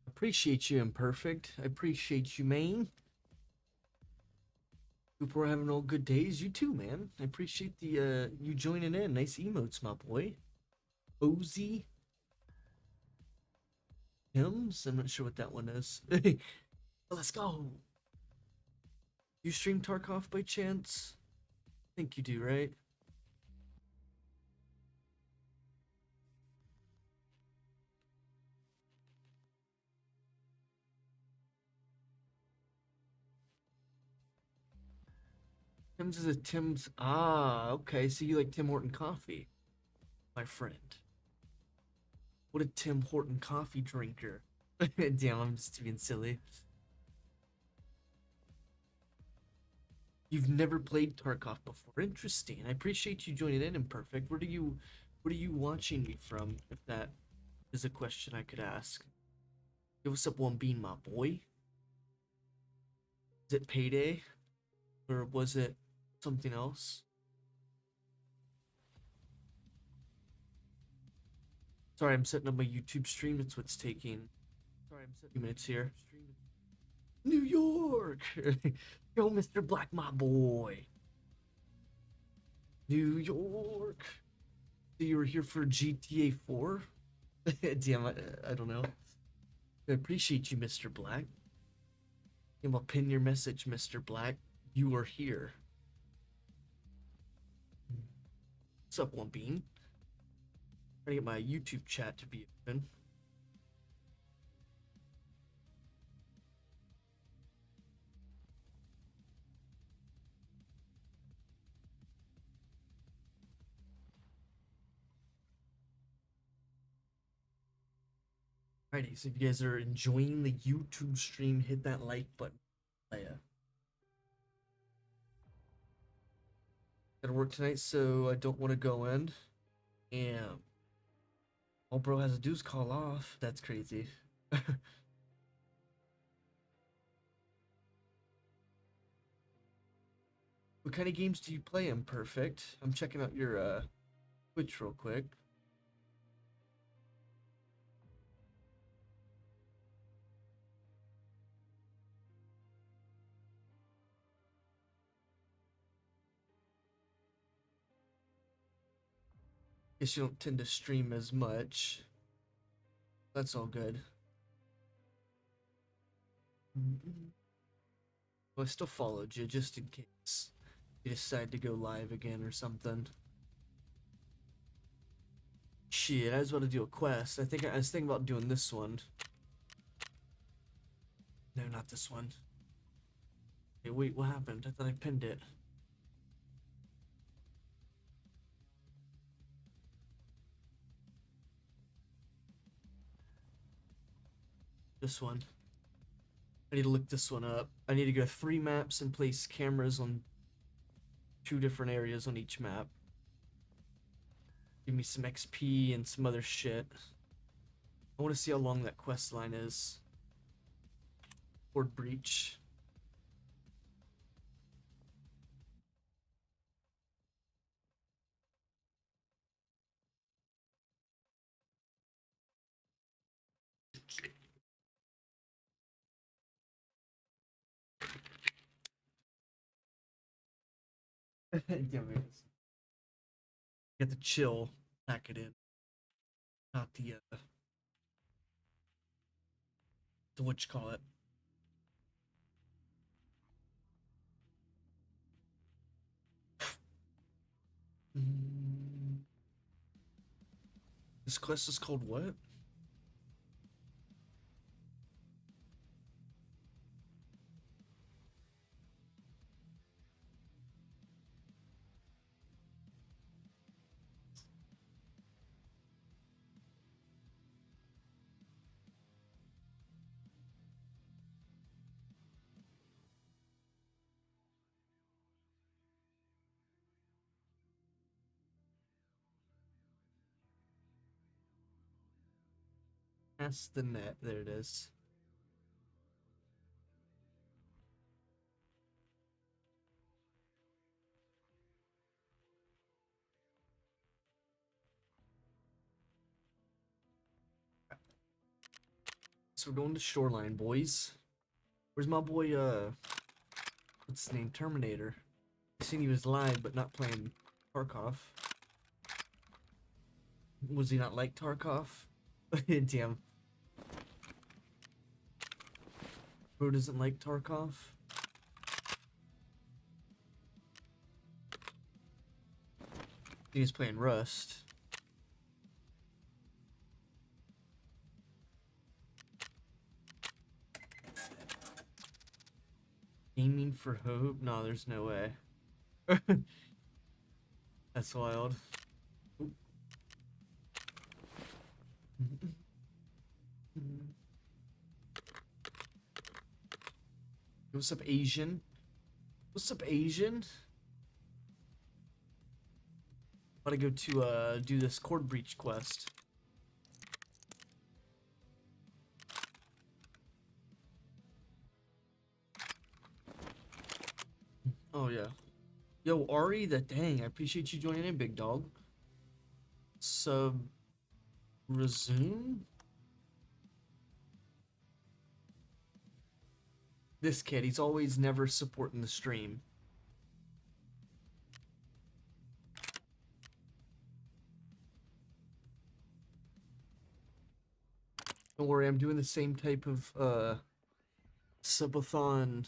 Appreciate you, Imperfect. I appreciate you, man. Hope we're having all good days. You too, man. I appreciate the you joining in. Nice emotes, my boy. Ozy Hymns. I'm not sure what that one is. Let's go. You stream Tarkov by chance? I think you do, right? Tim's is a Tim's. Ah, okay. So you like Tim Horton coffee, my friend. What a Tim Horton coffee drinker. Damn, I'm just being silly. You've never played Tarkov before. Interesting. I appreciate you joining in, Imperfect. What are you watching me from, if that is a question I could ask? Yo, what's up, One Bean, my boy? Is it Payday? Or was it something else? Sorry, I'm setting up my YouTube stream. It's what's taking. Sorry, I'm setting a few minutes here. New York! Yo, Mr. Black, my boy. New York. So you were here for GTA 4? Damn, I don't know. I appreciate you, Mr. Black. And I'll pin your message, Mr. Black. You are here. What's up, One Bean? Trying to get my YouTube chat to be open. Alrighty, so if you guys are enjoying the YouTube stream, hit that like button. Gotta work tonight, so I don't want to go in. And all bro has to do is call off. That's crazy. What kind of games do you play, Imperfect? I'm checking out your Twitch real quick. Guess you don't tend to stream as much. That's all good. Well, I still followed you just in case you decide to go live again or something. Shit, I was about to do a quest. I was thinking about doing this one. No, not this one. Hey, wait, what happened? I thought I pinned it. This one. I need to look this one up. I need to go 3 maps and place cameras on 2 different areas on each map. Give me some XP and some other shit. I want to see how long that quest line is. Fort Breach. Damn it. Get the chill, pack it in. Not the what you call it. Mm, this quest is called what? Past the net. There it is. So we're going to Shoreline, boys. Where's my boy, what's his name? Terminator. I seen he was live, but not playing Tarkov. Was he not like Tarkov? Damn. Bro doesn't like Tarkov? He was playing Rust. Aiming for hope? No, there's no way. That's wild. What's up, Asian? What's up, Asian? Gotta go to do this cord breach quest. Oh yeah. Yo, Ari, the dang, I appreciate you joining in, big dog. Sub resume? This kid, he's always never supporting the stream. Don't worry, I'm doing the same type of subathon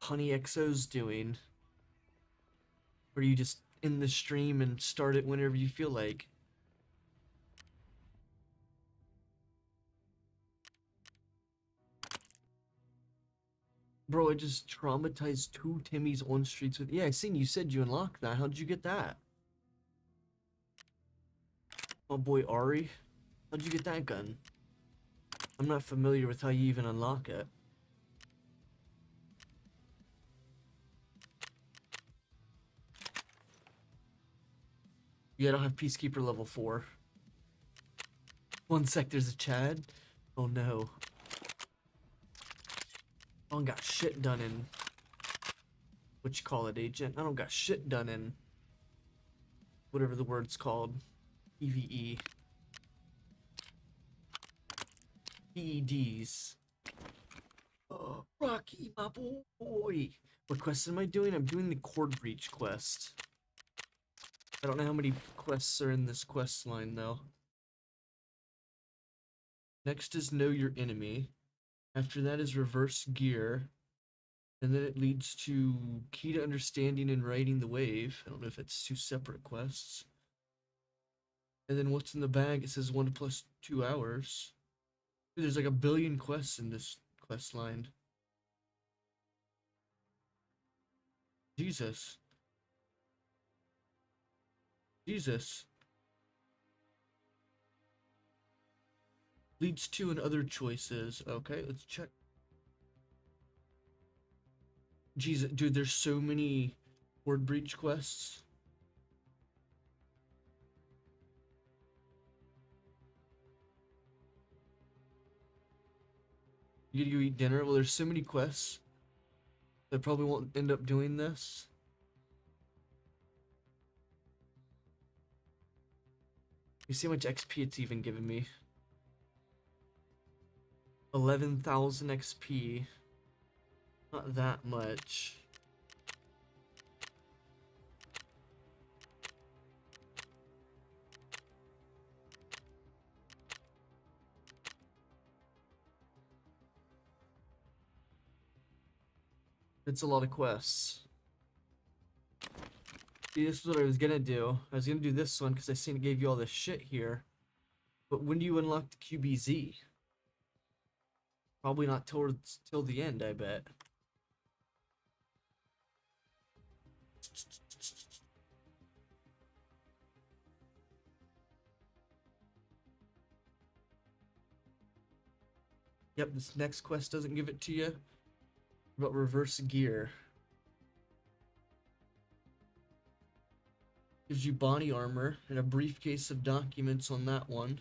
Honey XO's doing. Where you just in the stream and start it whenever you feel like. Bro, I just traumatized 2 Timmys on streets with. Yeah, I seen you said you unlocked that. How'd you get that? Oh boy, Ari. How'd you get that gun? I'm not familiar with how you even unlock it. Yeah, I don't have Peacekeeper level 4. One sec, there's a Chad. Oh no. I don't got shit done in. What you call it, agent? I don't got shit done in. Whatever the word's called. PvE. PEDs. Oh, Rocky, my boy. What quest am I doing? I'm doing the cord breach quest. I don't know how many quests are in this quest line though. Next is know your enemy. After that is reverse gear. And then it leads to key to understanding and riding the wave. I don't know if it's 2 separate quests. And then what's in the bag? It says 1 plus 2 hours. Dude, there's like a billion quests in this quest line. Jesus. Jesus. Leads to and other choices. Okay, let's check. Jesus, dude, there's so many word breach quests. You gotta go eat dinner? Well, there's so many quests. I probably won't end up doing this. You see how much XP it's even giving me. 11,000 XP. Not that much. It's a lot of quests. See, this is what I was gonna do. I was gonna do this one because I seen it gave you all this shit here. But when do you unlock the QBZ? Probably not till the end, I bet. Yep, this next quest doesn't give it to you. But reverse gear. Gives you body armor and a briefcase of documents on that one.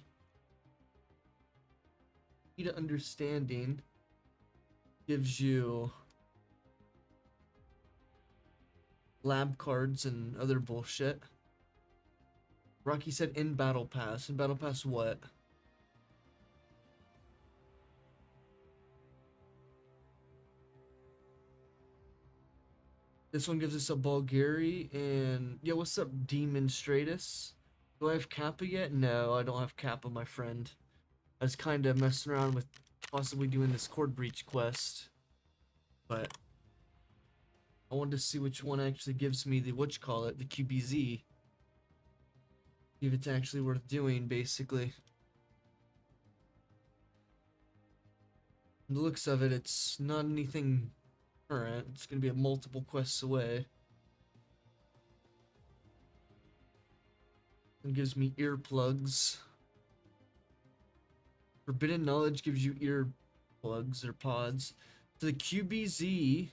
Key to understanding gives you lab cards and other bullshit. Rocky said in battle pass. In battle pass what? This one gives us a Bulgari and yeah, what's up, Demon Stratus? Do I have Kappa yet? No, I don't have Kappa, my friend. I was kind of messing around with possibly doing this Cord Breach quest, but I wanted to see which one actually gives me the whatchamacallit, the QBZ. If it's actually worth doing, basically. From the looks of it, it's not anything current. It's gonna be a multiple quests away. It gives me earplugs. Forbidden Knowledge gives you earplugs or pods. So the QBZ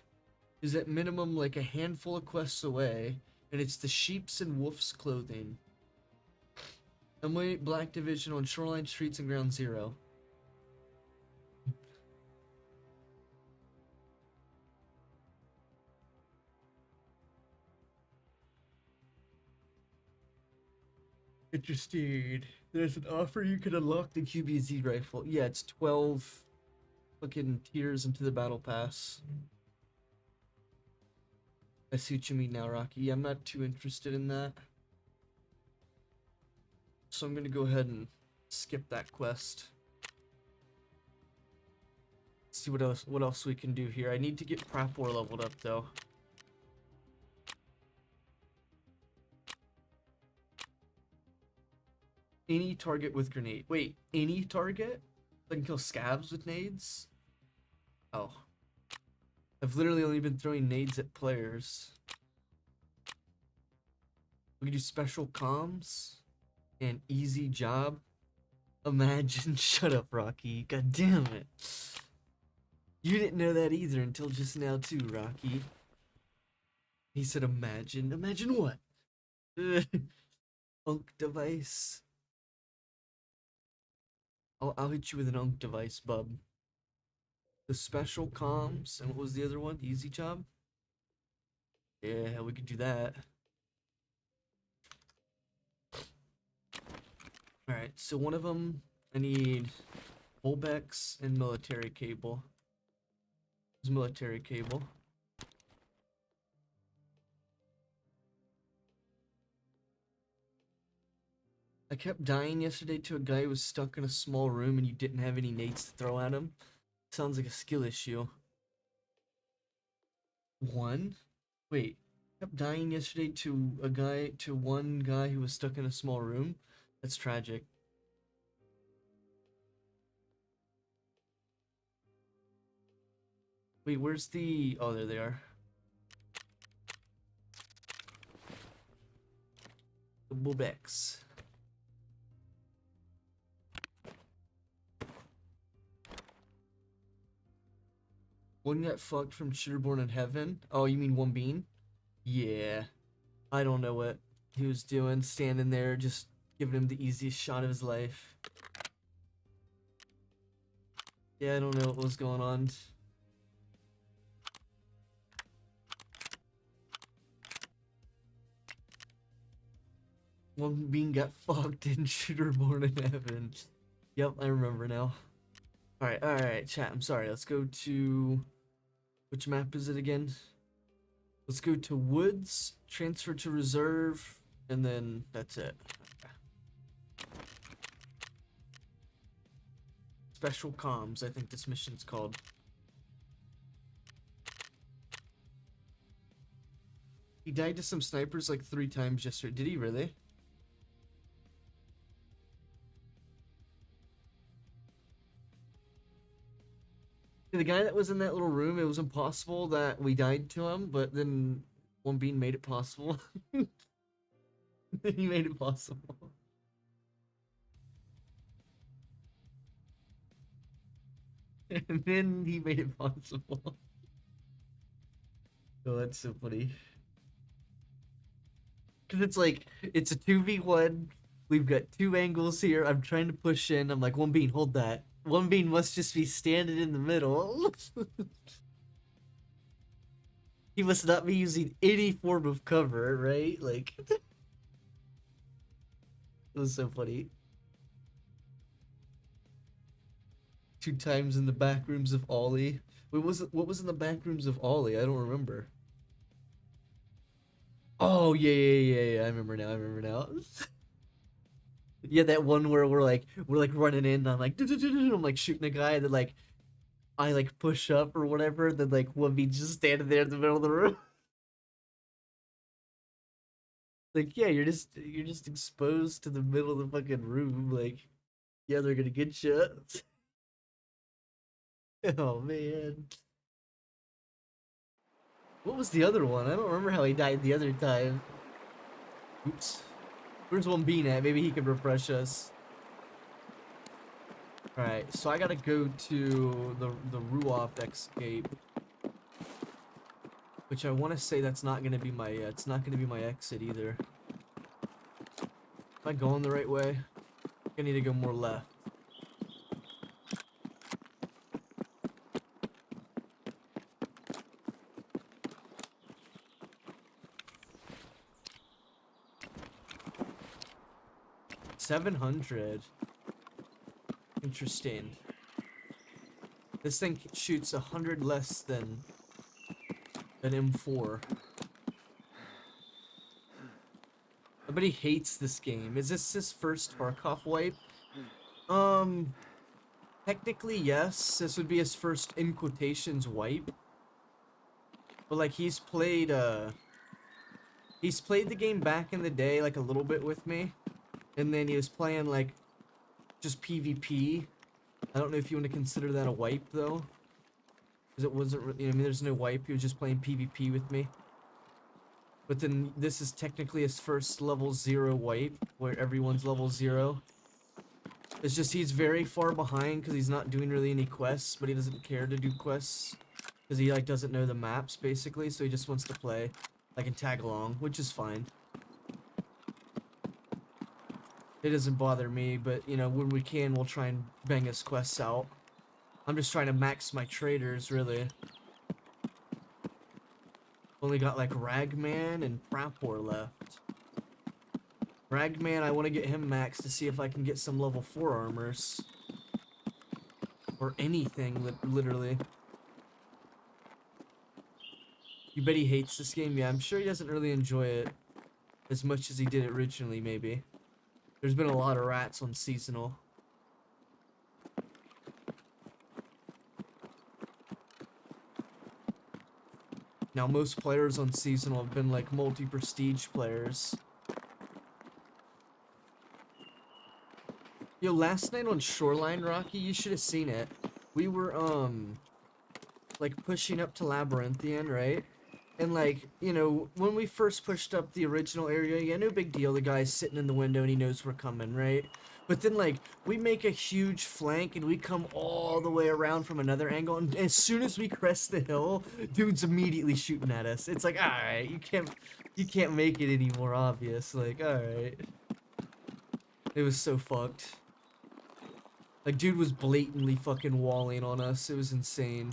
is at minimum like a handful of quests away, and it's the sheep's and wolf's clothing. Emulate Black Division on Shoreline Streets and Ground Zero. Interesting. There's an offer you can unlock the QBZ rifle. Yeah, it's 12 fucking tiers into the battle pass. I see what you mean now, Rocky. Yeah, I'm not too interested in that. So I'm gonna go ahead and skip that quest. See what else we can do here. I need to get Prapor leveled up though. Any target with grenade. Wait, any target? I can kill scavs with nades? Oh. I've literally only been throwing nades at players. We can do special comms and easy job. Imagine. Shut up, Rocky. God damn it. You didn't know that either until just now too, Rocky. He said imagine. Imagine what? Unk device. I'll hit you with an unk device, bub. The special comms, and what was the other one? Easy job? Yeah, we could do that. Alright, so one of them, I need Volbex and military cable. There's military cable. I kept dying yesterday to a guy who was stuck in a small room and you didn't have any nades to throw at him. Sounds like a skill issue. One? Wait. Kept dying yesterday to one guy who was stuck in a small room? That's tragic. Wait, where's the... Oh, there they are. The Bobex. One got fucked from Shooterborn in Heaven? Oh, you mean One Bean? Yeah. I don't know what he was doing, standing there, just giving him the easiest shot of his life. Yeah, I don't know what was going on. One Bean got fucked in Shooterborn in Heaven. Yep, I remember now. Alright, chat, I'm sorry. Let's go to... Which map is it again? Let's go to Woods, transfer to Reserve, and then that's it. Okay. Special comms, I think this mission's called. He died to some snipers like 3 times yesterday. Did he really? The guy that was in that little room, it was impossible that we died to him, but then One Bean made it possible. He made it possible. And then he made it possible. Oh, that's so funny. Because it's like, it's a 2v1. We've got 2 angles here. I'm trying to push in. I'm like, One Bean, hold that. One Bean must just be standing in the middle. He must not be using any form of cover, right? Like, it was so funny. 2 times in the back rooms of Ollie. Wait, what was in the back rooms of Ollie? I don't remember. Oh yeah. I remember now. I remember now. Yeah, that one where we're like running in. And I'm like, I'm like shooting a guy, and then like I like push up or whatever. Then like one be just standing there in the middle of the room. Like, yeah, you're just exposed to the middle of the fucking room. Like, yeah, they're gonna get you. Oh man, what was the other one? I don't remember how he died the other time. Oops. Where's one being at? Maybe he can refresh us. All right, so I gotta go to the Ruoff escape, which I want to say that's not gonna be my it's not gonna be my exit either. Am I going the right way? I need to go more left. $700. Interesting. This thing shoots 100 less than an M4. Nobody hates this game. Is this his first Tarkov wipe? Um, Technically yes. This would be his first in quotations wipe. But like he's played the game back in the day like a little bit with me. And then he was playing like just PvP. I don't know if you want to consider that a wipe though. Because it wasn't really, I mean there's no wipe, he was just playing PvP with me. But then this is technically his first level 0 wipe, where everyone's level 0. It's just he's very far behind because he's not doing really any quests, but he doesn't care to do quests. Because he like doesn't know the maps basically, so he just wants to play. Like and tag along, which is fine. It doesn't bother me, but you know, when we can, we'll try and bang his quests out. I'm just trying to max my traders, really. Only got like Ragman and Prapor left. Ragman, I want to get him maxed to see if I can get some level 4 armors. Or anything, literally. You bet he hates this game? Yeah, I'm sure he doesn't really enjoy it as much as he did originally, maybe. There's been a lot of rats on Seasonal. Now, most players on Seasonal have been like multi-prestige players. Yo, last night on Shoreline, Rocky, you should have seen it. We were, like pushing up to Labyrinthian, right? And like, you know, when we first pushed up the original area, yeah, no big deal. The guy's sitting in the window and he knows we're coming, right? But then like, we make a huge flank and we come all the way around from another angle. And as soon as we crest the hill, dude's immediately shooting at us. It's like, all right, you can't make it any more obvious. Like, all right. It was so fucked. Like, dude was blatantly fucking walling on us. It was insane.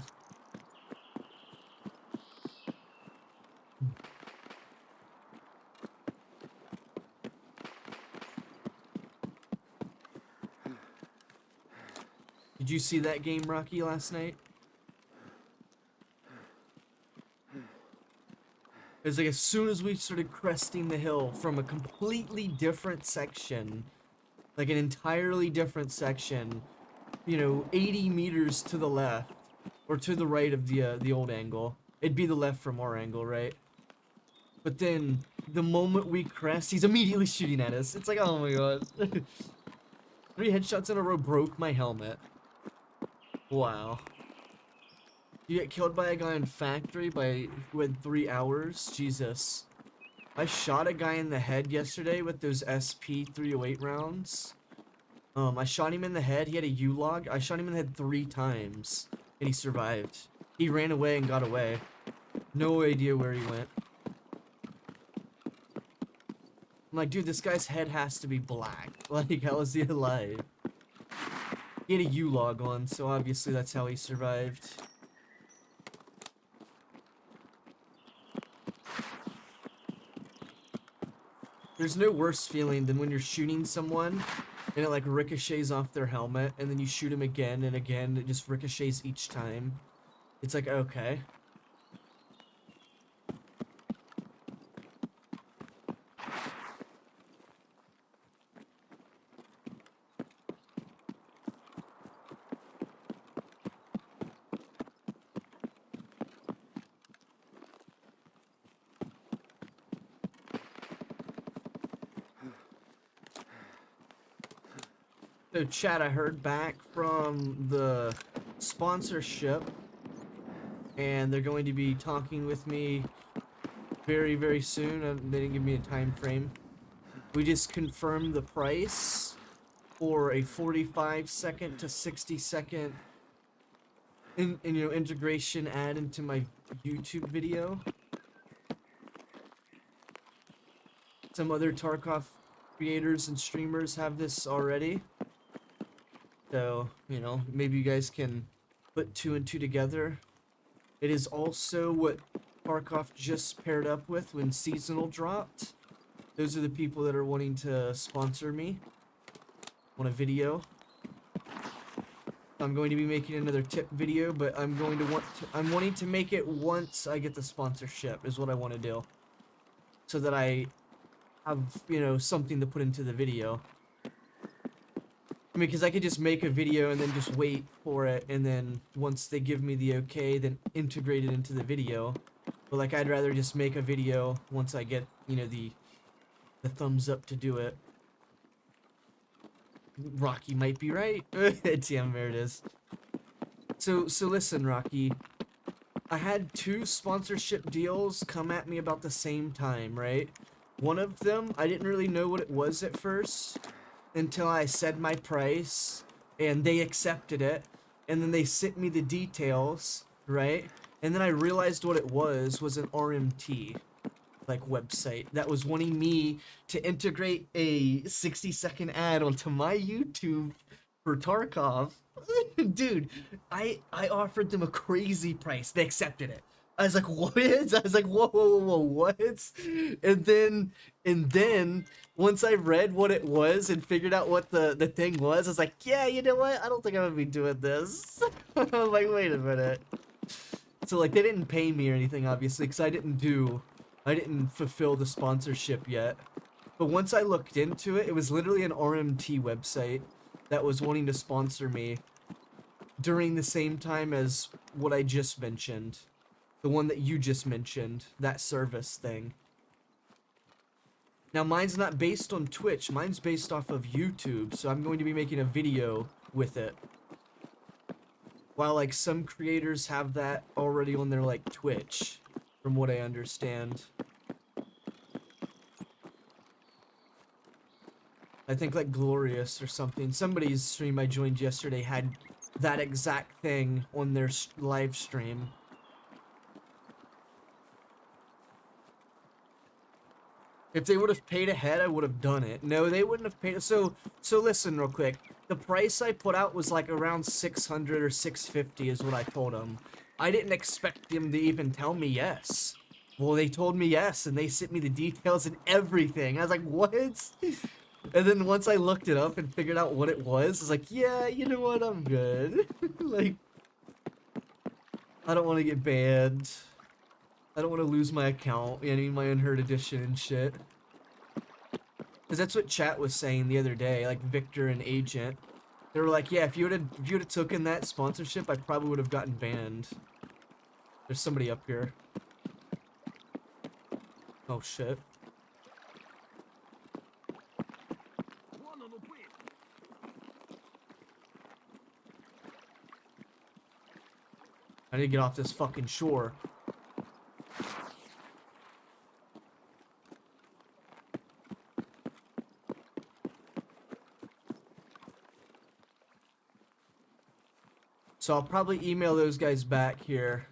Did you see that game, Rocky, last night? It was like as soon as we started cresting the hill from a completely different section, like an entirely different section, you know, 80 meters to the left, or to the right of the old angle. It'd be the left from our angle, right? But then, the moment we crest, he's immediately shooting at us. It's like, oh my god. 3 headshots in a row broke my helmet. Wow. You get killed by a guy in factory who had 3 hours? Jesus. I shot a guy in the head yesterday with those SP-308 rounds. I shot him in the head. He had a U-log. I shot him in the head 3 times, and he survived. He ran away and got away. No idea where he went. I'm like, dude, this guy's head has to be black. Like, how is he alive? He had a U-log on, so obviously that's how he survived. There's no worse feeling than when you're shooting someone and it like ricochets off their helmet, and then you shoot him again and again, it just ricochets each time. It's like, okay. So chat, I heard back from the sponsorship, and they're going to be talking with me very, very soon. They didn't give me a time frame. We just confirmed the price for a 45-second to 60-second integration ad into my YouTube video. Some other Tarkov creators and streamers have this already. So, maybe you guys can put 2 and 2 together. It is also what Tarkov just paired up with when Seasonal dropped. Those are the people that are wanting to sponsor me on a video. I'm going to be making another tip video, but I'm wanting to make it once I get the sponsorship is what I want to do. So that I have, something to put into the video. I mean, because I could just make a video and then just wait for it, and then once they give me the okay, then integrate it into the video. But like, I'd rather just make a video once I get, the thumbs up to do it. Rocky might be right. Damn, there it is. So listen, Rocky. I had 2 sponsorship deals come at me about the same time, right? One of them, I didn't really know what it was at first until I said my price, and they accepted it, and then they sent me the details, right? And then I realized what it was an RMT, like, website that was wanting me to integrate a 60-second ad onto my YouTube for Tarkov. Dude, I offered them a crazy price. They accepted it. I was like, what? I was like, whoa, what? And then once I read what it was and figured out what the thing was, I was like, yeah, you know what? I don't think I'm gonna be doing this. I'm like, wait a minute. So like, they didn't pay me or anything, obviously, because I didn't fulfill the sponsorship yet. But once I looked into it, it was literally an RMT website that was wanting to sponsor me during the same time as what I just mentioned. The one that you just mentioned, that service thing. Now, mine's not based on Twitch. Mine's based off of YouTube, so I'm going to be making a video with it. While, like, some creators have that already on their, like, Twitch, from what I understand. I think, like, Glorious or something. Somebody's stream I joined yesterday had that exact thing on their live stream. If they would have paid ahead, I would have done it. No, they wouldn't have paid. So listen real quick. The price I put out was like around 600 or 650 is what I told them. I didn't expect them to even tell me yes. Well, they told me yes, and they sent me the details and everything. I was like, what? And then once I looked it up and figured out what it was, I was like, yeah, you know what? I'm good. Like, I don't want to get banned. I don't want to lose my account, my unheard edition and shit. Because that's what chat was saying the other day, like Victor and Agent. They were like, yeah, if you would have taken that sponsorship, I probably would have gotten banned. There's somebody up here. Oh shit. I need to get off this fucking shore. So I'll probably email those guys back here.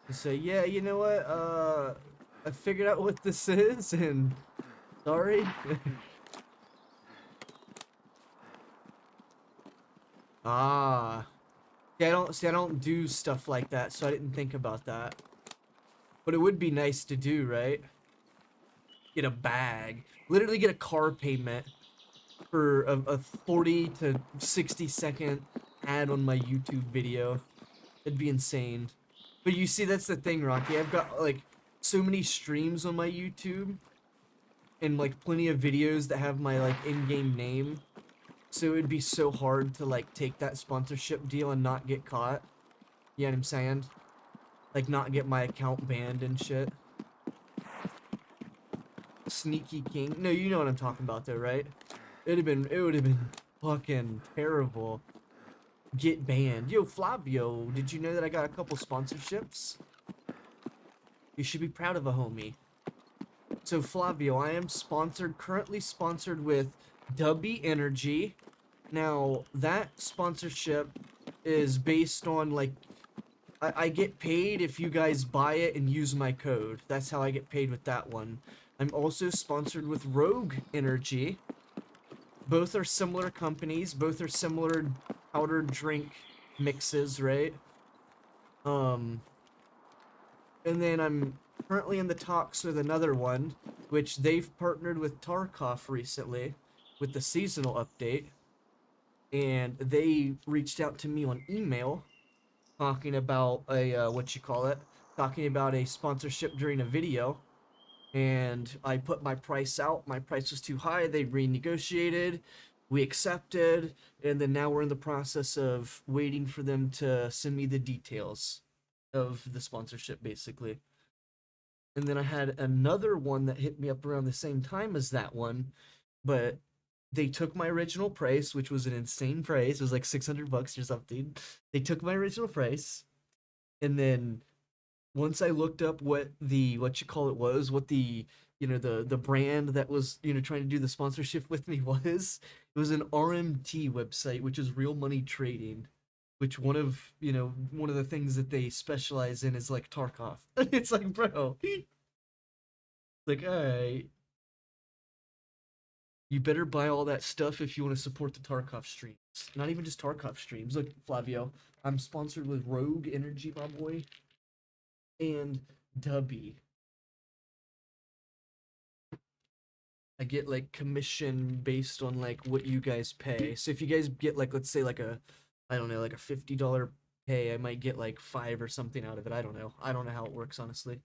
To say, yeah, you know what, I figured out what this is, and sorry. Ah. I don't do stuff like that, so I didn't think about that. But it would be nice to do, right? Get a bag. Literally get a car payment for a 40 to 60 second ad on my YouTube video. It'd be insane. But you see, that's the thing, Rocky. I've got, like, so many streams on my YouTube. And, like, plenty of videos that have my, like, in-game name. So it'd be so hard to, like, take that sponsorship deal and not get caught. You know what I'm saying? Like, not get my account banned and shit. Sneaky King. No, you know what I'm talking about, though, right? it would have been fucking terrible. Get banned. Yo, Flavio, did you know that I got a couple sponsorships? You should be proud of a homie. So Flavio, I am currently sponsored with Dubby Energy. Now that sponsorship is based on like I get paid if you guys buy it and use my code. That's how I get paid with that one. I'm also sponsored with Rogue Energy. Both are similar companies. Both are similar powdered drink mixes, right? Um, and then I'm currently in the talks with another one, which they've partnered with Tarkov recently with the seasonal update. And they reached out to me on email talking about a what you call it, talking about a sponsorship during a video, and I put my price out. My price was too high. They renegotiated. We accepted, and then now we're in the process of waiting for them to send me the details of the sponsorship, basically. And then I had another one that hit me up around the same time as that one, but they took my original price, which was an insane price. It was like $600 or something. They took my original price, and then once I looked up what the what you call it was, what the the brand that was trying to do the sponsorship with me was, it was an RMT website, which is real money trading, which one of the things that they specialize in is like Tarkov. It's like, bro, like, all right, you better buy all that stuff if you want to support the Tarkov streams. Not even just Tarkov streams. Look, Flavio, I'm sponsored with Rogue Energy, my boy, and Dubby. I get like commission based on like what you guys pay. So if you guys get like, let's say like I don't know, like a $50 pay, I might get like 5 or something out of it. I don't know. I don't know how it works, honestly.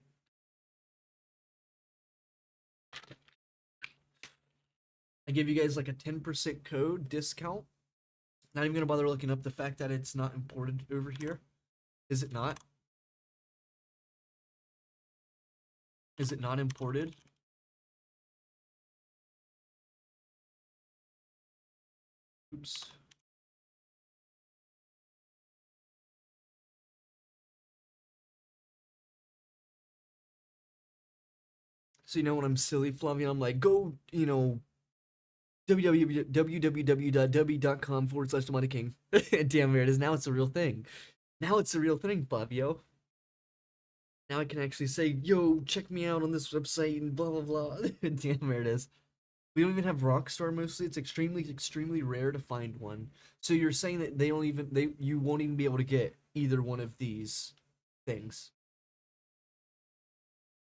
I give you guys like a 10% code discount. Not even gonna bother looking up the fact that it's not imported over here. Is it not? Is it not imported? Oops. So when I'm silly, Flavian, I'm like, go, www.w.com/Damontae Kxng. Damn, there it is. Now it's a real thing. Now it's a real thing, Flavio. Now I can actually say, yo, check me out on this website and blah blah blah. Damn, there it is. We don't even have Rockstar mostly. It's extremely, extremely rare to find one. So you're saying that you won't even be able to get either one of these things.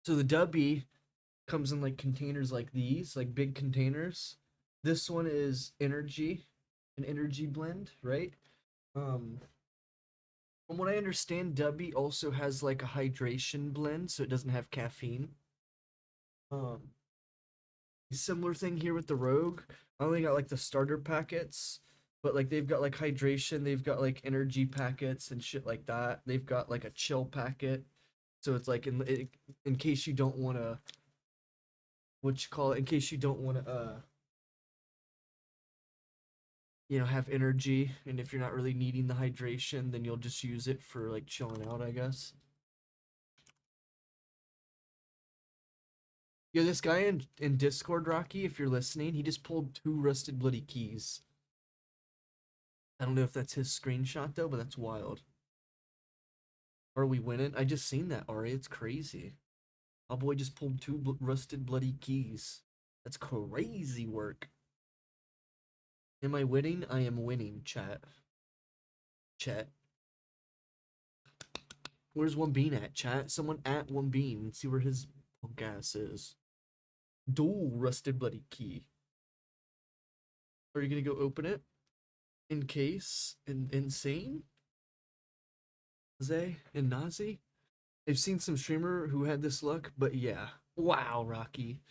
So the Dubby comes in like containers like these, like big containers. This one is an energy blend, right? Um, from what I understand, Dubby also has like a hydration blend, so it doesn't have caffeine. Um, Similar thing here with the Rogue. I only got like the starter packets, but like they've got like hydration, they've got like energy packets and shit like that. They've got like a chill packet, so it's like in case you don't want to, what you call it, in case you don't want to have energy, and if you're not really needing the hydration, then you'll just use it for like chilling out, I guess. Yo, this guy in Discord, Rocky, if you're listening, he just pulled 2 rusted bloody keys. I don't know if that's his screenshot though, but that's wild. Are we winning? I just seen that, Ari. It's crazy. My boy just pulled 2 rusted bloody keys. That's crazy work. Am I winning? I am winning, chat. Chat. Where's One Bean at, chat? Someone at One Bean. See where his punk ass is. Dual rusted bloody key. Are you gonna go open it? In case? Insane? Zay and Nazi? I've seen some streamer who had this luck, but yeah. Wow, Rocky.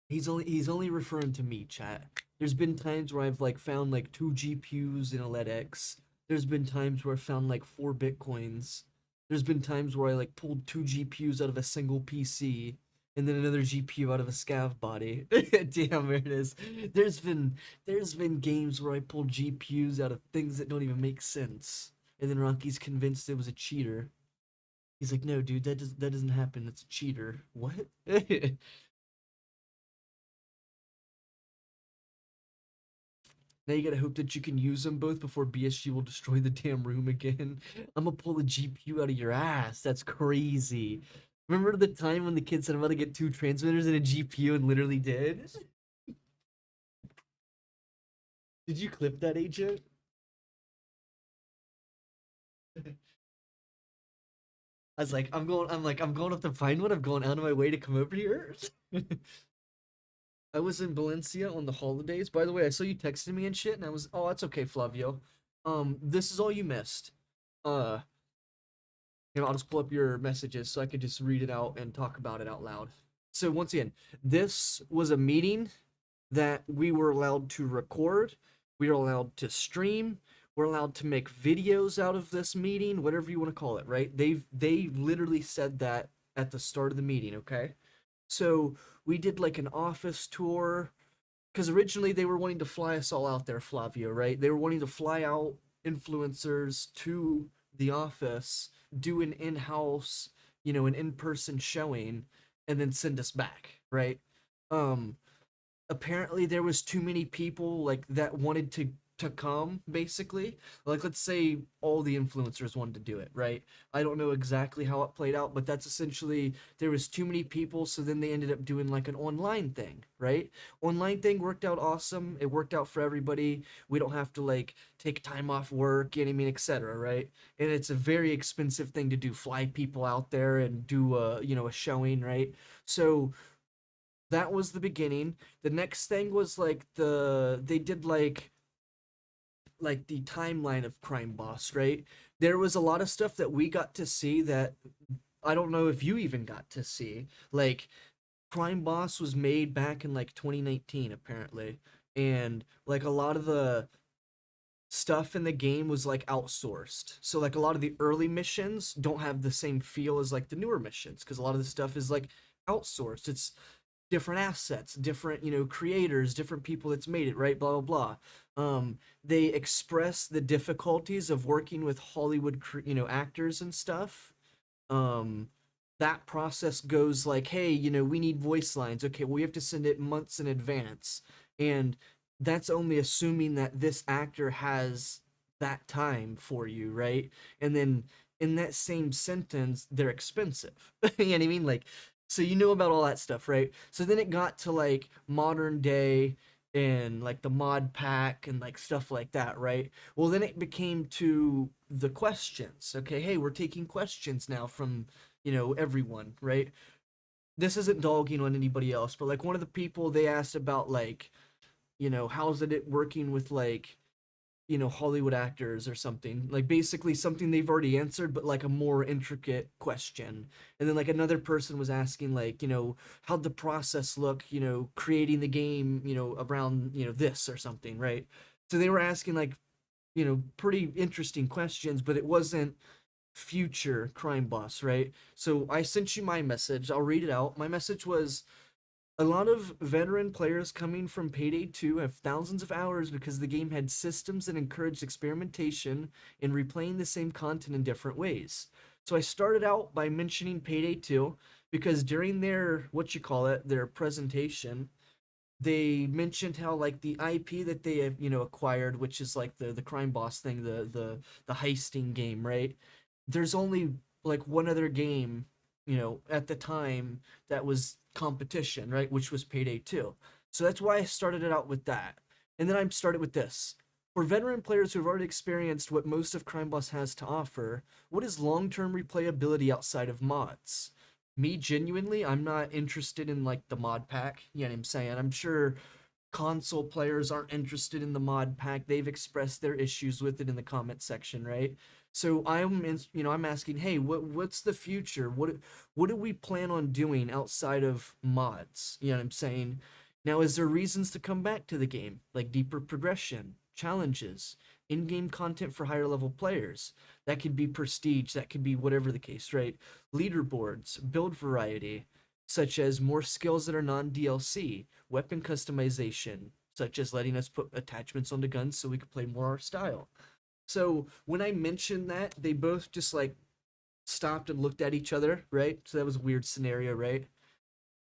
He's only referring to me, chat. There's been times where I've like found like 2 GPUs in a LED-X. There's been times where I found like 4 Bitcoins. There's been times where I like pulled 2 GPUs out of a single PC. and then another GPU out of a scav body. Damn, there it is. There's been there's been games where I pulled GPUs out of things that don't even make sense, and then Rocky's convinced it was a cheater. He's like, no, dude, that doesn't happen. It's a cheater. What? Now you gotta hope that you can use them both before BSG will destroy the damn room again. I'm gonna pull the GPU out of your ass. That's crazy. Remember the time when the kid said I'm about to get two transmitters and a GPU and literally did? Did you clip that, agent? I was like, I'm going up to find one. I'm going out of my way to come over here. I was in Valencia on the holidays. By the way, I saw you texting me and shit, and I was, oh, that's okay, Flavio. This is all you missed. Uh, I'll just pull up your messages so I could just read it out and talk about it out loud. So once again, this was a meeting that we were allowed to record. We were allowed to stream. We're allowed to make videos out of this meeting, whatever you want to call it, right? They literally said that at the start of the meeting, okay? So we did like an office tour because originally they were wanting to fly us all out there, Flavio, right? They were wanting to fly out influencers to the office, do an in-house, an in-person showing, and then send us back, right? Um, Apparently there was too many people like that wanted to come basically, like let's say all the influencers wanted to do it, right? I don't know exactly how it played out, but that's essentially there was too many people, so then they ended up doing like an online thing, right? Online thing worked out awesome. It worked out for everybody. We don't have to like take time off work, you know what I mean, etc., right? And it's a very expensive thing to do, fly people out there and do a showing, right? So that was the beginning. The next thing was like they did like the timeline of Crime Boss, right? There was a lot of stuff that we got to see that I don't know if you even got to see. Like Crime Boss was made back in like 2019 apparently. And like a lot of the stuff in the game was like outsourced. So like a lot of the early missions don't have the same feel as like the newer missions because a lot of the stuff is like outsourced. It's different assets, different, creators, different people that's made it, right? Blah blah blah. They express the difficulties of working with Hollywood, actors and stuff. Um, that process goes like, hey, we need voice lines. Okay, well, we have to send it months in advance, and that's only assuming that this actor has that time for you, right? And then in that same sentence, they're expensive. You know what I mean? Like, so you know about all that stuff, right? So then it got to like modern day and like the mod pack and like stuff like that, right? Well, then it became to the questions. Okay, hey, we're taking questions now from, everyone, right? This isn't dogging on anybody else, but like one of the people they asked about like, how's it working with like Hollywood actors or something. Like basically something they've already answered, but like a more intricate question. And then like another person was asking like, how'd the process look, creating the game, around, this or something, right? So they were asking like, pretty interesting questions, but it wasn't future Crime Boss, right? So I sent you my message. I'll read it out. My message was a lot of veteran players coming from Payday 2 have thousands of hours because the game had systems that encouraged experimentation in replaying the same content in different ways. So I started out by mentioning Payday 2 because during their, what you call it, their presentation, they mentioned how like the IP that they have, acquired, which is like the Crime Boss thing, the heisting game, right? There's only like one other game, at the time that was competition, right? Which was Payday 2. So that's why I started it out with that. And then I started with this. For veteran players who have already experienced what most of Crime Boss has to offer, what is long-term replayability outside of mods? Me genuinely, I'm not interested in like the mod pack. You know what I'm saying? I'm sure console players aren't interested in the mod pack. They've expressed their issues with it in the comment section, right? So I'm asking, hey, what's the future? What do we plan on doing outside of mods? You know what I'm saying? Now, is there reasons to come back to the game, like deeper progression, challenges, in-game content for higher level players? That could be prestige, that could be whatever the case, right? Leaderboards, build variety. such as more skills that are non-DLC, weapon customization, such as letting us put attachments on the guns so we could play more our style. So when I mentioned that, they both just like stopped and looked at each other, right? So that was a weird scenario, right?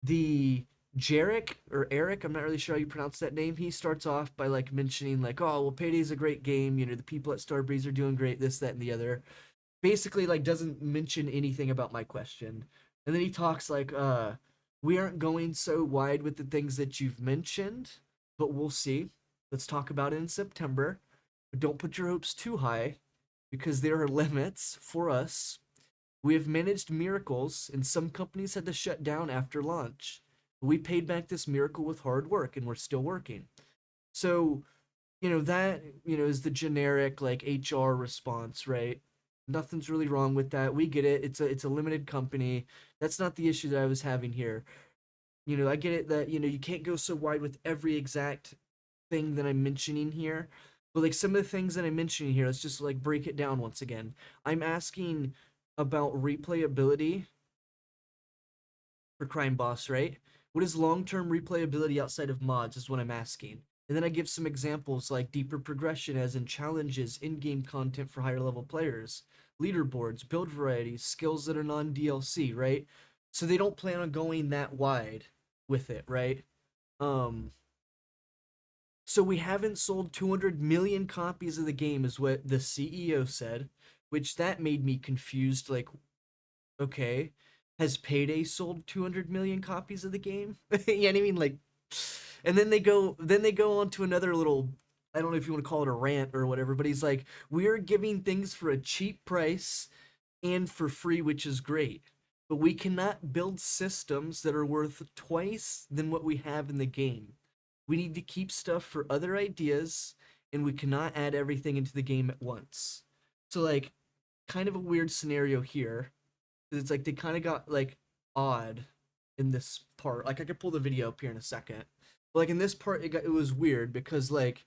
The Jarek or Eric, I'm not really sure how you pronounce that name. He starts off by like mentioning like, "Oh, well, Payday's a great game. You know, the people at Starbreeze are doing great. This, that, and the other." Basically, like, doesn't mention anything about my question, and then he talks like, "We aren't going so wide with the things that you've mentioned, but we'll see. Let's talk about it in September. But don't put your hopes too high, because there are limits for us. We have managed miracles, and some companies had to shut down after launch. We paid back this miracle with hard work, and we're still working." So, that, is the generic like HR response, right? Nothing's really wrong with that. We get it. It's a limited company. That's not the issue that I was having here. I get it that, you can't go so wide with every exact thing that I'm mentioning here. But like some of the things that I'm mentioning here, let's just like break it down once again. I'm asking about replayability for Crime Boss, right? What is long-term replayability outside of mods is what I'm asking. And then I give some examples like deeper progression as in challenges, in-game content for higher level players, leaderboards, build varieties, skills that are non-DLC, right? So they don't plan on going that wide with it, right? Um so we haven't sold 200 million copies of the game is what the CEO said, which that made me confused like, okay, has Payday sold 200 million copies of the game? Yeah, I mean like, and then they go on to another little, I don't know if you want to call it a rant or whatever, but he's like, we are giving things for a cheap price and for free, which is great. But we cannot build systems that are worth twice than what we have in the game. We need to keep stuff for other ideas, and we cannot add everything into the game at once. So like, kind of a weird scenario here. It's like they kind of got like odd in this part. Like I could pull the video up here in a second. But like in this part, it was weird because like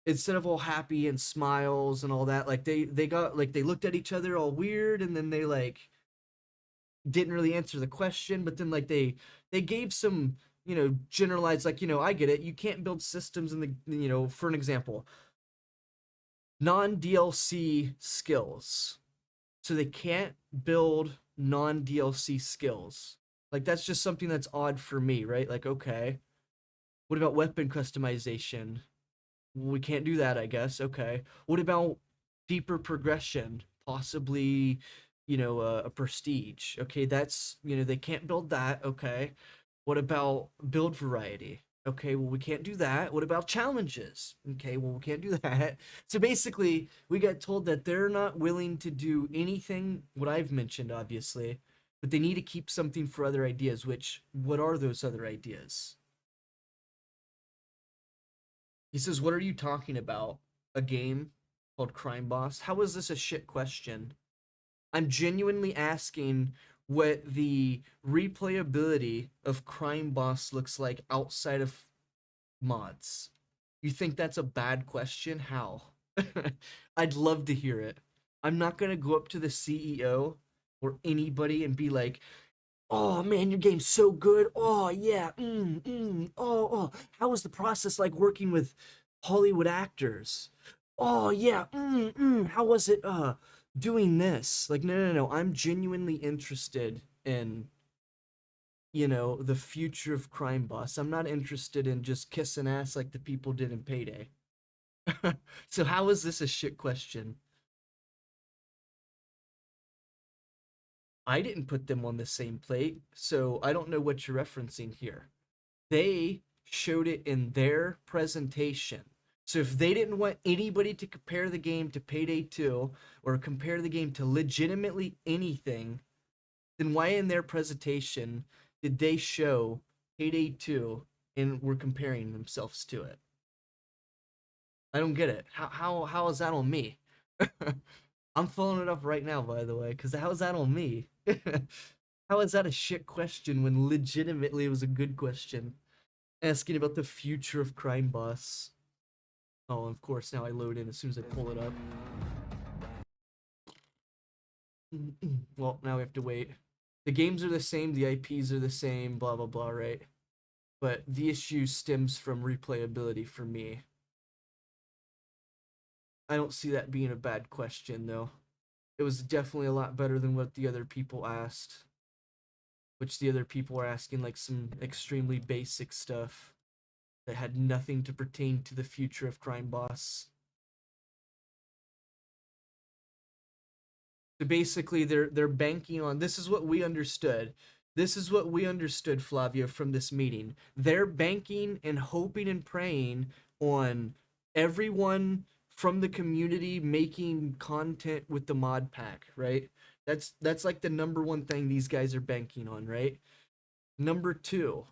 instead of all happy and smiles and all that, like they got like they looked at each other all weird, and then they like didn't really answer the question. But then like they gave some generalized like I get it. You can't build systems in the for an example, non DLC skills, so they can't build non DLC skills. Like that's just something that's odd for me, right? Like okay, what about weapon customization? We can't do that, I guess. Okay. What about deeper progression? Possibly, a prestige. Okay, that's they can't build that. Okay. What about build variety? Okay, well, we can't do that. What about challenges? Okay, well, we can't do that. So basically, we got told that they're not willing to do anything, what I've mentioned, obviously, but they need to keep something for other ideas, which, what are those other ideas? He says, "What are you talking about? A game called Crime Boss? How is this a shit question? I'm genuinely asking what the replayability of Crime Boss looks like outside of mods. You think that's a bad question? How?" I'd love to hear it. I'm not gonna go up to the CEO or anybody and be like, "Oh man, your game's so good. Oh yeah, oh. How was the process like working with Hollywood actors? Oh yeah, How was it doing this?" Like, no. I'm genuinely interested in the future of Crime Boss. I'm not interested in just kissing ass like the people did in Payday. So how is this a shit question? I didn't put them on the same plate, so I don't know what you're referencing here. They showed it in their presentation. So if they didn't want anybody to compare the game to Payday 2 or compare the game to legitimately anything, then why in their presentation did they show Payday 2 and were comparing themselves to it? I don't get it. How is that on me? I'm pulling it up right now, by the way, because how is that on me? How is that a shit question when legitimately it was a good question? Asking about the future of Crime Boss. Oh, of course, now I load in as soon as I pull it up. Well, now we have to wait. The games are the same, the IPs are the same, blah blah blah, right? But the issue stems from replayability for me. I don't see that being a bad question though. It was definitely a lot better than what the other people asked. Which the other people were asking like some extremely basic stuff that had nothing to pertain to the future of Crime Boss. So basically they're banking on, this is what we understood. This is what we understood, Flavio, from this meeting. They're banking and hoping and praying on everyone from the community making content with the mod pack, right? That's like the number one thing these guys are banking on, right? Number two,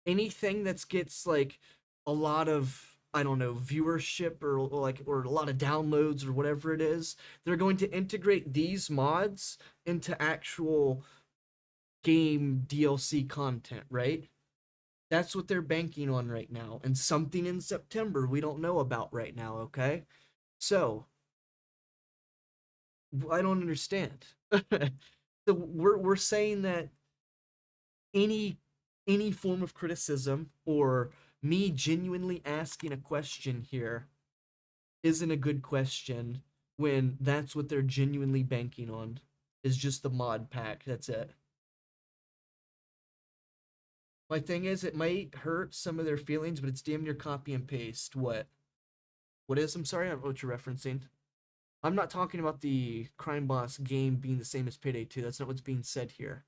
anything that gets like a lot of, I don't know, viewership or a lot of downloads or whatever it is, they're going to integrate these mods into actual game DLC content, right? That's what they're banking on right now, and something in September we don't know about right now, okay? So I don't understand. So we're saying that any any form of criticism or me genuinely asking a question here isn't a good question when that's what they're genuinely banking on is just the mod pack. That's it. My thing is, it might hurt some of their feelings, but it's damn near copy and paste. What? What is? I'm sorry, I don't know what you're referencing. I'm not talking about the Crime Boss game being the same as Payday 2. That's not what's being said here.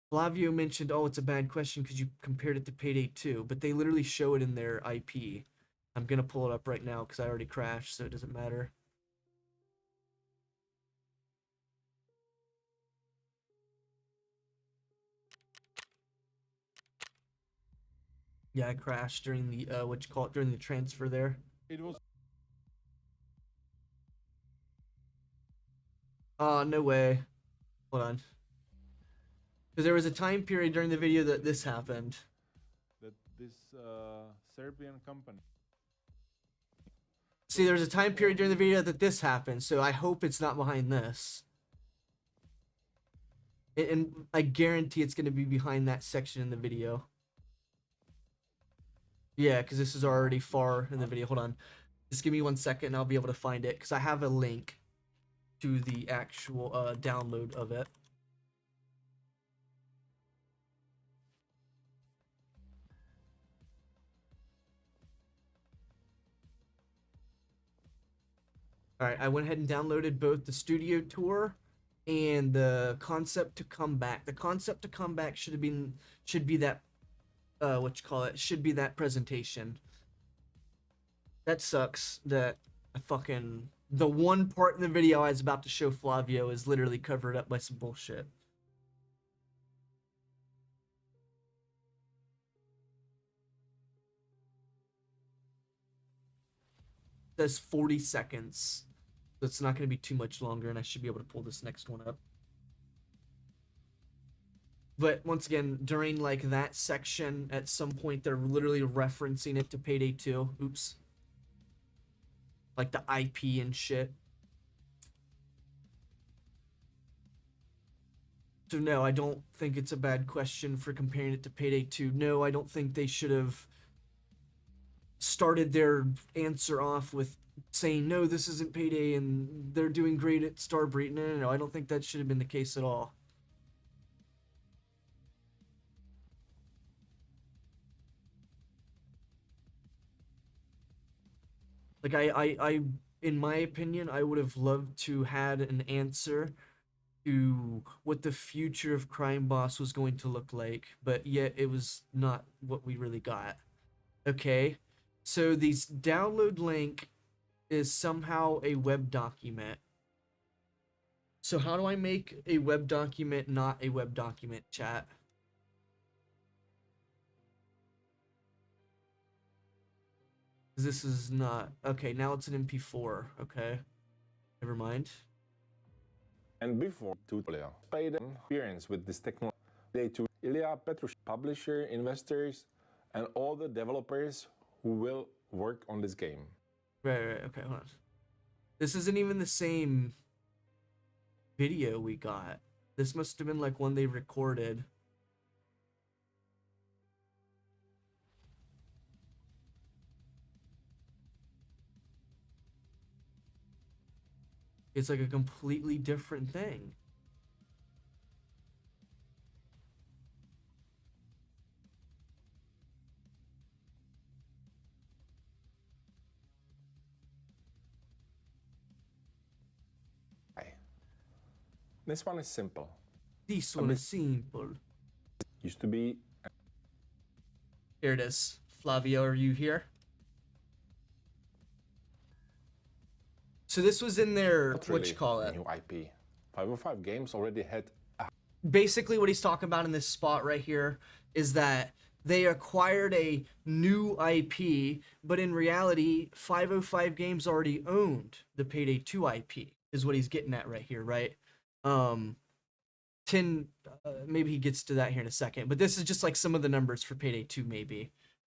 Flavio mentioned, oh, it's a bad question because you compared it to Payday 2, but they literally show it in their IP. I'm going to pull it up right now because I already crashed, so it doesn't matter. Yeah, I crashed during the, what you call it, during the transfer there. It was No way. Hold on. Because there was a time period during the video that this happened. that this Serbian company. See, there was a time period during the video that this happened, so I hope it's not behind this. And I guarantee it's going to be behind that section in the video. Yeah, because this is already far in the video. Hold on. Just give me 1 second and I'll be able to find it, because I have a link to the actual download of it. All right, I went ahead and downloaded both the studio tour and the concept to come back. The concept to come back should be that what you call it, should be that presentation. That sucks that the one part in the video I was about to show Flavio is literally covered up by some bullshit. That's 40 seconds. So it's not going to be too much longer, and I should be able to pull this next one up. But once again, during like that section, at some point they're literally referencing it to Payday 2. Oops. Like the IP and shit. So no, I don't think it's a bad question for comparing it to Payday 2. No, I don't think they should have started their answer off with saying, no, this isn't Payday and they're doing great at Starbreed. No, I don't think that should have been the case at all. Like I in my opinion, I would have loved to had an answer to what the future of Crime Boss was going to look like, but yet it was not what we really got. Okay, so these download link is somehow a web document. So how do I make a web document not a web document, chat? This is not okay. Now it's an MP4. Okay, never mind. And before tutorial, paid experience with this technology. They to Ilya Petrush, publisher, investors, and all the developers who will work on this game. Right. Okay, hold on. This isn't even the same video we got. This must have been like one they recorded. It's like a completely different thing. This one is simple. This one is simple. Used to be. Here it is. Flavio, are you here? So this was in their, what you call it? New IP. 505 Games already had. Basically what he's talking about in this spot right here is that they acquired a new IP, but in reality, 505 Games already owned the Payday 2 IP, is what he's getting at right here, right? Maybe he gets to that here in a second, but this is just like some of the numbers for Payday 2, maybe,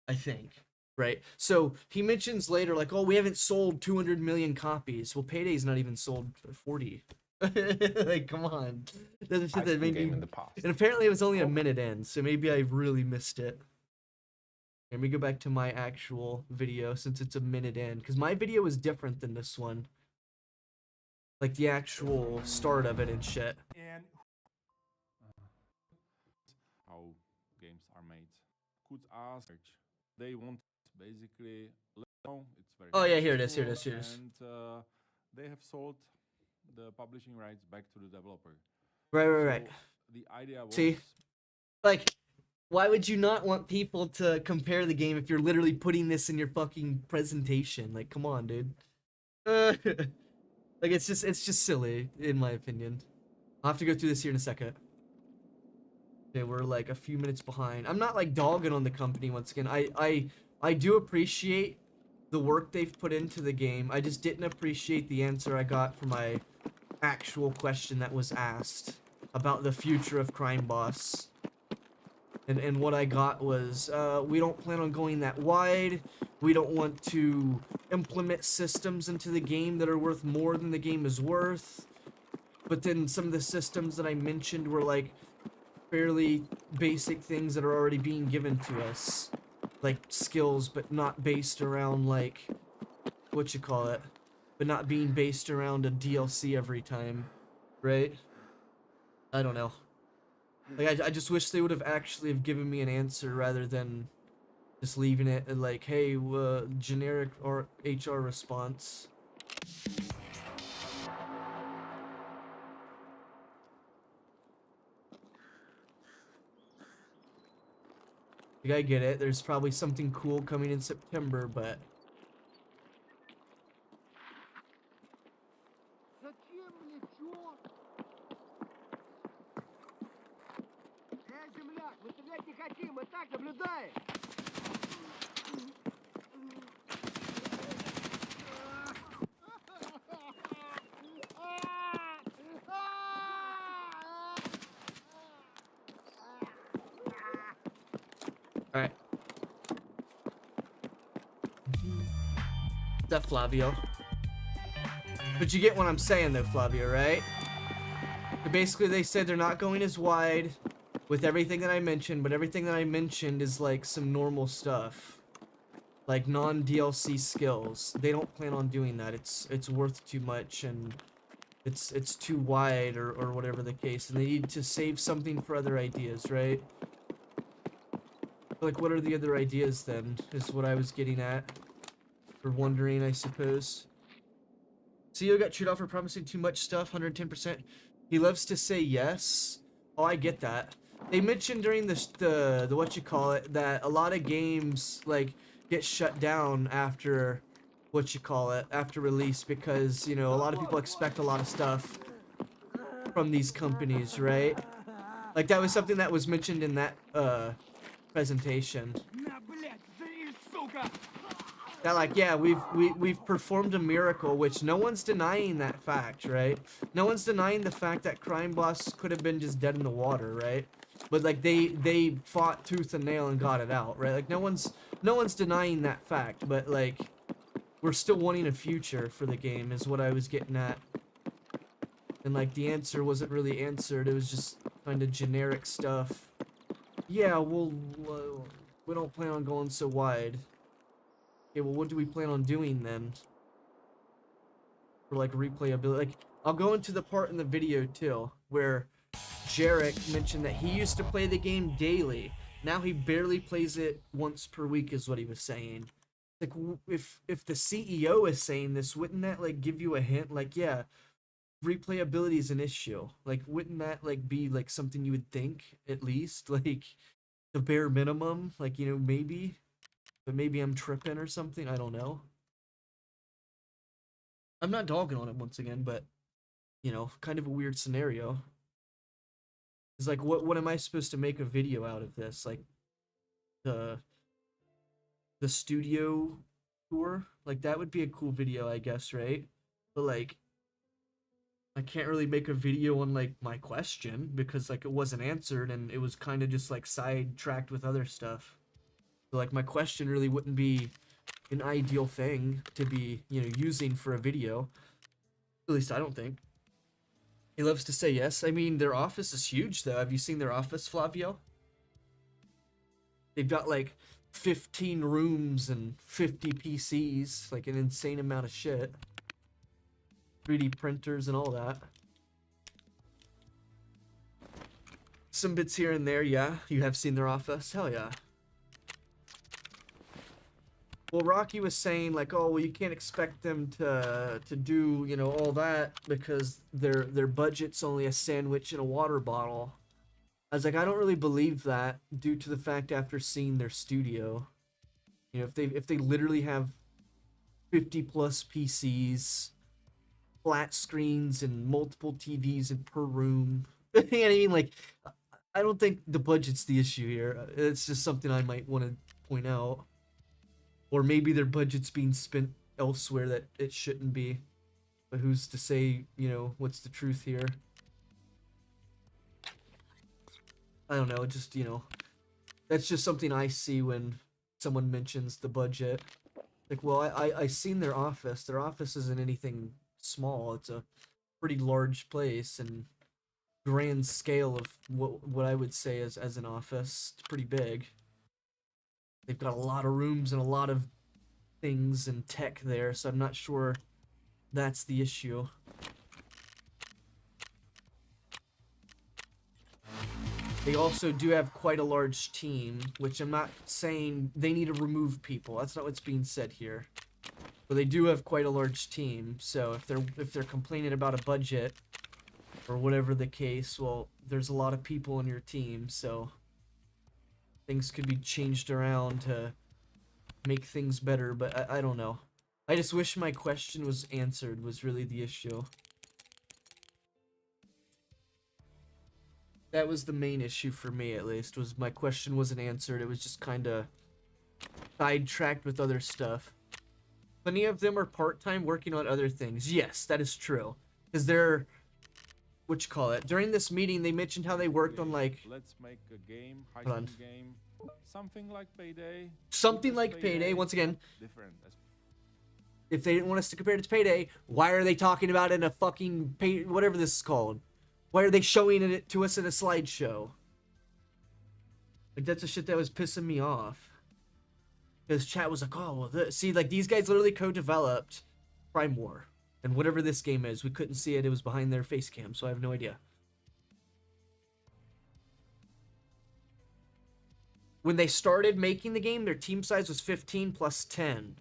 I think, right? So he mentions later, like, oh, we haven't sold 200 million copies. Well, Payday's not even sold 40. Like, come on. That's shit that made me... in the past. And apparently it was only a minute in, so maybe I really missed it. Let me go back to my actual video since it's a minute in, because my video is different than this one. Like the actual start of it and shit. And how games are made. Could ask. They want basically. It's very. Oh yeah, here it is. Here it is. Here it is. And they have sold the publishing rights back to the developer. Right. So the idea was. See, like, why would you not want people to compare the game if you're literally putting this in your fucking presentation? Like, come on, dude. Like, it's just silly, in my opinion. I'll have to go through this here in a second. Okay, we're like a few minutes behind. I'm not like dogging on the company once again. I do appreciate the work they've put into the game. I just didn't appreciate the answer I got for my actual question that was asked about the future of Crime Boss. And what I got was, we don't plan on going that wide. We don't want to implement systems into the game that are worth more than the game is worth. But then some of the systems that I mentioned were like fairly basic things that are already being given to us. Like skills, but not based around like, what you call it? But not being based around a DLC every time, right? I don't know. Like, I just wish they would have actually have given me an answer rather than just leaving it at like, hey, generic or HR response. Like, I get it. There's probably something cool coming in September, but... Alright. That Flavio. But you get what I'm saying though, Flavio, right? But basically they said they're not going as wide with everything that I mentioned, but everything that I mentioned is like some normal stuff. Like non-DLC skills. They don't plan on doing that. It's worth too much and it's too wide or whatever the case. And they need to save something for other ideas, right? Like, what are the other ideas then, is what I was getting at. Or wondering, I suppose. CEO got chewed off for promising too much stuff, 110%. He loves to say yes. Oh, I get that. They mentioned during the what you call it, that a lot of games, like, get shut down after, what you call it, after release because, you know, a lot of people expect a lot of stuff from these companies, right? Like, that was something that was mentioned in that, presentation. That like, yeah, we've performed a miracle, which no one's denying that fact, right? No one's denying the fact that Crime Boss could have been just dead in the water, right? But like they fought tooth and nail and got it out, right? Like no one's denying that fact, but like we're still wanting a future for the game is what I was getting at. And like the answer wasn't really answered. It was just kind of generic stuff. Yeah, well, we don't plan on going so wide. Okay, well, what do we plan on doing then? For like replayability, like I'll go into the part in the video too where Jarek mentioned that he used to play the game daily. Now he barely plays it once per week, is what he was saying. Like, if the CEO is saying this, wouldn't that like give you a hint? Like, yeah, replayability is an issue. Like, wouldn't that like be like something you would think at least, like the bare minimum? Like, you know, maybe, but maybe I'm tripping or something. I don't know. I'm not dogging on it once again, but you know, kind of a weird scenario. It's like, what am I supposed to make a video out of this? Like the studio tour? Like that would be a cool video, I guess, right? But like I can't really make a video on like my question because like it wasn't answered and it was kind of just like sidetracked with other stuff. So like my question really wouldn't be an ideal thing to be, you know, using for a video. At least I don't think. He loves to say yes. I mean, their office is huge, though. Have you seen their office, Flavio? They've got like 15 rooms and 50 PCs, like an insane amount of shit. 3D printers and all that. Some bits here and there, yeah. You have seen their office? Hell yeah. Well, Rocky was saying like, oh, well, you can't expect them to do, you know, all that because their budget's only a sandwich and a water bottle. I was like, I don't really believe that due to the fact after seeing their studio. You know, if they literally have 50 plus PCs, flat screens, and multiple TVs in per room. You know what I mean? Like, I don't think the budget's the issue here. It's just something I might want to point out. Or maybe their budget's being spent elsewhere that it shouldn't be. But who's to say, you know, what's the truth here? I don't know, just, you know, that's just something I see when someone mentions the budget. Like, well, I seen their office. Their office isn't anything small. It's a pretty large place and grand scale of what I would say as an office. It's pretty big. They've got a lot of rooms and a lot of things and tech there, so I'm not sure that's the issue. They also do have quite a large team, which I'm not saying they need to remove people. That's not what's being said here. But they do have quite a large team, so if they're complaining about a budget or whatever the case, well, there's a lot of people in your team, so things could be changed around to make things better, but I don't know. I just wish my question was answered was really the issue. That was the main issue for me, at least, was my question wasn't answered. It was just kind of sidetracked with other stuff. Plenty of them are part-time working on other things. Yes, that is true. Because they're, what you call it? During this meeting, they mentioned how they worked on, like... Let's make a game, heisting game, something like Payday. Something like Payday, once again. Different. If they didn't want us to compare it to Payday, why are they talking about it in a fucking whatever this is called? Why are they showing it to us in a slideshow? Like, that's the shit that was pissing me off. Because chat was like, oh, well, see, like, these guys literally co-developed Crime War. And whatever this game is, we couldn't see it. It was behind their face cam, so I have no idea. When they started making the game, their team size was 15 plus 10.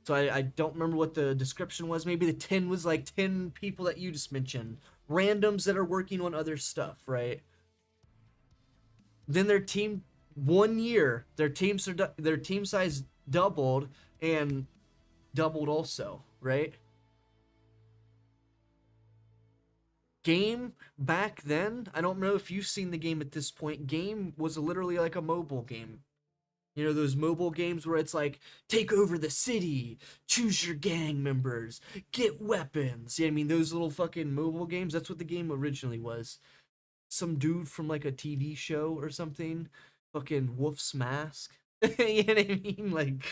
So I don't remember what the description was. Maybe the 10 was like 10 people that you just mentioned. Randoms that are working on other stuff, right? Then their team, 1 year, their team size doubled and doubled also, right? Game back then, I don't know if you've seen the game at this point. Game was literally like a mobile game. You know, those mobile games where it's like, take over the city, choose your gang members, get weapons. Yeah, I mean, those little fucking mobile games, that's what the game originally was. Some dude from like a TV show or something, fucking Wolf's Mask. You know what I mean? Like,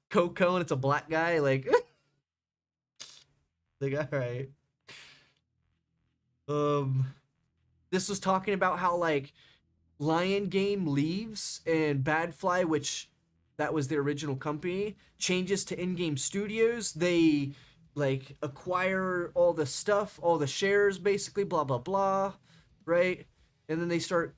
Coco and it's a black guy, like, like, alright. This was talking about how like Lion Game leaves and Badfly, which that was the original company, changes to in-game studios. They like acquire all the stuff, all the shares, basically, blah blah blah, right? And then they start,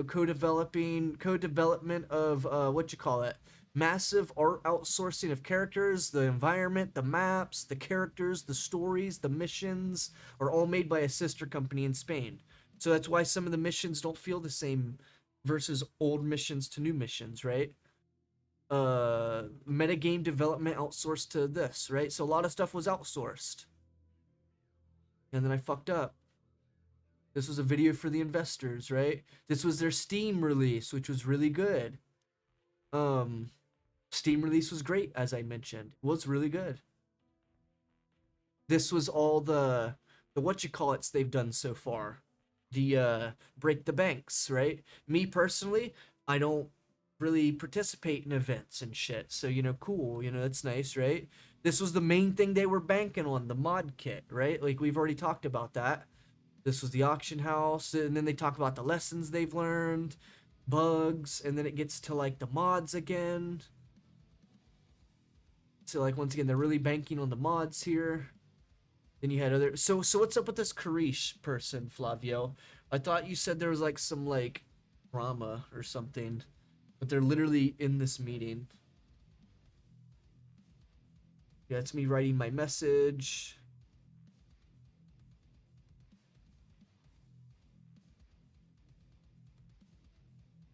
co-development of what you call it, massive art outsourcing of characters, the environment, the maps, the characters, the stories, the missions are all made by a sister company in Spain. So that's why some of the missions don't feel the same versus old missions to new missions, right? Metagame development outsourced to this, right? So a lot of stuff was outsourced. And then I fucked up. This was a video for the investors, right? This was their Steam release, which was really good. Steam release was great, as I mentioned. It was really good. This was all the what you call it's they've done so far. The break the banks, right? Me personally, I don't really participate in events and shit. So, cool, that's nice, right? This was the main thing they were banking on, the mod kit, right? Like we've already talked about that. This was the auction house, and then they talk about the lessons they've learned, bugs, and then it gets to like the mods again. So like once again, they're really banking on the mods here. Then you had other. So what's up with this Karish person, Flavio? I thought you said there was like some like drama or something, but they're literally in this meeting. Yeah, it's me writing my message.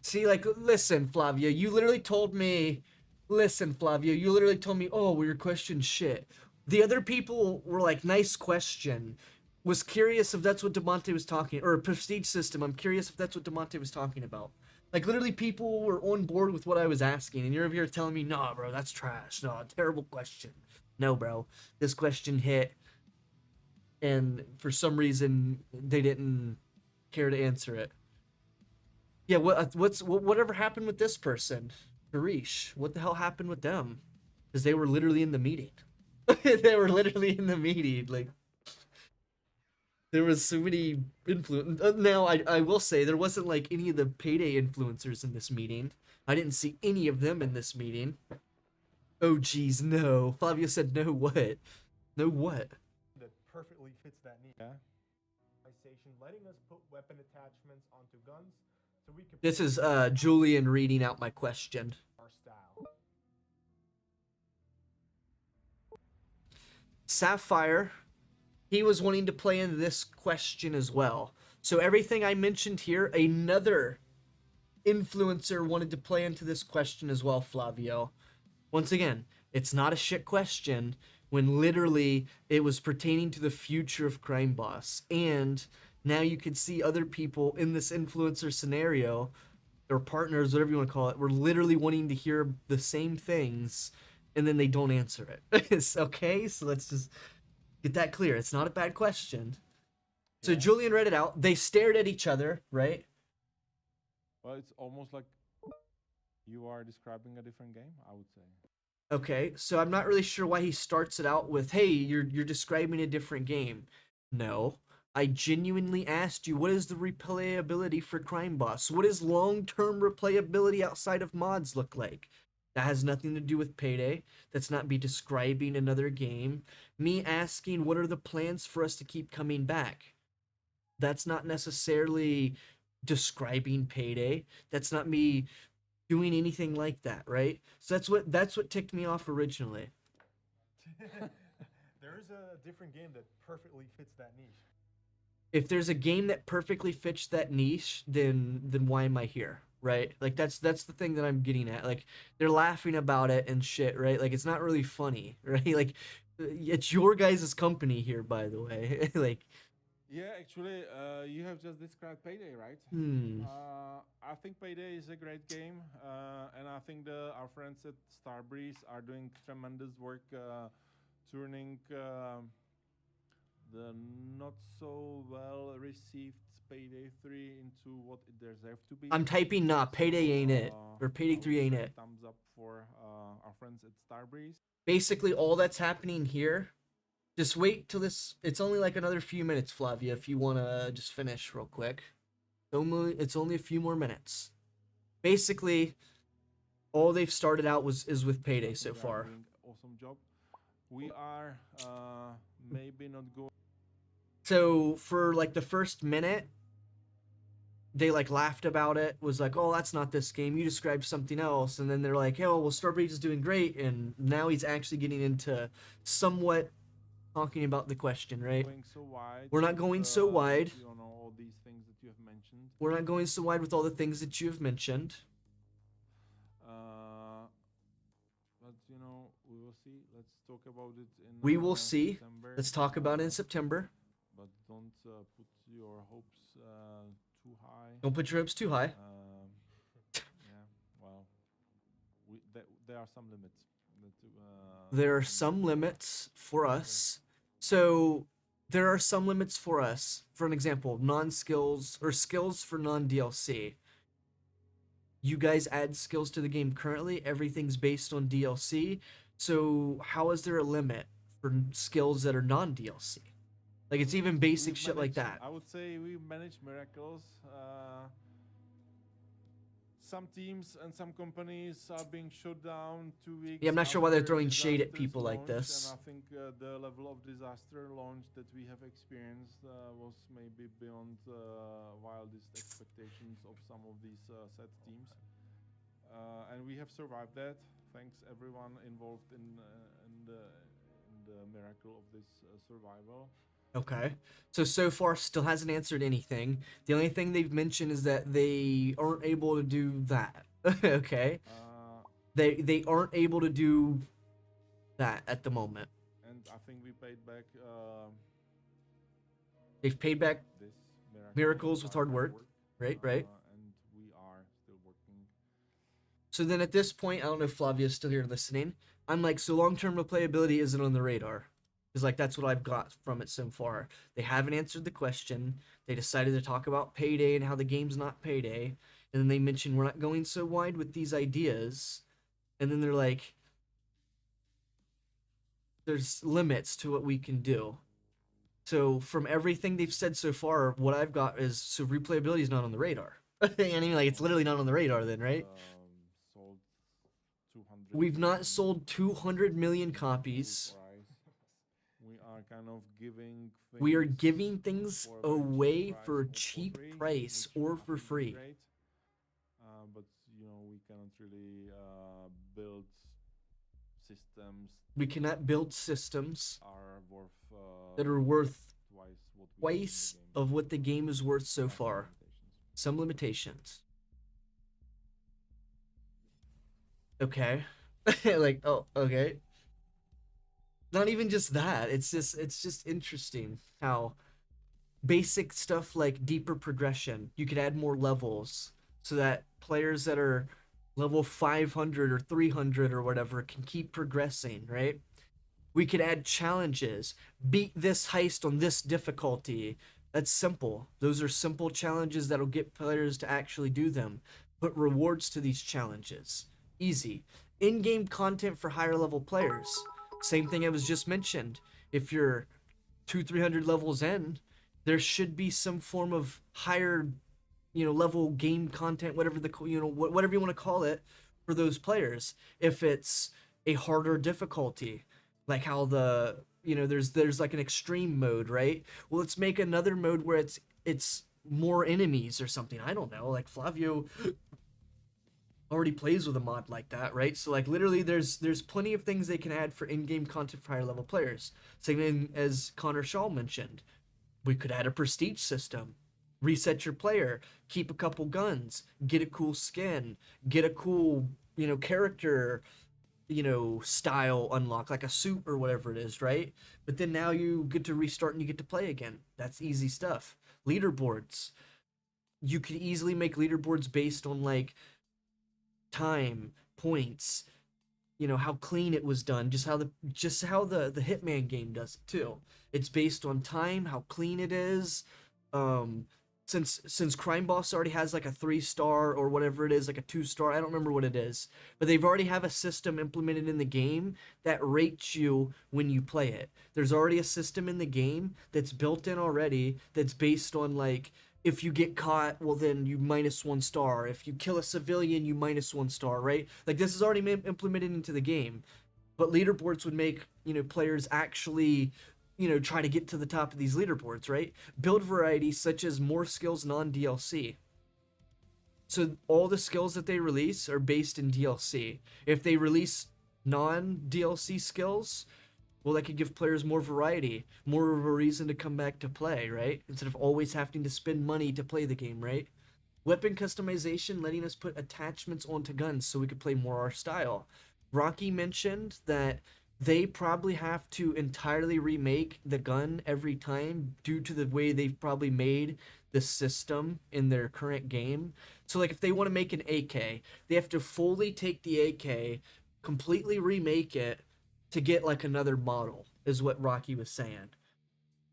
See, like, listen, Flavio, you literally told me. Listen, Flavio, you literally told me, oh, well, your question's shit. The other people were like, nice question. Was curious if that's what Damontae was talking, or a prestige system. I'm curious if that's what Damontae was talking about. Like literally, people were on board with what I was asking, and you're over here telling me, "Nah, bro, that's trash. No, terrible question." No, bro, this question hit, and for some reason they didn't care to answer it. Yeah, whatever happened with this person, Harish? What the hell happened with them? Because they were literally in the meeting. They were literally in the meeting, like. There was so many influence. Now, I will say there wasn't like any of the payday influencers in this meeting. I didn't see any of them in this meeting. Oh, geez, no. Flavio said no what? No what? That perfectly fits that need. Yeah. Letting us put weapon attachments onto guns so we can. This is Julian reading out my question. Our style. Sapphire, he was wanting to play in this question as well. So everything I mentioned here, another influencer wanted to play into this question as well, Flavio. Once again, it's not a shit question when literally it was pertaining to the future of Crime Boss. And now you can see other people in this influencer scenario, or partners, whatever you want to call it, were literally wanting to hear the same things, and then they don't answer it. It's okay, so let's just get that clear. It's not a bad question. So Julian read it out. They stared at each other, right? Well, it's almost like you are describing a different game, I would say. Okay, so I'm not really sure why he starts it out with, hey, you're describing a different game. No, I genuinely asked you, what is the replayability for Crime Boss? What does long-term replayability outside of mods look like? That has nothing to do with Payday. That's not me describing another game. Me asking, what are the plans for us to keep coming back? That's not necessarily describing Payday. That's not me doing anything like that, right? So that's what ticked me off originally. There is a different game that perfectly fits that niche. If there's a game that perfectly fits that niche, then why am I here, right? Like that's the thing that I'm getting at. Like they're laughing about it and shit, right? Like it's not really funny, right? Like it's your guys' company here, by the way. Like Yeah, actually, you have just described Payday, right? I think Payday is a great game, and I think our friends at Starbreeze are doing tremendous work turning the not so well received Payday 3 into what it deserves to be. I'm typing nah, Payday ain't it. Or Payday 3 ain't it. Thumbs up for our friends at Starbreeze. Basically all that's happening here, Just wait till this. It's only like another few minutes, Flavia, if you want to just finish real quick. It's only a few more minutes. Basically, all they've started out is with Payday so They are far. doing awesome job. We are maybe not going. So for like the first minute, they like laughed about it, was like, oh, that's not this game, you described something else. And then they're like, oh, well, Starbreeze is doing great. And now he's actually getting into somewhat talking about the question, right? Going so wide. We're not going so wide. You know, all these things that you have mentioned. We're not going so wide with all the things that you have mentioned. But you know, we will see. Let's talk about it in. We will see. September. Let's talk about it in September. But don't put your hopes too high. Don't put your hopes too high. Yeah, well, there are some limits. There are some limits for us. So there are some limits for us. For an example, non-skills or skills for non-DLC. You guys add skills to the game currently. Everything's based on DLC. So how is there a limit for skills that are non-DLC? Like, it's even basic shit like that. I would say we manage miracles. Some teams and some companies are being shut down 2 weeks. Yeah, I'm not sure why they're after throwing shade at disastrous people like launch, this. And I think the level of disaster launch that we have experienced was maybe beyond wildest expectations of some of these set teams. And we have survived that. Thanks everyone involved in the miracle of this survival. Okay. So far still hasn't answered anything. The only thing they've mentioned is that they aren't able to do that. Okay. They aren't able to do that at the moment. And I think we paid back. They've paid back This miracles with hard work. Right. And we are still working. So then at this point, I don't know if Flavia's still here listening. I'm like, so long-term replayability isn't on the radar. Because, like, that's what I've got from it so far. They haven't answered the question. They decided to talk about Payday and how the game's not Payday. And then they mentioned we're not going so wide with these ideas. And then they're like, there's limits to what we can do. So from everything they've said so far, what I've got is, so replayability is not on the radar. I mean, like, it's literally not on the radar then, right? Sold 200. We've not sold 200 million copies. We are kind of giving. We are giving things for a away cheap for a price cheap free, price which or I for think is free. great. But you know, we cannot really build systems. We cannot build systems Are worth that are worth twice what we get in the twice game. of what the game is worth so Have some far. limitations. Some limitations. Okay. Like, oh, okay. Not even just that. It's just interesting how basic stuff like deeper progression, you could add more levels so that players that are level 500 or 300 or whatever can keep progressing, right? We could add challenges. Beat this heist on this difficulty. That's simple. Those are simple challenges that'll get players to actually do them. Put rewards to these challenges. Easy. In-game content for higher level players. Same thing I was just mentioned. If you're 200-300 levels in, there should be some form of higher, level game content, whatever whatever you want to call it, for those players. If it's a harder difficulty, like how there's like an extreme mode, right? Well, let's make another mode where it's more enemies or something. I don't know. Like Flavio already plays with a mod like that, right? So like literally there's plenty of things they can add for in-game content for higher level players. Same thing as Connor Shaw mentioned. We could add a prestige system. Reset your player, keep a couple guns, get a cool skin, get a cool, character, style unlock, like a suit or whatever it is, right? But then now you get to restart and you get to play again. That's easy stuff. Leaderboards. You could easily make leaderboards based on like time, points, how clean it was done, just how the Hitman game does it too. It's based on time, how clean it is, since Crime Boss already has like a 3-star or whatever it is, like a 2-star, I don't remember what it is, but they've already have a system implemented in the game that rates you when you play it. There's already a system in the game that's built in already that's based on like if you get caught, well then you -1 star. If you kill a civilian, you -1 star, right? Like this is already implemented into the game. But leaderboards would make, players actually try to get to the top of these leaderboards, right? Build variety such as more skills non-DLC. So all the skills that they release are based in DLC. If they release non-DLC skills, well, that could give players more variety, more of a reason to come back to play, right? Instead of always having to spend money to play the game, right? Weapon customization, letting us put attachments onto guns so we could play more our style. Rocky mentioned that they probably have to entirely remake the gun every time due to the way they've probably made the system in their current game. So like if they want to make an AK, they have to fully take the AK, completely remake it to get like another model, is what Rocky was saying.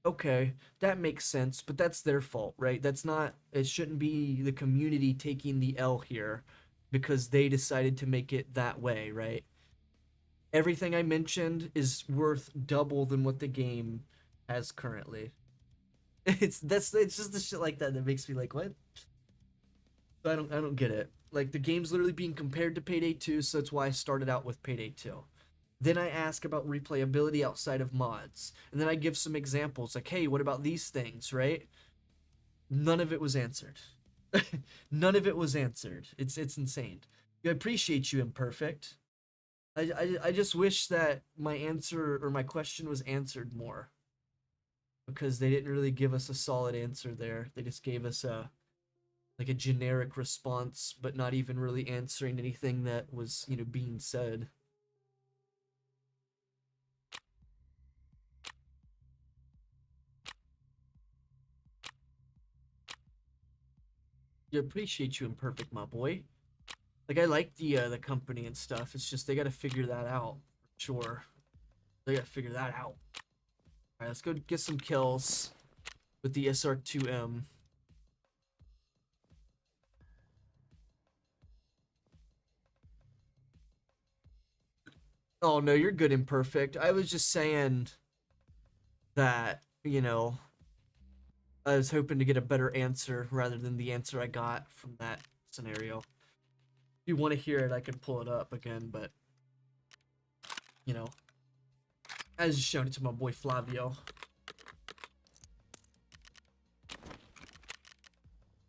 Okay, that makes sense, but that's their fault, right? That's not, it shouldn't be the community taking the L here because they decided to make it that way, right? Everything I mentioned is worth double than what the game has currently. It's just the shit like that that makes me like, what? I don't get it. Like the game's literally being compared to Payday 2, so that's why I started out with Payday 2. Then I ask about replayability outside of mods. And then I give some examples like, hey, what about these things, right? None of it was answered. None of it was answered. It's insane. I appreciate you, Imperfect. I just wish that my answer or my question was answered more. Because they didn't really give us a solid answer there. They just gave us a generic response, but not even really answering anything that was, being said. I appreciate you, Imperfect, my boy. Like I like the company and stuff. It's just they got to figure that out. Sure, they got to figure that out. All right, let's go get some kills with the SR2M. Oh no, you're good, Imperfect. I was just saying that I was hoping to get a better answer rather than the answer I got from that scenario. If you want to hear it, I can pull it up again, but I was just showing it to my boy Flavio.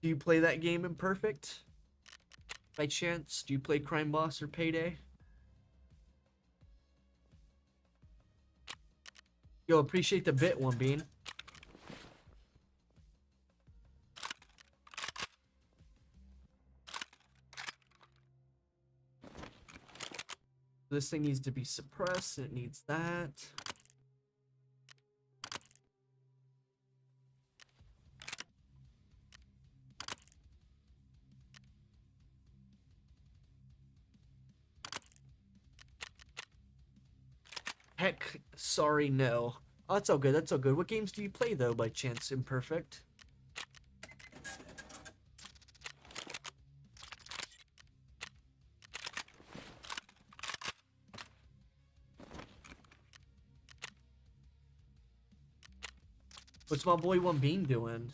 Do you play that game, Imperfect? By chance? Do you play Crime Boss or Payday? Yo, appreciate the bit, One Bean. This thing needs to be suppressed, and it needs that. Heck, sorry, no. Oh, that's all good, that's all good. What games do you play, though, by chance, Imperfect? What's my boy One Bean doing?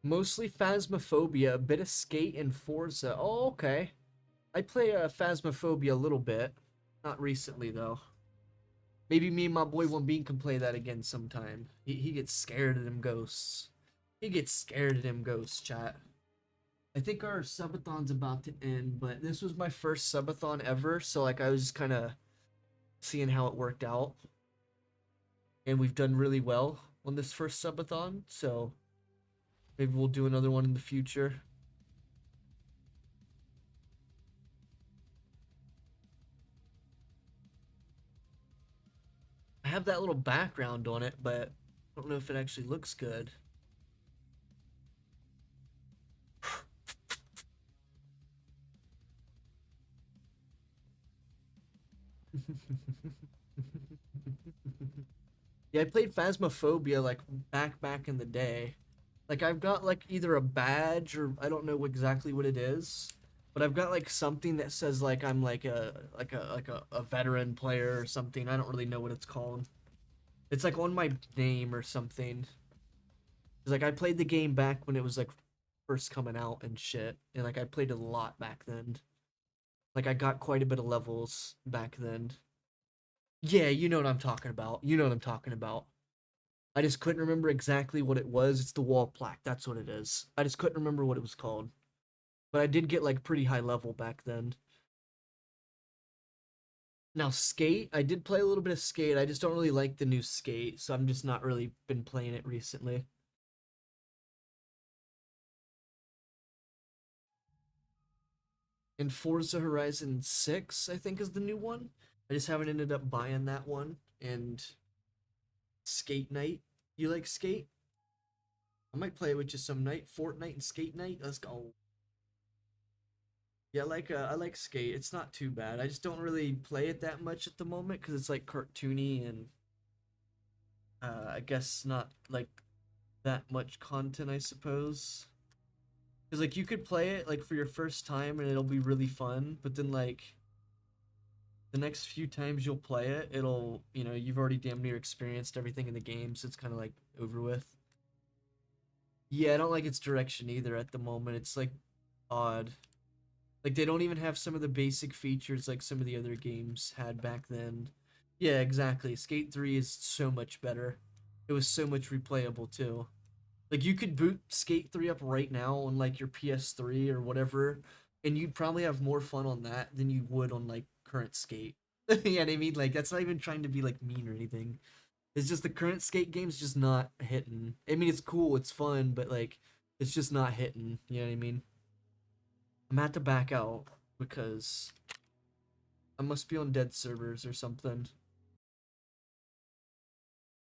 Mostly Phasmophobia, a bit of Skate and Forza. Oh, okay. I play Phasmophobia a little bit. Not recently, though. Maybe me and my boy One Bean can play that again sometime. He gets scared of them ghosts. He gets scared of them ghosts, chat. I think our subathon's about to end, but this was my first subathon ever, so like I was just kind of seeing how it worked out. And we've done really well on this first subathon, so maybe we'll do another one in the future. I have that little background on it, but I don't know if it actually looks good. Yeah, I played Phasmophobia like back in the day. Like I've got like either a badge or I don't know exactly what it is, but I've got like something that says like I'm like a veteran player or something. I don't really know what it's called. It's like on my name or something. It's like I played the game back when it was like first coming out and shit, and like I played a lot back then. Like I got quite a bit of levels back then. Yeah, you know what I'm talking about. You know what I'm talking about. I just couldn't remember exactly what it was. It's the wall plaque. That's what it is. I just couldn't remember what it was called. But I did get like pretty high level back then. Now Skate, I did play a little bit of Skate. I just don't really like the new Skate, so I'm just not really been playing it recently. And Forza Horizon 6, I think, is the new one. I just haven't ended up buying that one. And Skate Night. You like Skate? I might play it with you some night. Fortnite and Skate Night. Let's go. Yeah, I like Skate. It's not too bad. I just don't really play it that much at the moment because it's like cartoony and I guess not like that much content, I suppose. Because like you could play it like for your first time and it'll be really fun, but then like the next few times you'll play it, it'll, you know, you've already damn near experienced everything in the game, so it's kind of like over with. Yeah, I don't like its direction either at the moment. It's like odd. Like they don't even have some of the basic features like some of the other games had back then. Yeah, exactly. Skate 3 is so much better. It was so much replayable too. Like you could boot Skate 3 up right now on like your PS3 or whatever, and you'd probably have more fun on that than you would on like current Skate. You know what I mean? Like that's not even trying to be like mean or anything. It's just the current Skate game's just not hitting. I mean, it's cool, it's fun, but like it's just not hitting. You know what I mean? I'm at to back out because I must be on dead servers or something.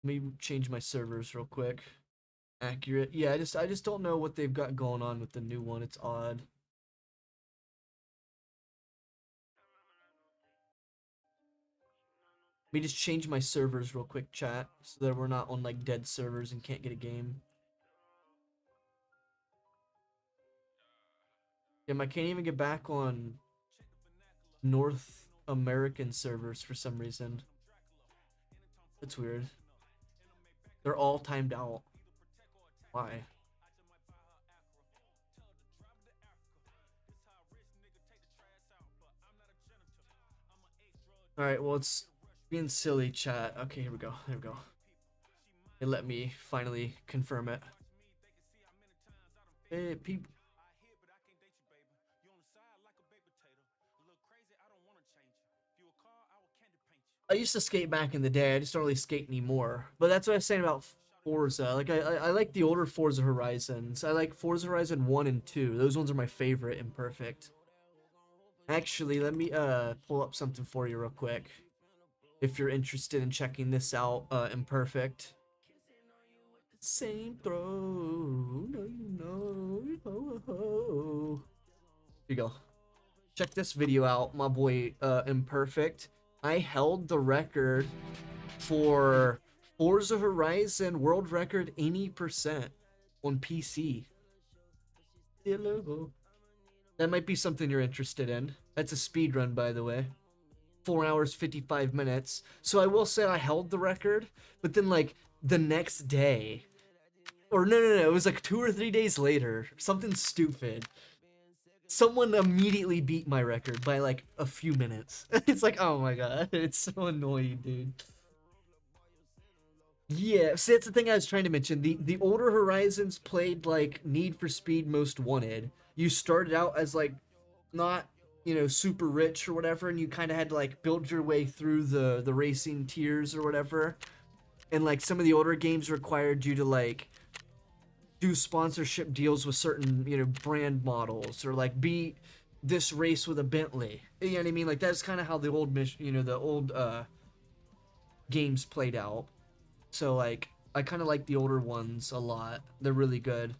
Let me change my servers real quick. Accurate. Yeah, I just don't know what they've got going on with the new one. It's odd. Let me just change my servers real quick, chat, so that we're not on like dead servers and can't get a game. Damn, I can't even get back on North American servers for some reason. That's weird. They're all timed out. Why? Alright, well, it's being silly, chat. Okay, here we go. There we go. It let me finally confirm it. Hey, people. I used to skate back in the day. I just don't really skate anymore. But that's what I was saying about Forza. Like I like the older Forza Horizons. I like Forza Horizon 1 and 2. Those ones are my favorite and perfect. Actually, let me pull up something for you real quick. If you're interested in checking this out, Imperfect. Same throw. No, you know. Ho, ho, ho. Here you go. Check this video out, my boy Imperfect. I held the record for Forza Horizon world record 80% on PC. That might be something you're interested in. That's a speed run, by the way. 4 hours 55 minutes. So I will say I held the record, but then like the next day, or no, it was like 2 or 3 days later, something stupid. Someone immediately beat my record by like a few minutes. It's like, oh my god, it's so annoying, dude. Yeah, see, that's the thing I was trying to mention. The older Horizons played like Need for Speed Most Wanted, you started out as like not, you know, super rich or whatever, and you kind of had to like build your way through the racing tiers or whatever. And like some of the older games required you to like do sponsorship deals with certain, you know, brand models, or like beat this race with a Bentley. You know what I mean? Like that's kind of how the old you know, the old games played out. So like I kind of like the older ones a lot. They're really good.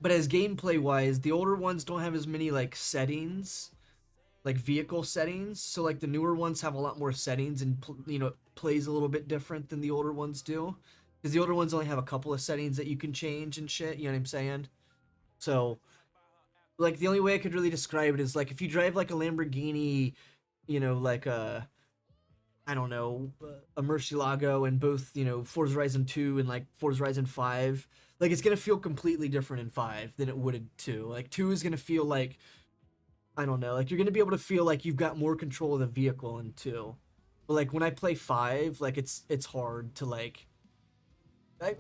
But as gameplay wise, the older ones don't have as many like settings, like vehicle settings. So like the newer ones have a lot more settings, and you know, plays a little bit different than the older ones do. Because the older ones only have a couple of settings that you can change and shit. You know what I'm saying? So like the only way I could really describe it is like if you drive like a Lamborghini, you know, like a, I don't know, a Murcielago in both, you know, Forza Horizon 2 and like Forza Horizon 5, like it's gonna feel completely different in 5 than it would in 2. Like 2 is gonna feel like, I don't know, like you're gonna be able to feel like you've got more control of the vehicle in 2. But like when I play 5, like it's hard to like,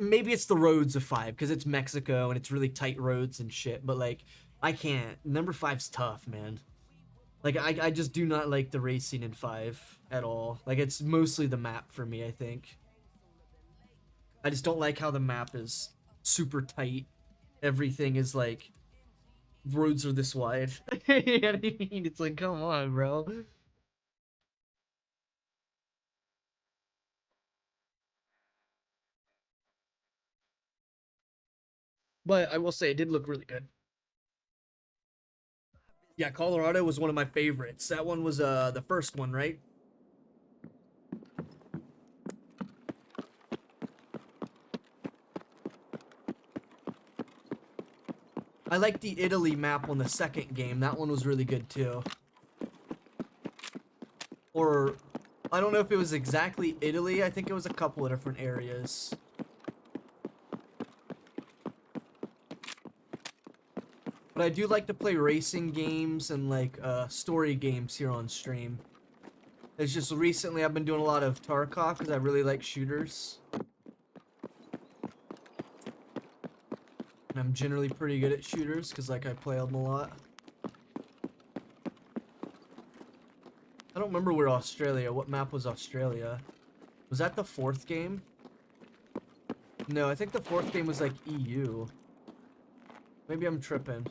maybe it's the roads of 5 because it's Mexico and it's really tight roads and shit. But like I can't. Number 5's tough, man. Like I just do not like the racing in 5 at all. Like it's mostly the map for me, I think. I just don't like how the map is super tight. Everything is like, roads are this wide. You know what I mean? It's like, come on, bro. But I will say it did look really good. Yeah, Colorado was one of my favorites. That one was the first one, right? I like the Italy map on the second game. That one was really good too. Or I don't know if it was exactly Italy. I think it was a couple of different areas. But I do like to play racing games and like story games here on stream. It's just recently I've been doing a lot of Tarkov because I really like shooters. And I'm generally pretty good at shooters because like I play them a lot. I don't remember where Australia, what map was Australia? Was that the 4th game? No, I think the 4th game was like EU. Maybe I'm tripping.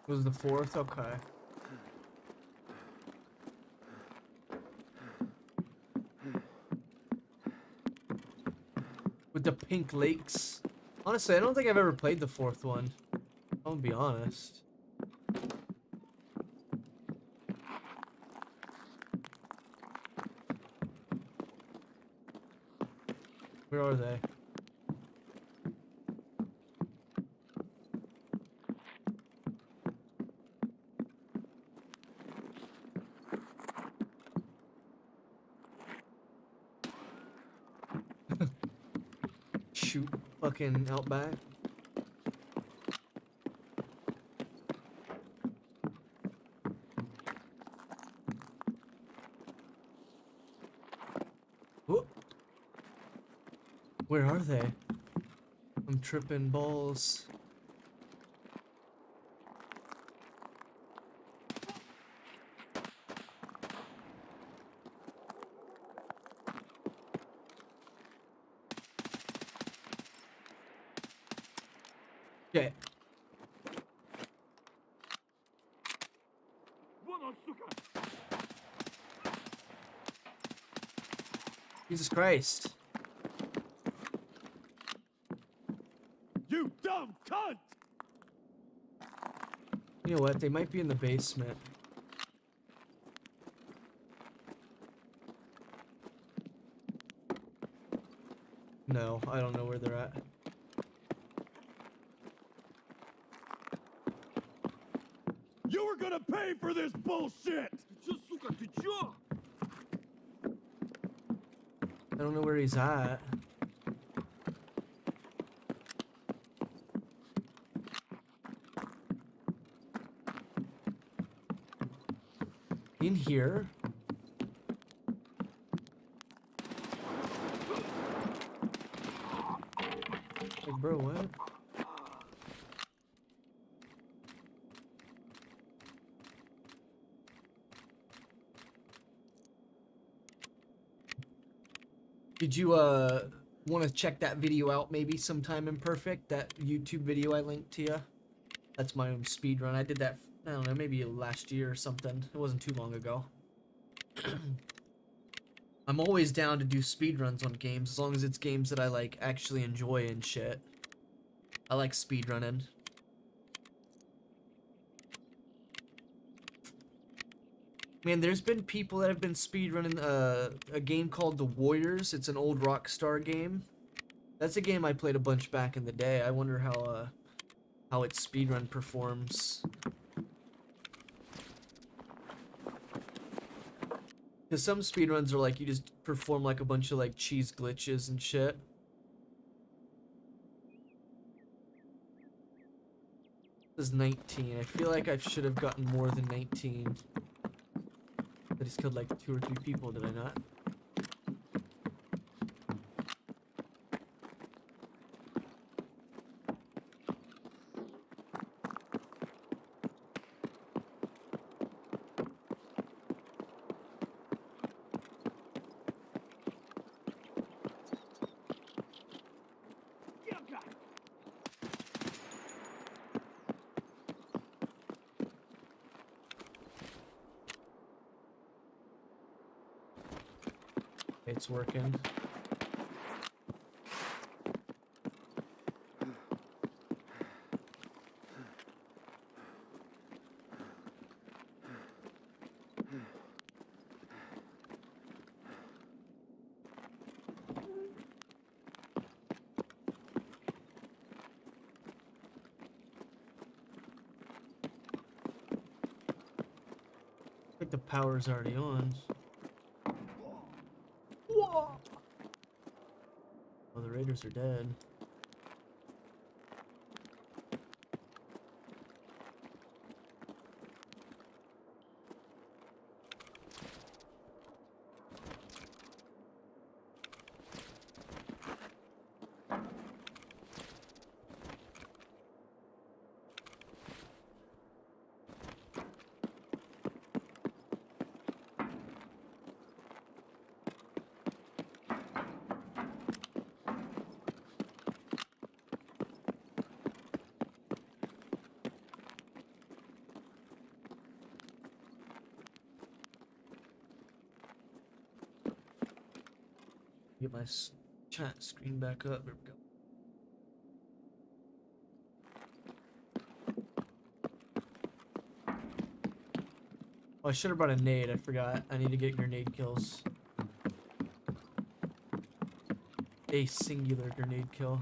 Was the 4th? Okay. With the pink lakes. Honestly, I don't think I've ever played the 4th one. I'm gonna be honest. Where are they? Shoot, fucking outback. Whoop. Where are they? I'm tripping balls. Okay. Jesus Christ. You dumb cunt! You know what? They might be in the basement. No, I don't know where they're at. You were gonna pay for this bullshit! I don't know where he's at. In here? Like, bro, what? Did you want to check that video out maybe sometime, Imperfect? That YouTube video I linked to you? That's my own speed run. I did that, I don't know, maybe last year or something. It wasn't too long ago. I'm always down to do speed runs on games as long as it's games that I like actually enjoy and shit. I like speed running. Man, there's been people that have been speedrunning a game called The Warriors. It's an old Rockstar game. That's a game I played a bunch back in the day. I wonder how its speedrun performs. Because some speedruns are like, you just perform like a bunch of like cheese glitches and shit. This is 19. I feel like I should have gotten more than 19. I just killed like 2 or 3 people, did I not? It's working. I think the power's already on. Whoa! Oh, the raiders are dead. Get my chat screen back up. There we go. Oh, I should have brought a nade. I forgot. I need to get grenade kills. A singular grenade kill.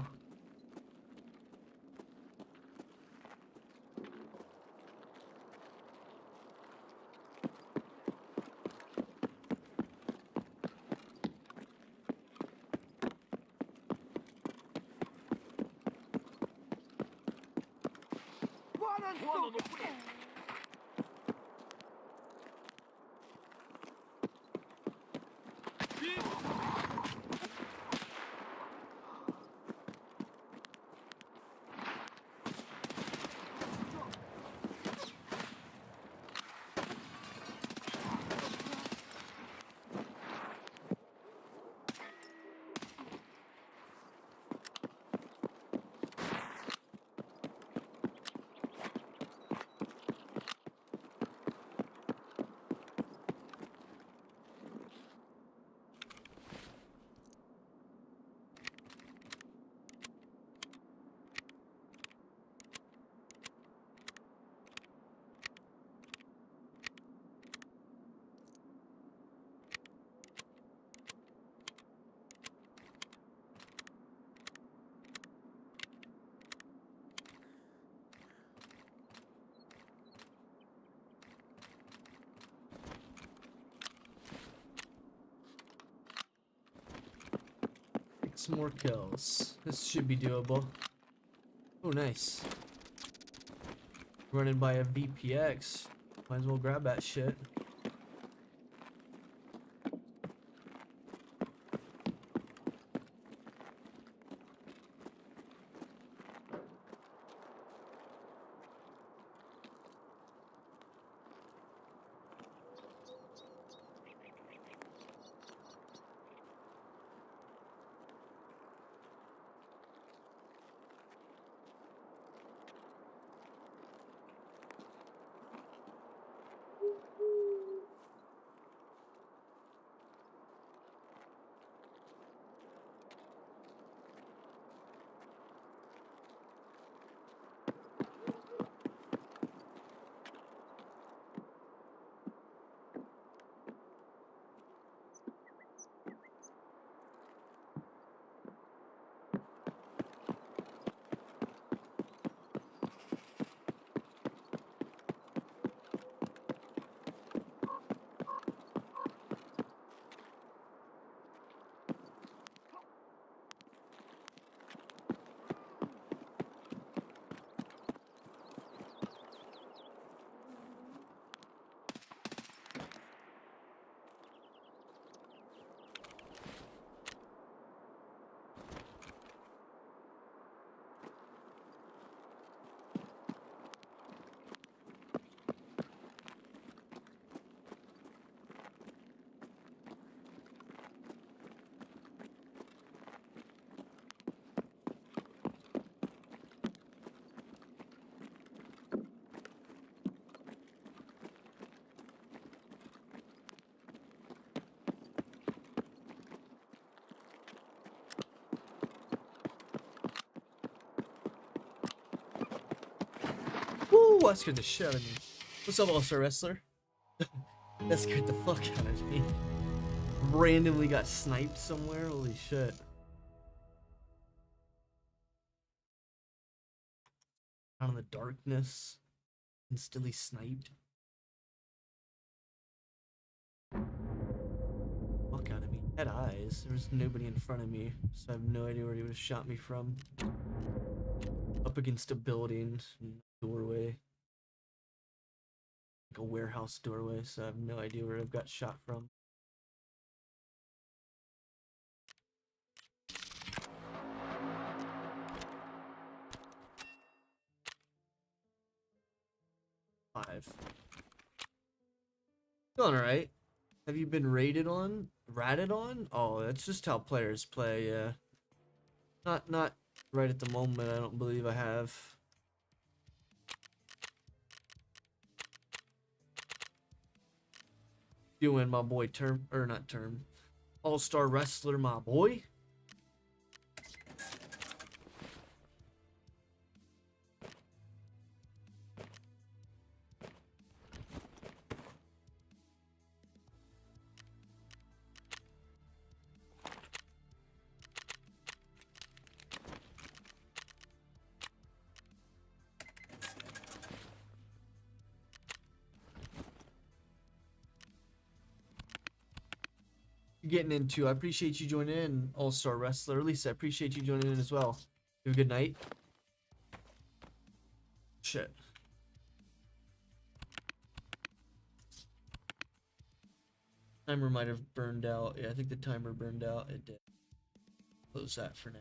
Some more kills. This should be doable. Oh, nice. Running by a VPX. Might as well grab that shit. Ooh, that scared the shit out of me. What's up, All-Star Wrestler? That scared the fuck out of me. Randomly got sniped somewhere. Holy shit. Out in the darkness. Instantly sniped. Fuck out of me. Had eyes. There was nobody in front of me, so I have no idea where he would have shot me from. Up against a building, doorway. Like a warehouse doorway, so I have no idea where I've got shot from. Five. Going alright. Have you been rated on? Ratted on? Oh, that's just how players play, yeah. Not right at the moment, I don't believe I have. Doing my boy Term, or not Term. All-Star Wrestler, my boy. Getting into. I appreciate you joining in, All-Star Wrestler. Lisa, I appreciate you joining in as well. Have a good night. Shit. Timer might have burned out. Yeah, I think the timer burned out. It did. Close that for now.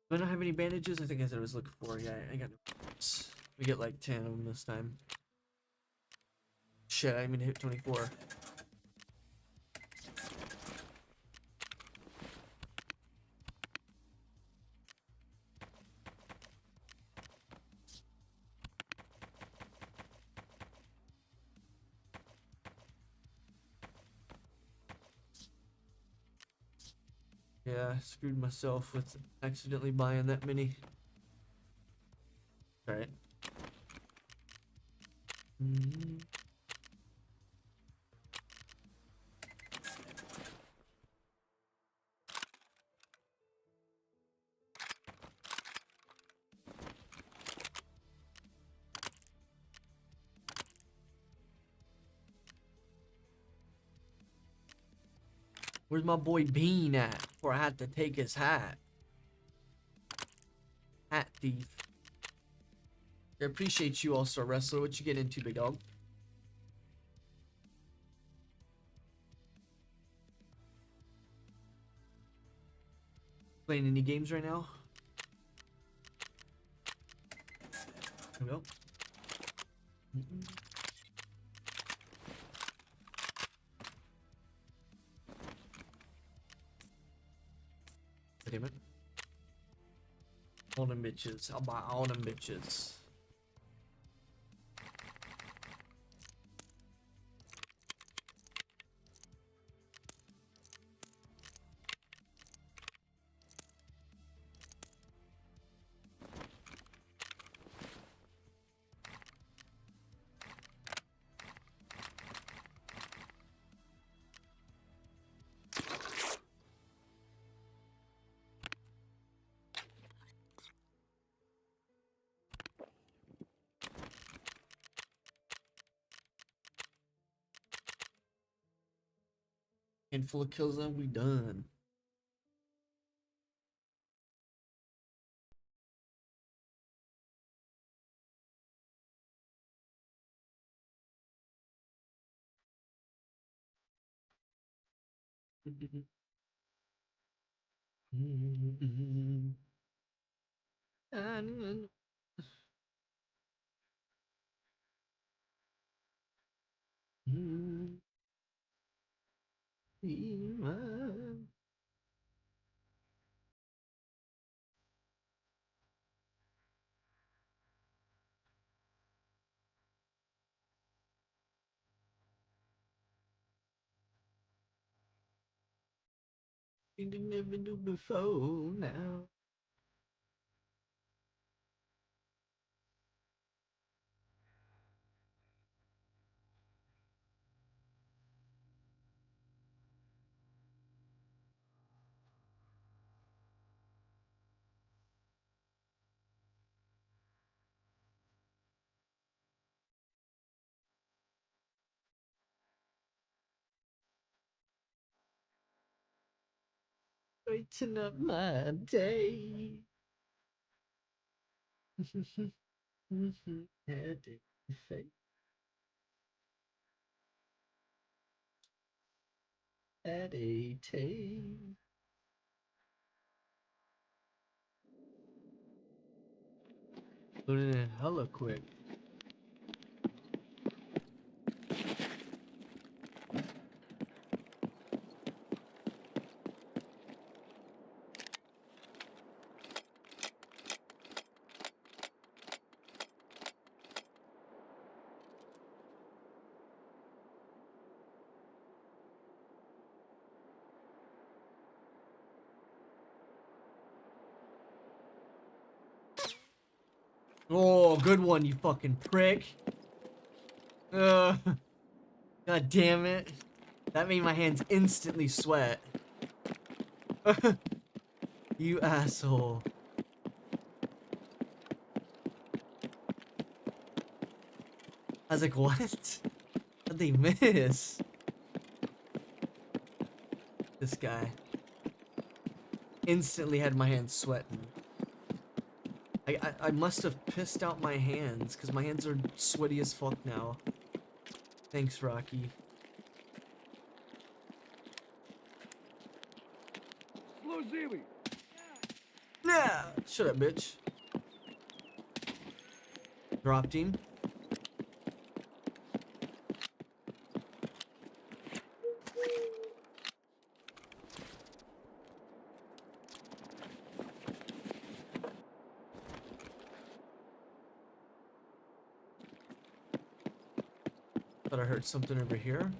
Do I not have any bandages? I think I said I was looking for. Yeah, I got no. We get like 10 of them this time. Shit, I even hit 24. Yeah, I screwed myself with accidentally buying that many. Alright. Where's my boy Bean at? Before I had to take his hat. Hat thief. I appreciate you, All-Star Wrestler. What you get into, big dog? Playing any games right now? Here we go. Damn it. All them bitches. I'll buy all them bitches. Handful of kills and we done. You never knew before now. Brighten up my day. Had it fate. At a time. Loaded in hella quick. Oh, good one, you fucking prick. God damn it. That made my hands instantly sweat. You asshole. I was like, what? How'd they miss? This guy. Instantly had my hands sweating. I must have pissed out my hands, because my hands are sweaty as fuck now. Thanks, Rocky. Yeah! Shut up, bitch. Dropped him. Thought I heard something over here.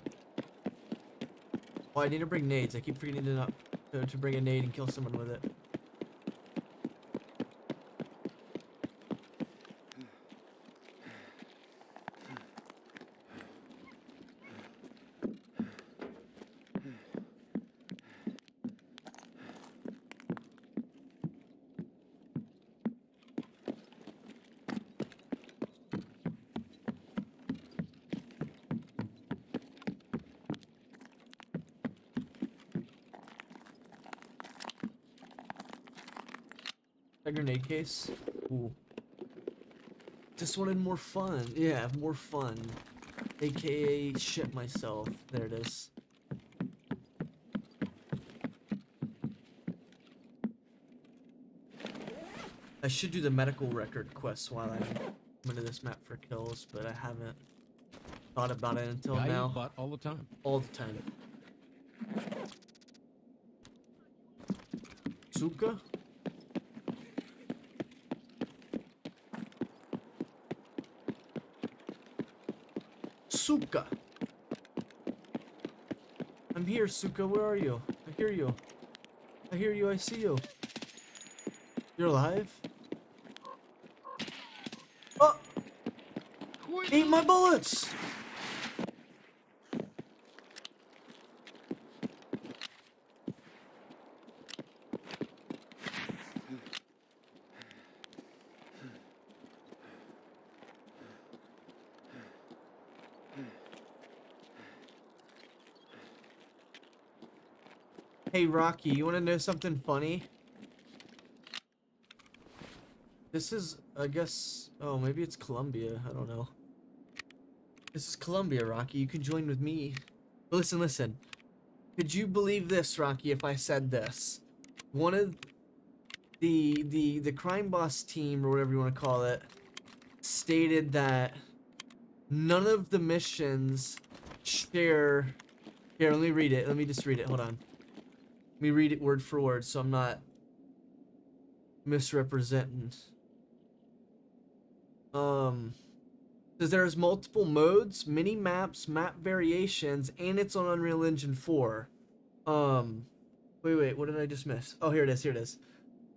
Oh, I need to bring nades. I keep forgetting to not to bring a nade and kill someone with it. A grenade case. Ooh. Just wanted more fun. Yeah, more fun. AKA shit myself. There it is. I should do the medical record quest while I'm into this map for kills, but I haven't thought about it until now. But all the time. All the time. Suka? Suka! I'm here, Suka. Where are you? I hear you. I hear you. I see you. You're alive? Oh! Eat my bullets! Hey Rocky, you want to know something funny? This is, I guess, oh, maybe it's Colombia. I don't know. This is Colombia, Rocky. You can join with me. But listen. Could you believe this, Rocky, if I said this? One of the crime boss team, or whatever you want to call it, stated that none of the missions share... Here, let me read it. Let me just read it. Hold on. Let me read it word for word so I'm not misrepresenting. Says there's multiple modes, mini maps, map variations, and it's on Unreal Engine 4. Wait, what did I just miss? Oh, here it is.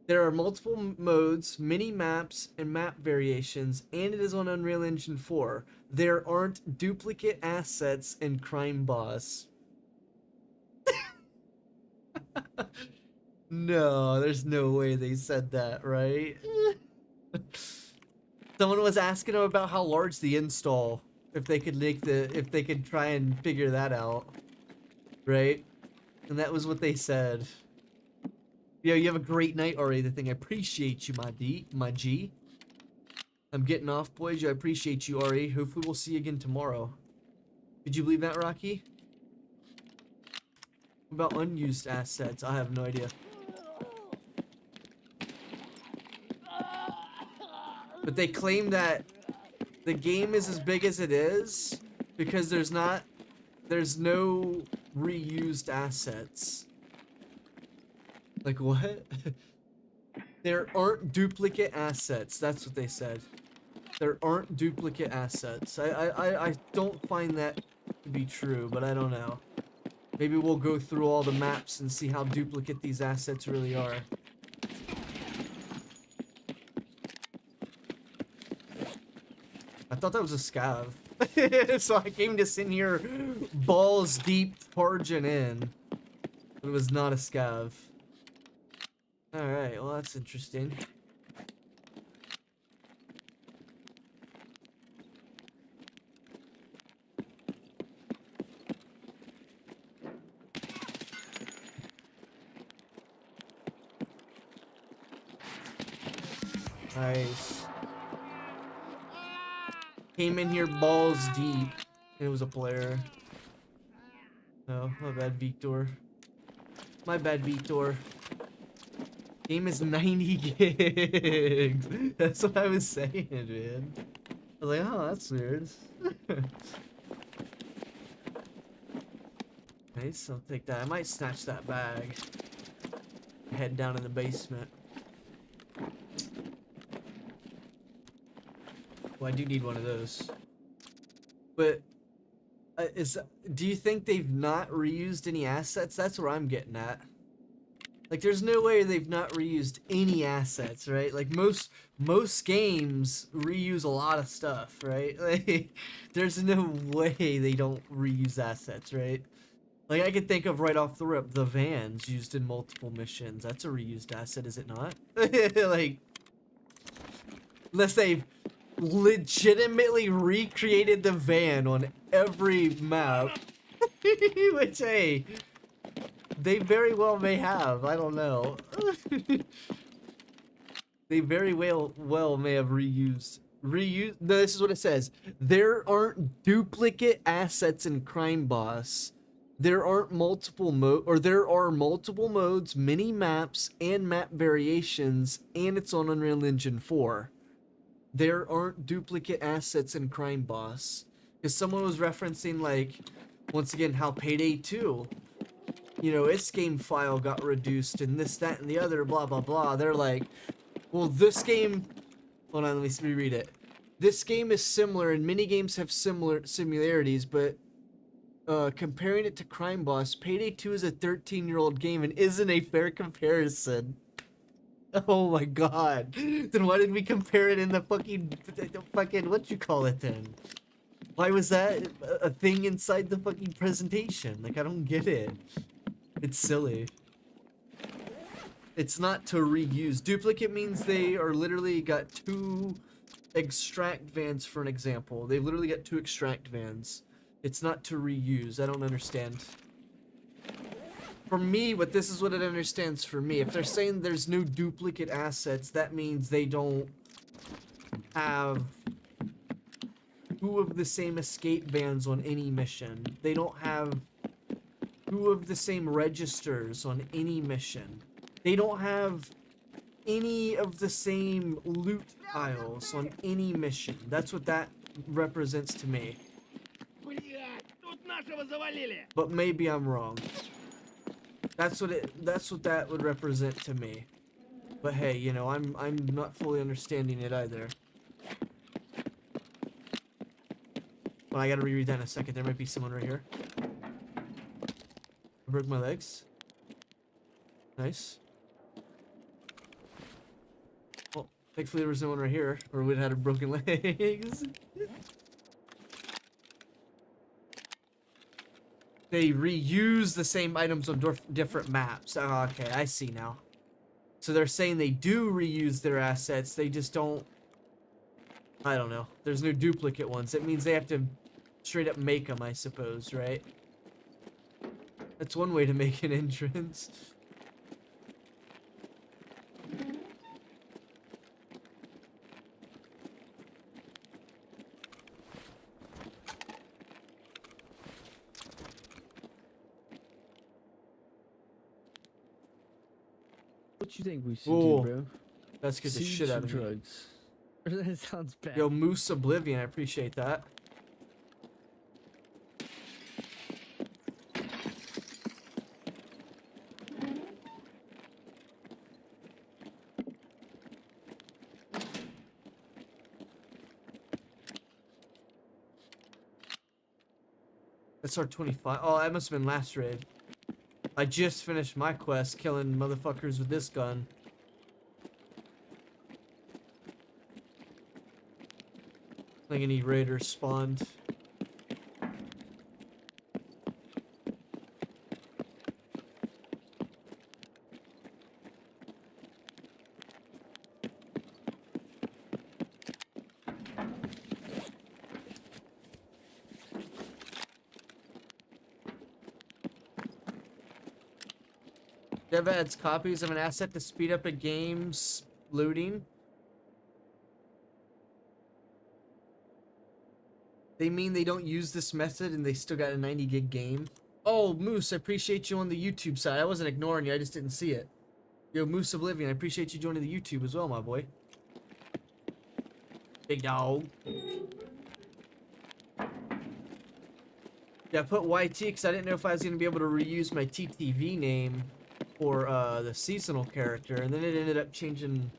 There are multiple modes, mini maps, and map variations, and it is on Unreal Engine 4. There aren't duplicate assets in Crime Boss. No, there's no way they said that, right? Someone was asking him about how large the install, if they could try and figure that out, right? And that was what they said. Yo, you have a great night already. The thing, I appreciate you, my G. I'm getting off, boys. I appreciate you, Ari. Hopefully we'll see you again tomorrow. Did you believe that, Rocky? What about unused assets? I have no idea. But they claim that the game is as big as it is because there's no reused assets. Like what? There aren't duplicate assets. That's what they said. There aren't duplicate assets. I don't find that to be true, but I don't know. Maybe we'll go through all the maps and see how duplicate these assets really are. I thought that was a scav. So I came to sit here balls deep charging in. But it was not a scav. Alright, well that's interesting. Nice. Came in here balls deep. And it was a player. No, my bad, Victor. My bad, Victor. Game is 90 gigs. That's what I was saying, man. I was like, oh, that's weird. Nice, I'll take that. I might snatch that bag. Head down in the basement. Well, I do need one of those. But do you think they've not reused any assets? That's where I'm getting at. Like, there's no way they've not reused any assets, right? Like, most games reuse a lot of stuff, right? Like, there's no way they don't reuse assets, right? Like, I could think of right off the rip, the vans used in multiple missions. That's a reused asset, is it not? Like, unless they've legitimately recreated the van on every map. Which, hey, they very well may have. I don't know. They very well may have reused. No, this is what it says. There aren't duplicate assets in Crime Boss. There aren't there are multiple modes, mini maps, and map variations, and it's on Unreal Engine 4. There aren't duplicate assets in Crime Boss. Because someone was referencing, like, once again, how Payday 2, you know, its game file got reduced and this, that, and the other, blah, blah, blah. They're like, well, this game... Hold on, let me reread it. This game is similar, and many games have similarities, but comparing it to Crime Boss, Payday 2 is a 13-year-old game and isn't a fair comparison. Oh my god. Then why did we compare it in the fucking what you call it then? Why was that a thing inside the fucking presentation? Like, I don't get it. It's silly. It's not to reuse. Duplicate means they are literally got 2 extract vans, for an example. They've literally got 2 extract vans. It's not to reuse. I don't understand. For me, this is what it understands for me. If they're saying there's no duplicate assets, that means they don't have 2 of the same escape vans on any mission. They don't have 2 of the same registers on any mission. They don't have any of the same loot piles on any mission. That's what that represents to me. But maybe I'm wrong. That's what that would represent to me. But hey, you know, I'm not fully understanding it either. But I gotta reread that in a second. There might be someone right here. I broke my legs. Nice. Well, thankfully there was no one right here, or we'd had a broken legs. They reuse the same items on different maps. Oh, okay, I see now. So they're saying they do reuse their assets, they just don't... I don't know. There's no duplicate ones. That means they have to straight up make them, I suppose, right? That's one way to make an entrance. What you think we should Whoa. do, bro? That scared the Siege shit some out of me. drugs. That sounds bad. Yo, Moose Oblivion, I appreciate that. That's our 25. Oh, that must have been last raid. I just finished my quest killing motherfuckers with this gun. I think any raiders spawned. Dev adds copies of an asset to speed up a game's looting. They mean they don't use this method and they still got a 90 gig game. Oh, Moose, I appreciate you on the YouTube side. I wasn't ignoring you, I just didn't see it. Yo, Moose Oblivion, I appreciate you joining the YouTube as well, my boy. Big dog. Yeah, I put YT because I didn't know if I was going to be able to reuse my TTV name for the seasonal character, and then it ended up changing,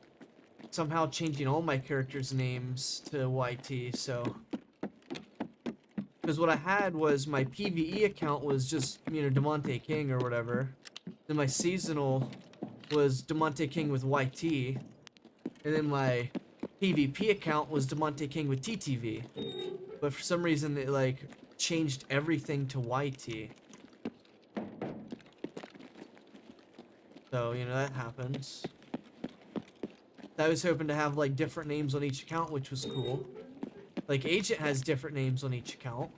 somehow changing all my characters' names to YT, so... Because what I had was my PvE account was just, you know, Damontae Kxng or whatever. Then my seasonal was Damontae Kxng with YT. And then my PvP account was Damontae Kxng with TTV. But for some reason, it, like, changed everything to YT. So, you know, that happens. I was hoping to have, like, different names on each account, which was cool. Like, Agent has different names on each account.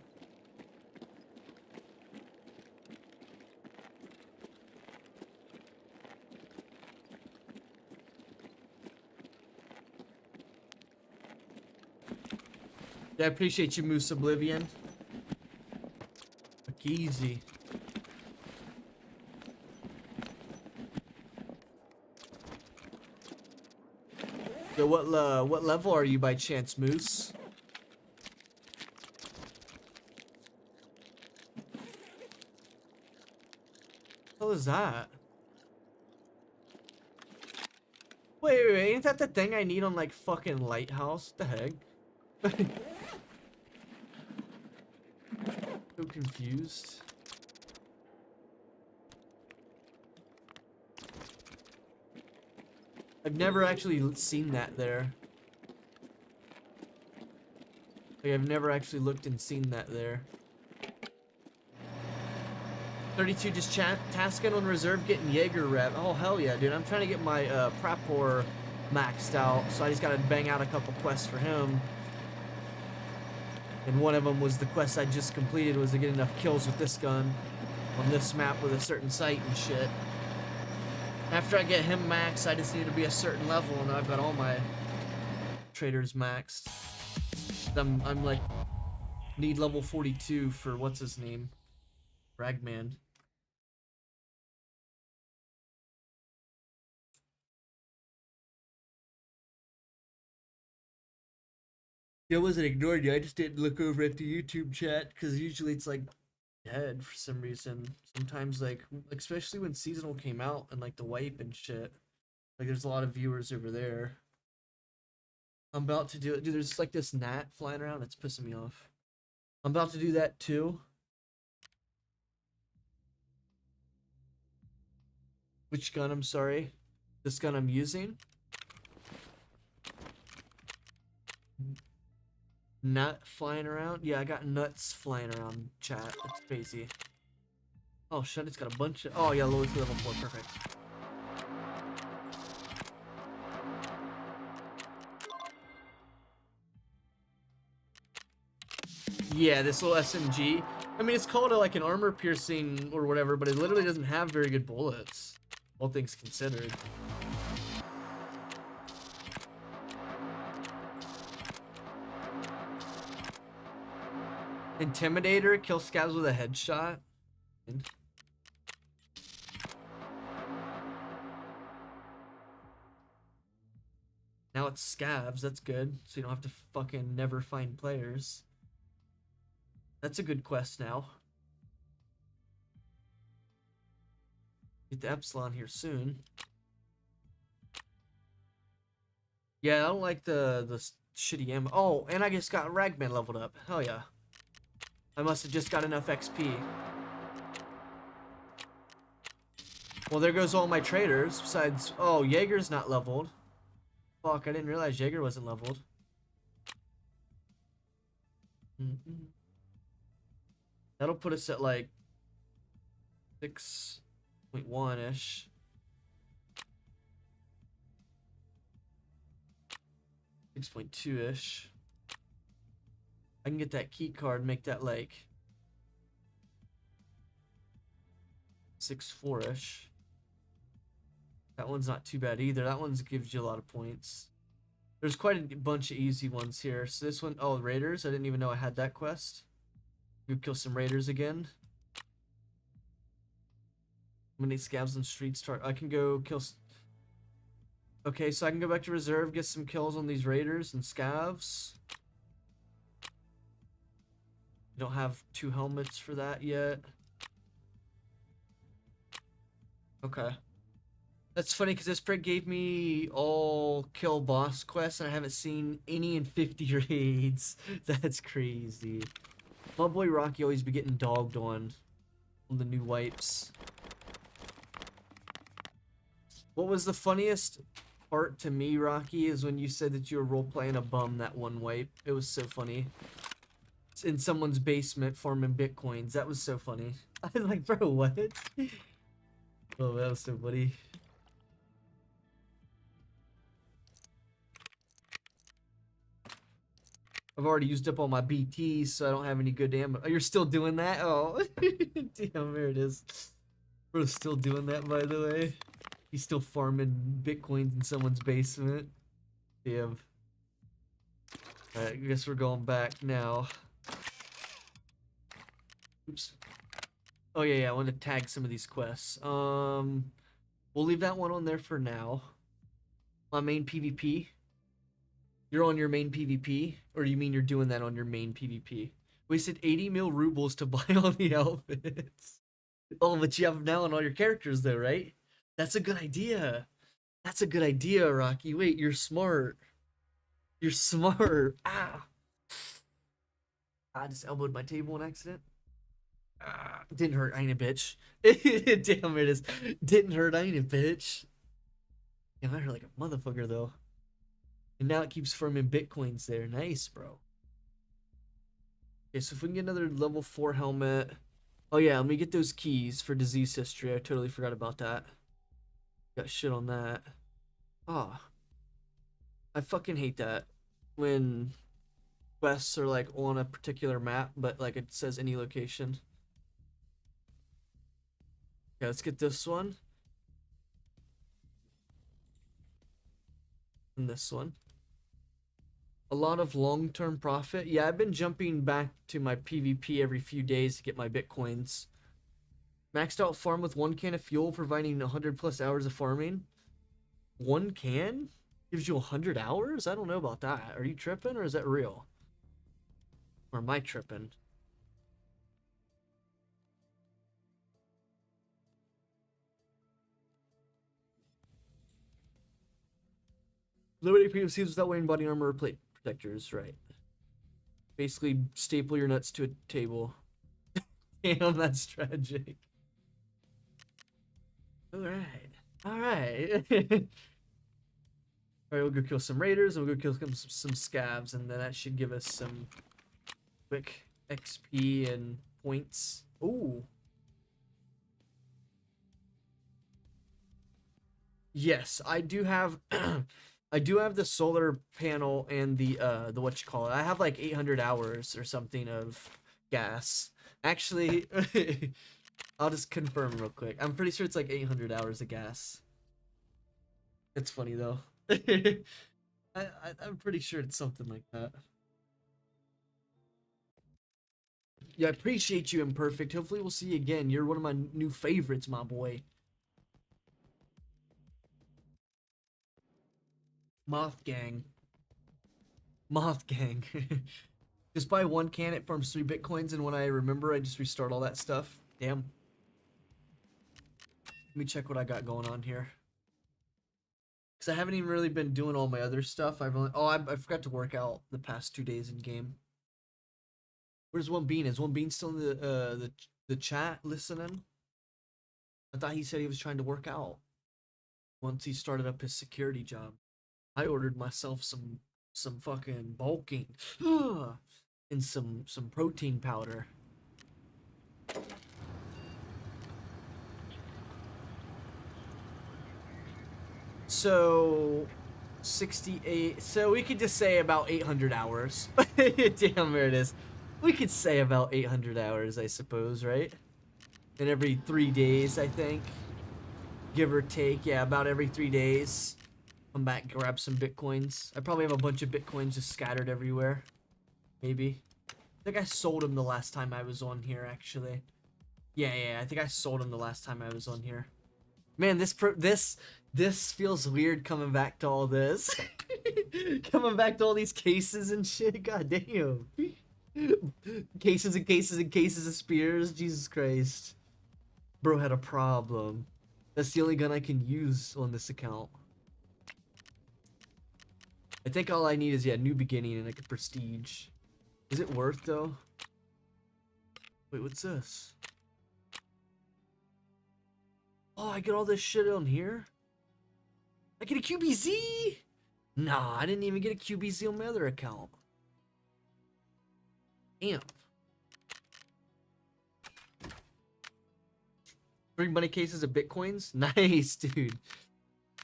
Yeah, I appreciate you, Moose Oblivion. Look easy. Yo, what level are you by chance, Moose? What is that? Wait, ain't that the thing I need on like fucking Lighthouse? The heck? So confused. I've never actually seen that there. Like, I've never actually looked and seen that there. 32 just tasking on reserve getting Jaeger rep. Oh hell yeah, dude. I'm trying to get my Prapor maxed out, so I just gotta bang out a couple quests for him. And one of them was the quest I just completed, was to get enough kills with this gun on this map with a certain sight and shit. After I get him maxed, I just need to be a certain level, and I've got all my traders maxed. I'm like, need level 42 for what's his name? Ragman. Yeah, I wasn't ignoring you. I just didn't look over at the YouTube chat because usually it's like dead for some reason. Sometimes, like, especially when seasonal came out and like the wipe and shit, like there's a lot of viewers over there. I'm about to do it. Dude, there's like this gnat flying around. It's pissing me off. I'm about to do that too. Which gun? I'm sorry. This gun I'm using. Nut flying around. Yeah, I got nuts flying around. Chat. That's crazy. Oh shit! It's got a bunch of. Oh yeah, lowest level 4. Perfect. Yeah, this little SMG. I mean, it's called like an armor piercing or whatever, but it literally doesn't have very good bullets, all things considered. Intimidator, kill scabs with a headshot. Now it's scabs, that's good. So you don't have to fucking never find players. That's a good quest now. Get the Epsilon here soon. Yeah, I don't like the shitty ammo. Oh, and I just got Ragman leveled up. Hell yeah. I must have just got enough XP. Well, there goes all my traders. Besides, oh, Jaeger's not leveled. Fuck, I didn't realize Jaeger wasn't leveled. That'll put us at like 6.1-ish. 6.2-ish. I can get that key card, make that like 6.4-ish. That one's not too bad either. That one gives you a lot of points. There's quite a bunch of easy ones here. So this one, oh, Raiders. I didn't even know I had that quest. You kill some Raiders again. Many scabs on street start. I can go kill. Okay, so I can go back to reserve, get some kills on these Raiders and scavs. Don't have 2 helmets for that yet. Okay. That's funny because this prick gave me all kill boss quests and I haven't seen any in 50 raids. That's crazy. My boy Rocky always be getting dogged on the new wipes. What was the funniest part to me, Rocky, is when you said that you were role-playing a bum that one wipe. It was so funny. It's in someone's basement farming bitcoins. That was so funny. I was like, bro, what? Oh, that was so funny. I've already used up all my BTs, so I don't have any good ammo. Oh, you're still doing that? Oh, damn, there it is. We're still doing that, by the way. He's still farming bitcoins in someone's basement. Damn. Alright, I guess we're going back now. Oops. Oh yeah, I want to tag some of these quests. We'll leave that one on there for now. My main PvP. You're on your main PvP? Or you mean you're doing that on your main PvP? Wasted 80 mil rubles to buy all the outfits. Oh, but you have them now on all your characters though, right? That's a good idea. That's a good idea, Rocky. Wait, you're smart. You're smart. Ah. I just elbowed my table in accident. Ah, didn't hurt, ain't it, bitch? Damn, it is. Didn't hurt, ain't it, bitch? Damn, I hurt like a motherfucker, though. And now it keeps farming bitcoins there. Nice, bro. Okay, so if we can get another level 4 helmet. Oh, yeah, let me get those keys for disease history. I totally forgot about that. Got shit on that. Ah. Oh, I fucking hate that. When quests are, like, on a particular map, but, like, it says any location. Okay, let's get this one. And this one. A lot of long-term profit. Yeah, I've been jumping back to my PvP every few days to get my bitcoins. Maxed out farm with 1 can of fuel, providing 100 plus hours of farming. 1 can? Gives you 100 hours? I don't know about that. Are you tripping or is that real? Or am I tripping? Limiting PVCs without wearing body armor or plate protectors, right? Basically, staple your nuts to a table. Damn, that's tragic. Alright. All right. All right, we'll go kill some raiders, and we'll go kill some scavs, and then that should give us some quick XP and points. Ooh. Yes, I do have I do have the solar panel and the what you call it. I have like 800 hours or something of gas. Actually, I'll just confirm real quick. I'm pretty sure it's like 800 hours of gas. It's funny though. I'm pretty sure it's something like that. Yeah, I appreciate you, Imperfect. Hopefully we'll see you again. You're one of my new favorites, my boy. Moth Gang. Moth Gang. Just buy one can, it farms 3 bitcoins, and when I remember, I just restart all that stuff. Damn. Let me check what I got going on here. Because I haven't even really been doing all my other stuff. I've only... Oh, I forgot to work out the past 2 days in game. Where's One Bean? Is One Bean still in the chat listening? I thought he said he was trying to work out once he started up his security job. I ordered myself some fucking bulking and some protein powder. So 68, so we could just say about 800 hours. Damn, there it is. We could say about 800 hours, I suppose, right? And every 3 days, I think, give or take. Yeah, about every 3 days. Come back, grab some bitcoins. I probably have a bunch of bitcoins just scattered everywhere. Maybe. I think I sold them the last time I was on here, actually. Yeah, I think I sold them the last time I was on here. Man, this feels weird coming back to all this. Coming back to all these cases and shit. God damn. Cases and cases and cases of spears. Jesus Christ. Bro had a problem. That's the only gun I can use on this account. I think all I need is, yeah, new beginning and like a prestige. Is it worth though? Wait, what's this? Oh, I get all this shit on here? I get a QBZ? Nah, I didn't even get a QBZ on my other account. Damn. 3 money cases of bitcoins? Nice, dude.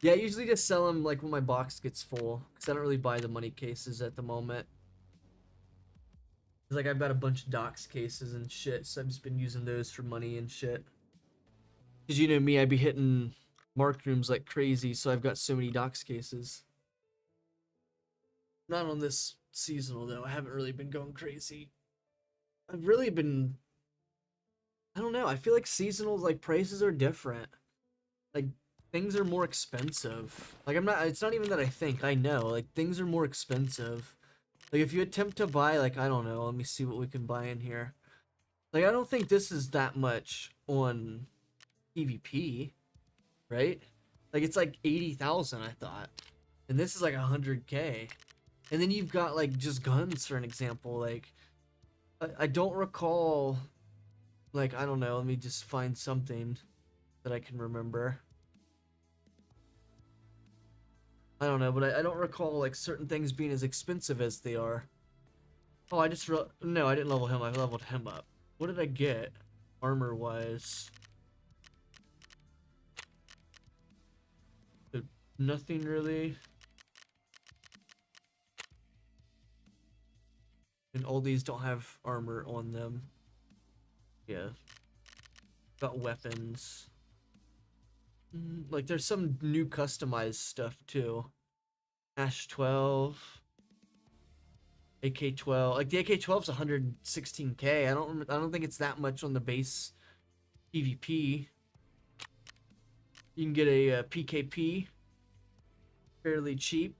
Yeah, I usually just sell them like when my box gets full, because I don't really buy the money cases at the moment. Like I've got a bunch of docs cases and shit, so I've just been using those for money and shit. Because you know me, I'd be hitting mark rooms like crazy, so I've got so many docs cases. Not on this seasonal though, I haven't really been going crazy. I've really been... I don't know, I feel like seasonal like prices are different. Like things are more expensive. Like it's not even that I think, I know, like things are more expensive. Like if you attempt to buy, like, I don't know, let me see what we can buy in here. Like I don't think this is that much on PvP, right? Like it's like 80,000 I thought. And this is like 100k. And then you've got like just guns for an example. Like I don't recall, like, I don't know, let me just find something that I can remember. I don't know, but I don't recall like certain things being as expensive as they are. Oh, no, I didn't level him. I leveled him up. What did I get armor wise? Nothing really. And all these don't have armor on them. Yeah. Got weapons. Like there's some new customized stuff too. Ash 12. AK-12. Like the AK-12's 116k. I don't think it's that much on the base PvP. You can get a PKP fairly cheap.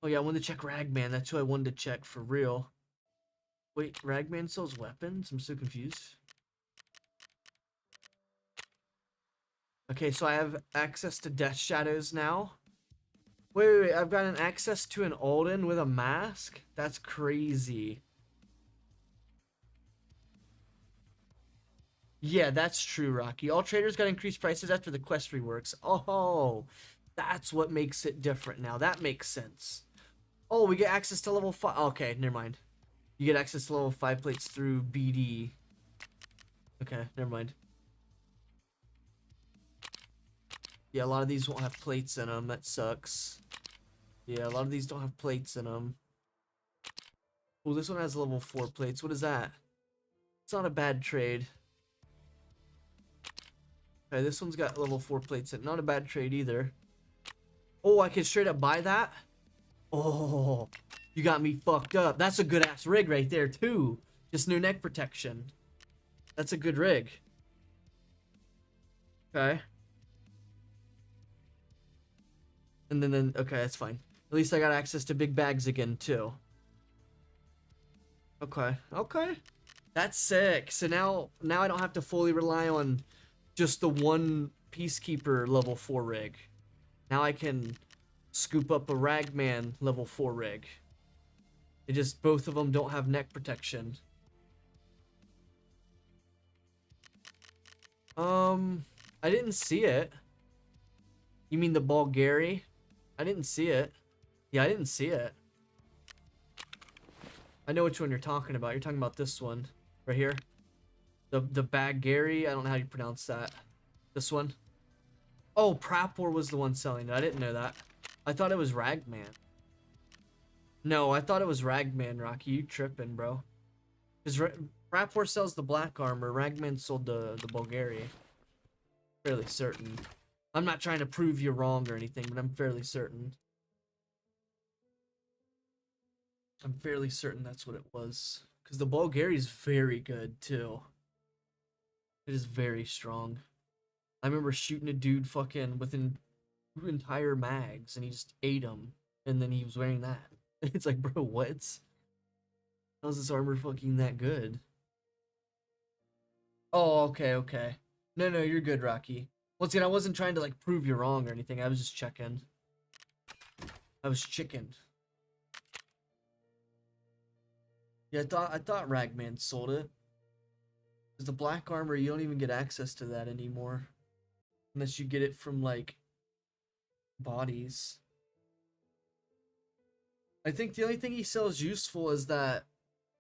Oh yeah, I wanted to check Ragman. That's who I wanted to check for real. Wait, Ragman sells weapons? I'm so confused. Okay, so I have access to Death Shadows now. Wait, I've got an access to an Alden with a mask? That's crazy. Yeah, that's true, Rocky. All traders got increased prices after the quest reworks. Oh, that's what makes it different now. That makes sense. Oh, we get access to level 5. Okay, never mind. You get access to level 5 plates through BD. Okay, never mind. Yeah, a lot of these won't have plates in them. That sucks. Yeah, a lot of these don't have plates in them. Oh, this one has level 4 plates. What is that? It's not a bad trade. Okay, this one's got level 4 plates in it. Not a bad trade either. Oh, I can straight up buy that? Oh, you got me fucked up. That's a good ass rig right there too. Just new neck protection. That's a good rig. Okay. And then okay, that's fine. At least I got access to big bags again too. Okay. Okay. That's sick. So now I don't have to fully rely on just the one Peacekeeper level 4 rig. Now I can scoop up a Ragman level 4 rig. It just, both of them don't have neck protection. I didn't see it. You mean the Bulgari? I didn't see it. Yeah, I didn't see it. I know which one you're talking about. You're talking about this one right here. The Bagari. I don't know how you pronounce that. This one. Oh, Prapor was the one selling it. I didn't know that. I thought it was Ragman. No, I thought it was Ragman, Rocky. You tripping, bro. Because Prapor sells the black armor. Ragman sold the Bulgari. Fairly certain. I'm not trying to prove you wrong or anything, but I'm fairly certain. I'm fairly certain that's what it was. Because the Bulgari is very good, too. It is very strong. I remember shooting a dude fucking within 2 entire mags, and he just ate him. And then he was wearing that. It's like, bro, what? How's this armor fucking that good? Oh, okay, okay. No, you're good, Rocky. Once again, I wasn't trying to, like, prove you wrong or anything. I was just checking. I was chicken. Yeah, I thought Ragman sold it. Because the black armor, you don't even get access to that anymore. Unless you get it from, like, bodies. I think the only thing he sells useful is that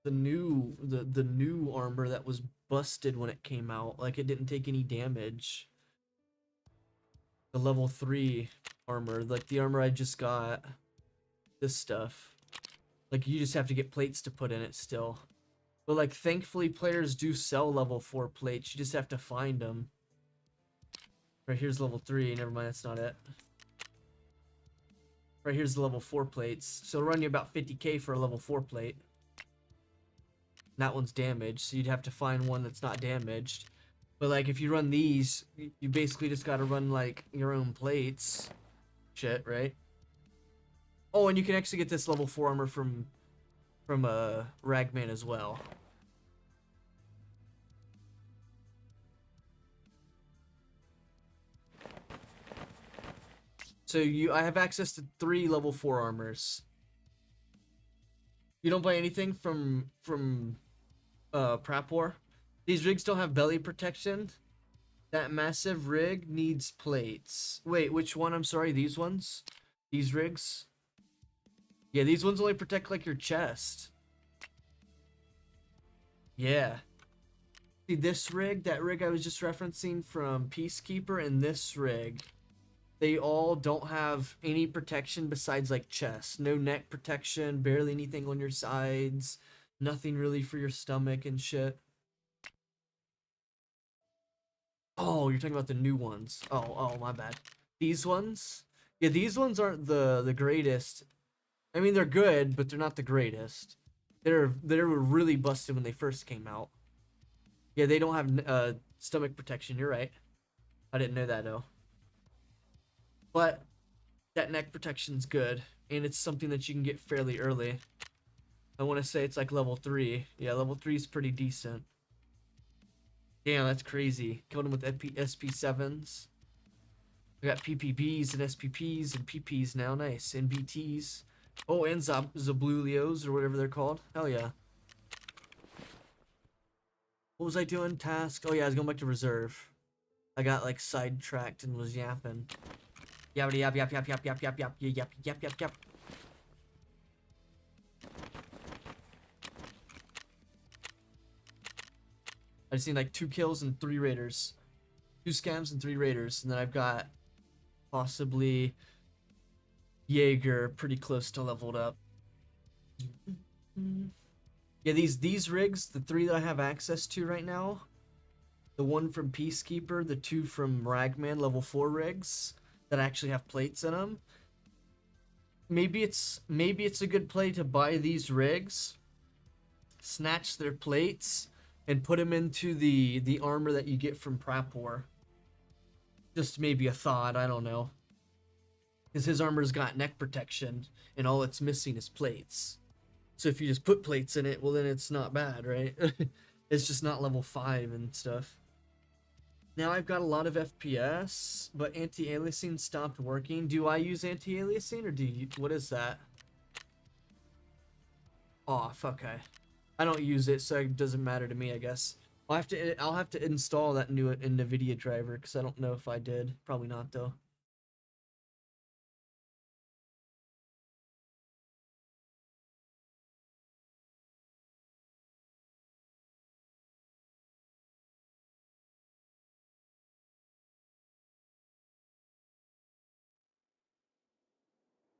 the new armor that was busted when it came out. Like, it didn't take any damage. The level 3 armor. Like, the armor I just got. This stuff. Like, you just have to get plates to put in it still. But, like, thankfully players do sell level 4 plates. You just have to find them. Right, here's level 3. Never mind, that's not it. Right, here's the level 4 plates. So it'll run you about 50k for a level 4 plate. And that one's damaged, so you'd have to find one that's not damaged. But, like, if you run these, you basically just gotta run, like, your own plates. Shit, right? Oh, and you can actually get this level 4 armor from Ragman as well. So I have access to 3 level 4 armors. You don't buy anything from Prapor? These rigs don't have belly protection. That massive rig needs plates. Wait, which one? I'm sorry, these ones? These rigs? Yeah, these ones only protect, like, your chest. Yeah. See, this rig, that rig I was just referencing from Peacekeeper, and this rig, they all don't have any protection besides, like, chest. No neck protection, barely anything on your sides, nothing really for your stomach and shit. Oh, you're talking about the new ones. Oh, my bad. These ones? Yeah, these ones aren't the greatest. I mean, they're good, but they're not the greatest. They were really busted when they first came out. Yeah, they don't have stomach protection. You're right. I didn't know that, though. But that neck protection's good, and it's something that you can get fairly early. I want to say it's like level 3. Yeah, level 3 is pretty decent. Damn, that's crazy. Killed him with SP7s. I got PPBs and SPPs and PPs now. Nice. And BTs. Oh, and Zablulios or whatever they're called. Hell yeah. What was I doing? Task? Oh yeah, I was going back to reserve. I got like sidetracked and was yapping. Yappity yap yap yap yap yap yap yap yap yap yap yap. I just need like 2 kills and 3 raiders. 2 scams and 3 raiders, and then I've got possibly Jaeger pretty close to leveled up. Yeah, these rigs, the 3 that I have access to right now, the 1 from Peacekeeper, the 2 from Ragman level 4 rigs that actually have plates in them. Maybe it's a good play to buy these rigs, snatch their plates, and put them into the armor that you get from Prapor. Just maybe a thought, I don't know. Because his armor's got neck protection, and all it's missing is plates. So if you just put plates in it, well then it's not bad, right? It's just not level 5 and stuff. Now I've got a lot of FPS, but anti-aliasing stopped working. Do I use anti-aliasing, or do you? What is that? Off, okay. I don't use it, so it doesn't matter to me, I guess. I'll have to install that new NVIDIA driver, because I don't know if I did. Probably not, though.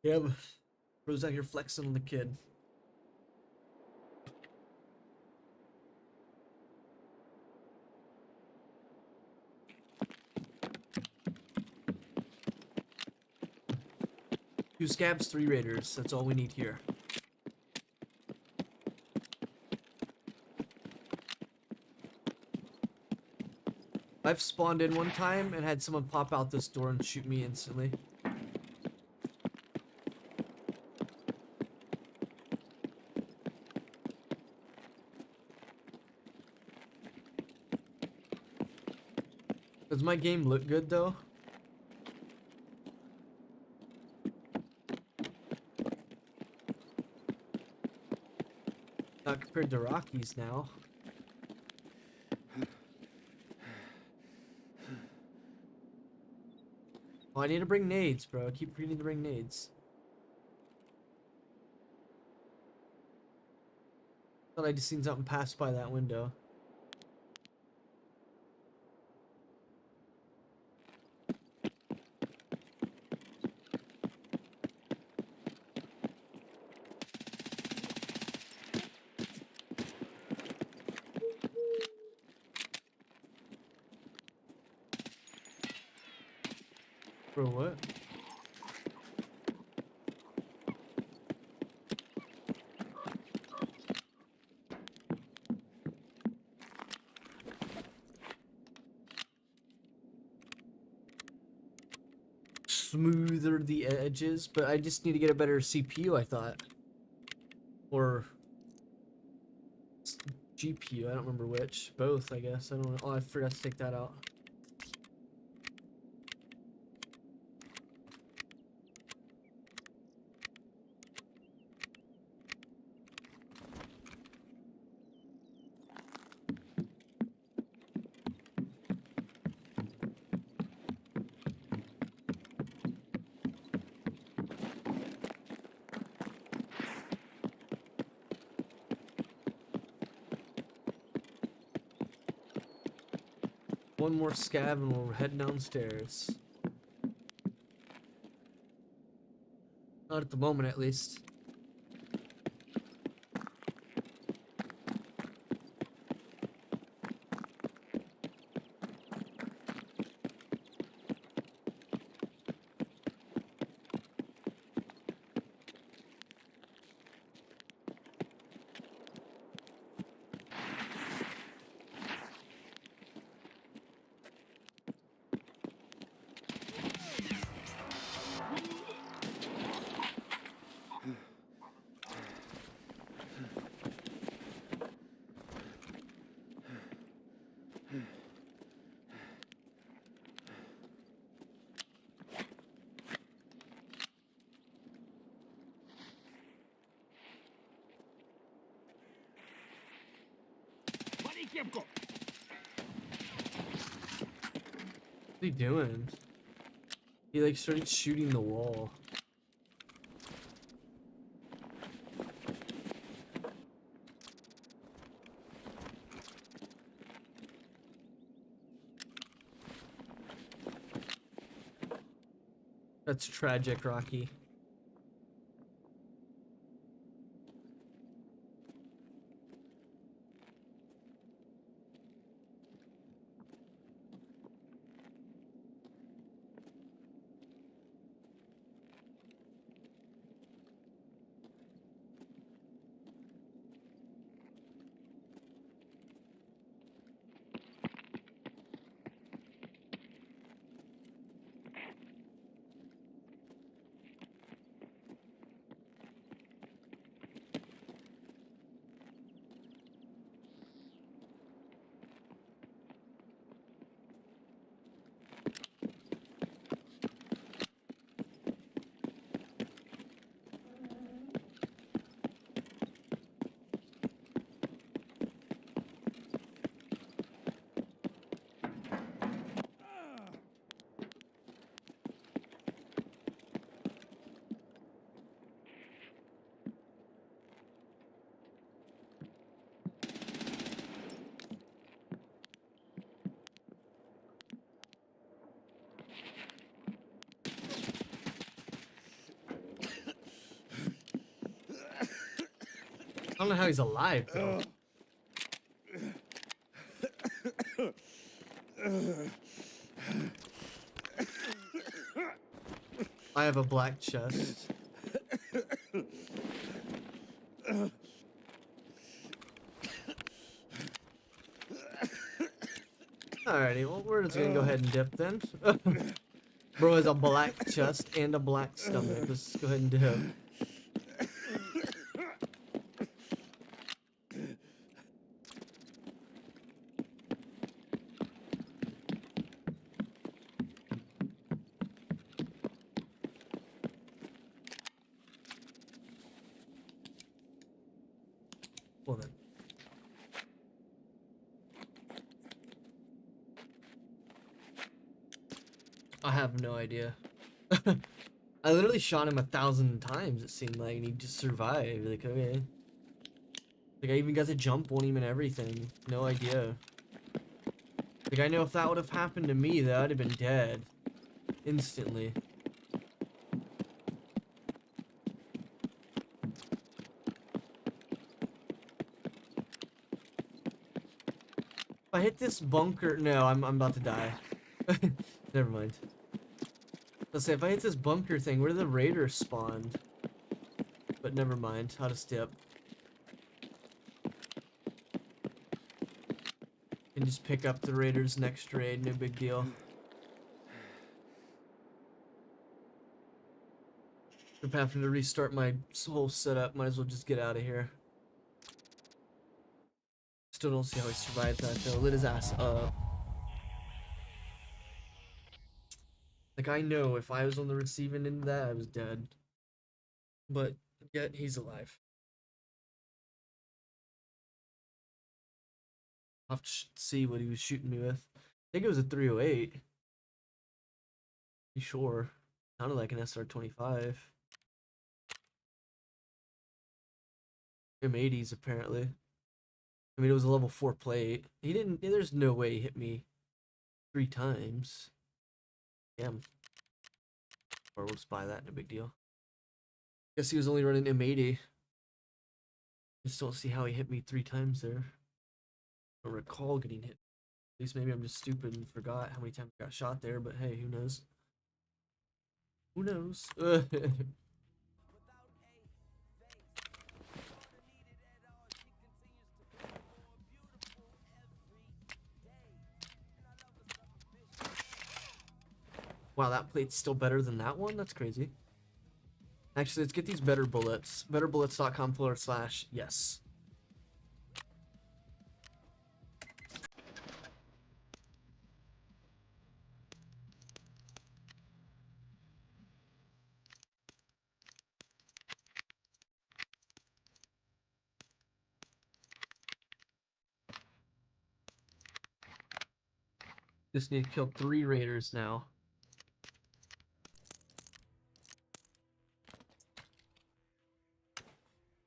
Yeah, bro's out here flexing on the kid. Two scabs, 3 raiders. That's all we need here. I've spawned in one time and had someone pop out this door and shoot me instantly. Does my game look good though? Not compared to Rockies now. Oh, I need to bring nades, bro. I keep forgetting to bring nades. Thought I just seen something pass by that window. Bro, what? Smoother the edges, but I just need to get a better CPU, I thought. Or GPU, I don't remember which. Both, I guess. I don't know. Oh, I forgot to take that out. One more scab and we'll head downstairs. Not at the moment, at least. Kemko! he doing? He like started shooting the wall. That's tragic, Rocky. I don't know how he's alive, though. I have a black chest. Alrighty, well, we're just gonna go ahead and dip then. Bro has a black chest and a black stomach. Let's just go ahead and dip. Well then. I have no idea. I literally shot him 1,000 times, it seemed like, and he just survived. Like, okay. Like, I even got to jump on him and everything. No idea. Like, I know if that would have happened to me, that I'd have been dead. Instantly. If I hit this bunker... No, I'm about to die. Never mind. Let's say, if I hit this bunker thing, where do the raiders spawn? But never mind. How to step. Can just pick up the raiders next raid, no big deal. I'm having to restart my whole setup. Might as well just get out of here. Still don't see how he survived that though. Lit his ass up. Like, I know if I was on the receiving end of that, I was dead. But yet he's alive. I'll have to see what he was shooting me with. I think it was a 308. You sure? Sounded like an SR-25. M80s apparently. I mean, it was a level 4 plate. He didn't. There's no way he hit me 3 times. Damn. Or we'll just buy that. No big deal. Guess he was only running M80. Just don't see how he hit me 3 times there. I don't recall getting hit. At least maybe I'm just stupid and forgot how many times I got shot there. But hey, who knows? Who knows? Wow, that plate's still better than that one? That's crazy. Actually, let's get these better bullets. Betterbullets.com/yes. Just need to kill 3 raiders now.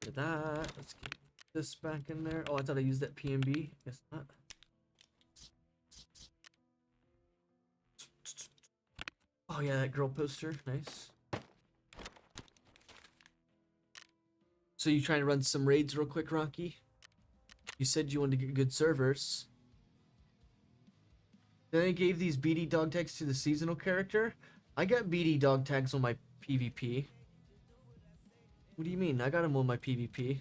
Look at that. Let's get this back in there. Oh, I thought I used that PMB. Guess not. Oh yeah, that girl poster. Nice. So you trying to run some raids real quick, Rocky? You said you wanted to get good servers. Then I gave these BD dog tags to the seasonal character. I got BD dog tags on my PvP. What do you mean? I got them on my PvP.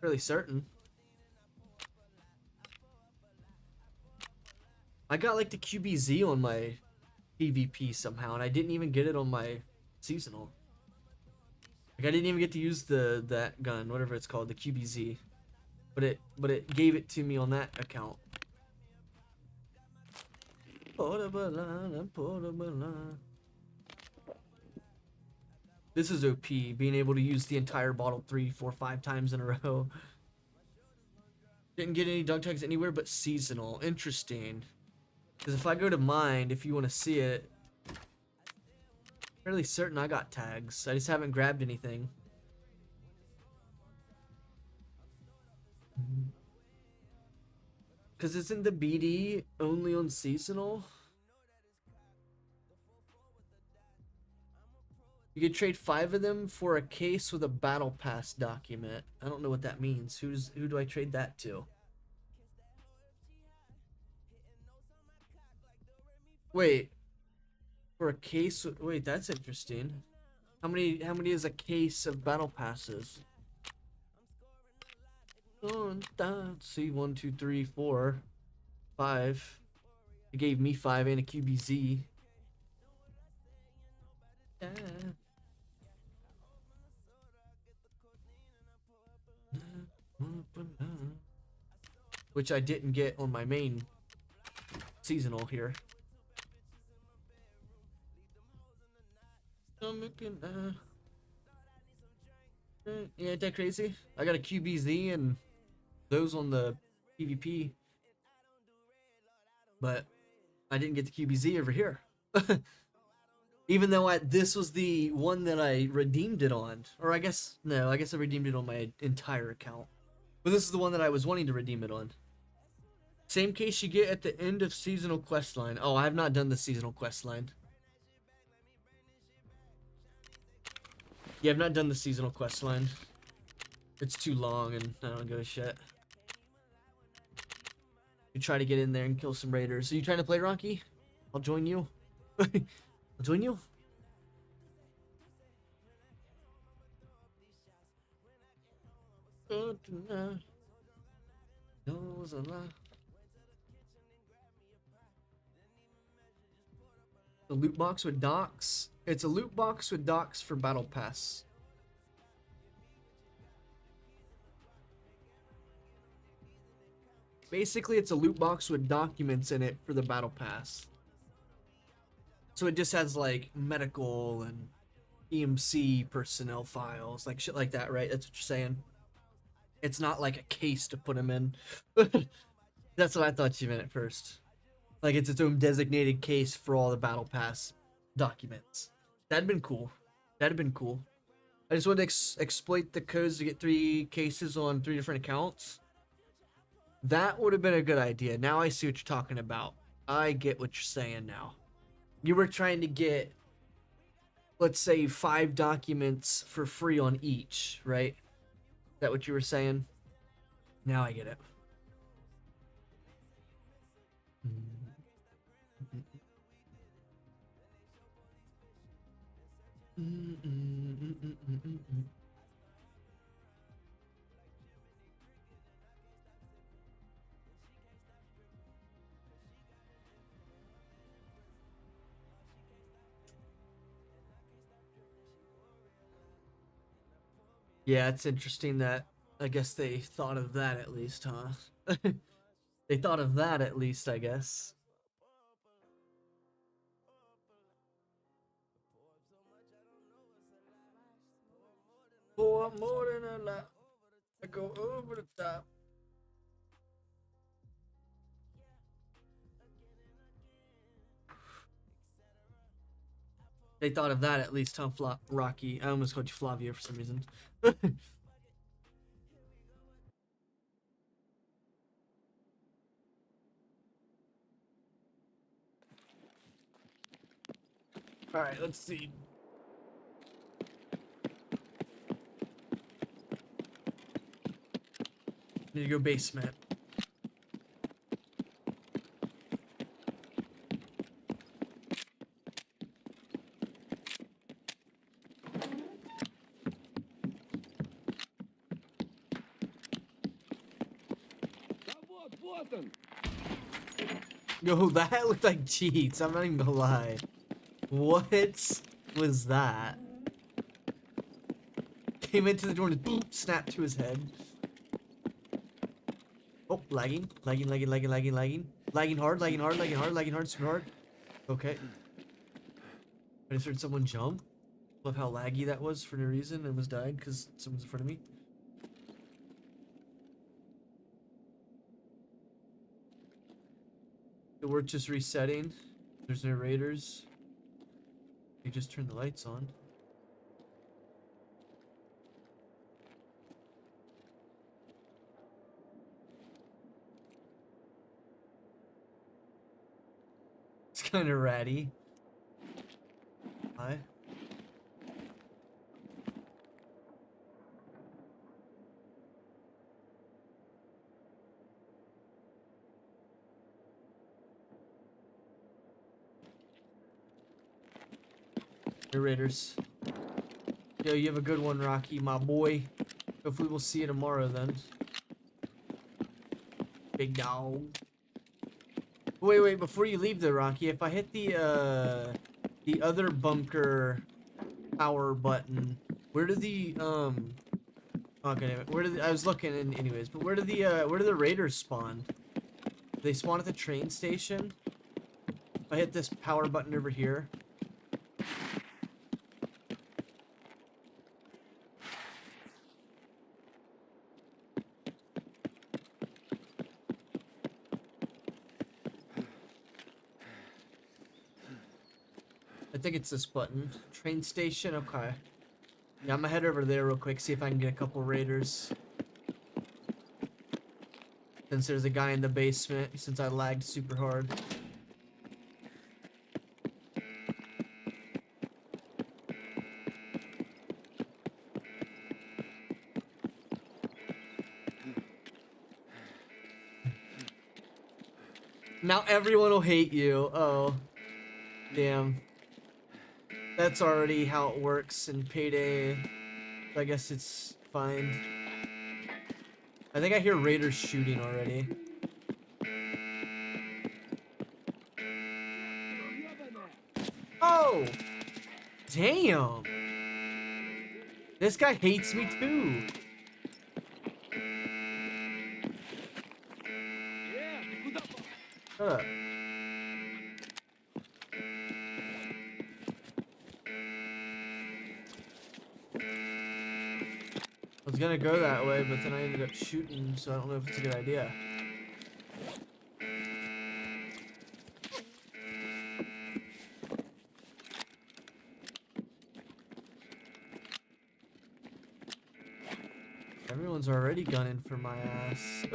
Fairly certain. I got like the QBZ on my PvP somehow, and I didn't even get it on my seasonal. Like I didn't even get to use that gun, whatever it's called, the QBZ. But it gave it to me on that account. This is OP, being able to use the entire bottle 3, 4, 5 times in a row. Didn't get any dog tags anywhere but seasonal. Interesting. Because if I go to Mind, if you want to see it, fairly certain I got tags. I just haven't grabbed anything. Because isn't the BD only on seasonal? You could trade 5 of them for a case with a battle pass document. I don't know what that means. Who do I trade that to? Wait. For a case, wait, that's interesting. How many is a case of battle passes? Let's see, 1, 2, 3, 4, 5. It gave me 5 and a QBZ. Yeah. Which I didn't get on my main seasonal here. Yeah, ain't that crazy? I got a QBZ and those on the PvP, but I didn't get the QBZ over here. Even though this was the one that I redeemed it on. Or I guess I redeemed it on my entire account. But this is the one that I was wanting to redeem it on. Same case you get at the end of seasonal questline. Oh, I have not done the seasonal questline. Yeah, I've not done the seasonal questline. It's too long and I don't give a shit. You try to get in there and kill some raiders. Are you trying to play, Rocky? I'll join you. I'll join you. The loot box with docks. It's a loot box with docks for battle pass. Basically, it's a loot box with documents in it for the battle pass. So it just has like medical and EMC personnel files, like shit like that, right? That's what you're saying. It's not like a case to put them in. That's what I thought you meant at first. Like it's its own designated case for all the battle pass documents. That'd been cool. That'd have been cool. I just wanted to exploit the codes to get 3 cases on 3 different accounts. That would have been a good idea. Now I see what you're talking about. I get what you're saying now. You were trying to get, let's say, 5 documents for free on each, right? Is that what you were saying? Now I get it. Yeah, it's interesting that I guess they thought of that at least, huh? They thought of that at least, I guess. For more than a lot, I go over the top. They thought of that at least, huh, Rocky? I almost called you Flavio for some reason. All right, let's see. Need to go basement. Yo, that looked like cheats. I'm not even gonna lie. What was that? Came into the door and boom, snapped to his head. Oh, lagging. Lagging hard, lagging hard, super hard. Okay. I just heard someone jump. Love how laggy that was for no reason and almost died because someone's in front of me. The work just resetting. There's no raiders. You just turned the lights on. It's kind of ratty. Hi. The raiders. Yo, you have a good one, Rocky, my boy. Hopefully we'll see you tomorrow then. Big dog. Wait, before you leave though, Rocky, if I hit the other bunker power button, where do the oh god damn it, where do I was looking in anyways, but where do the raiders spawn? Do they spawn at the train station? If I hit this power button over here. I think it's this button. Train station, okay. Yeah, I'm gonna head over there real quick, see if I can get a couple raiders. Since there's a guy in the basement, since I lagged super hard. Now everyone will hate you. Oh. Damn. That's already how it works in Payday. I guess it's fine. I think I hear raiders shooting already. Oh! Damn! This guy hates me too. Shut up. I was gonna go that way, but then I ended up shooting, so I don't know if it's a good idea. Everyone's already gunning for my ass.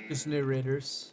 Just new raiders.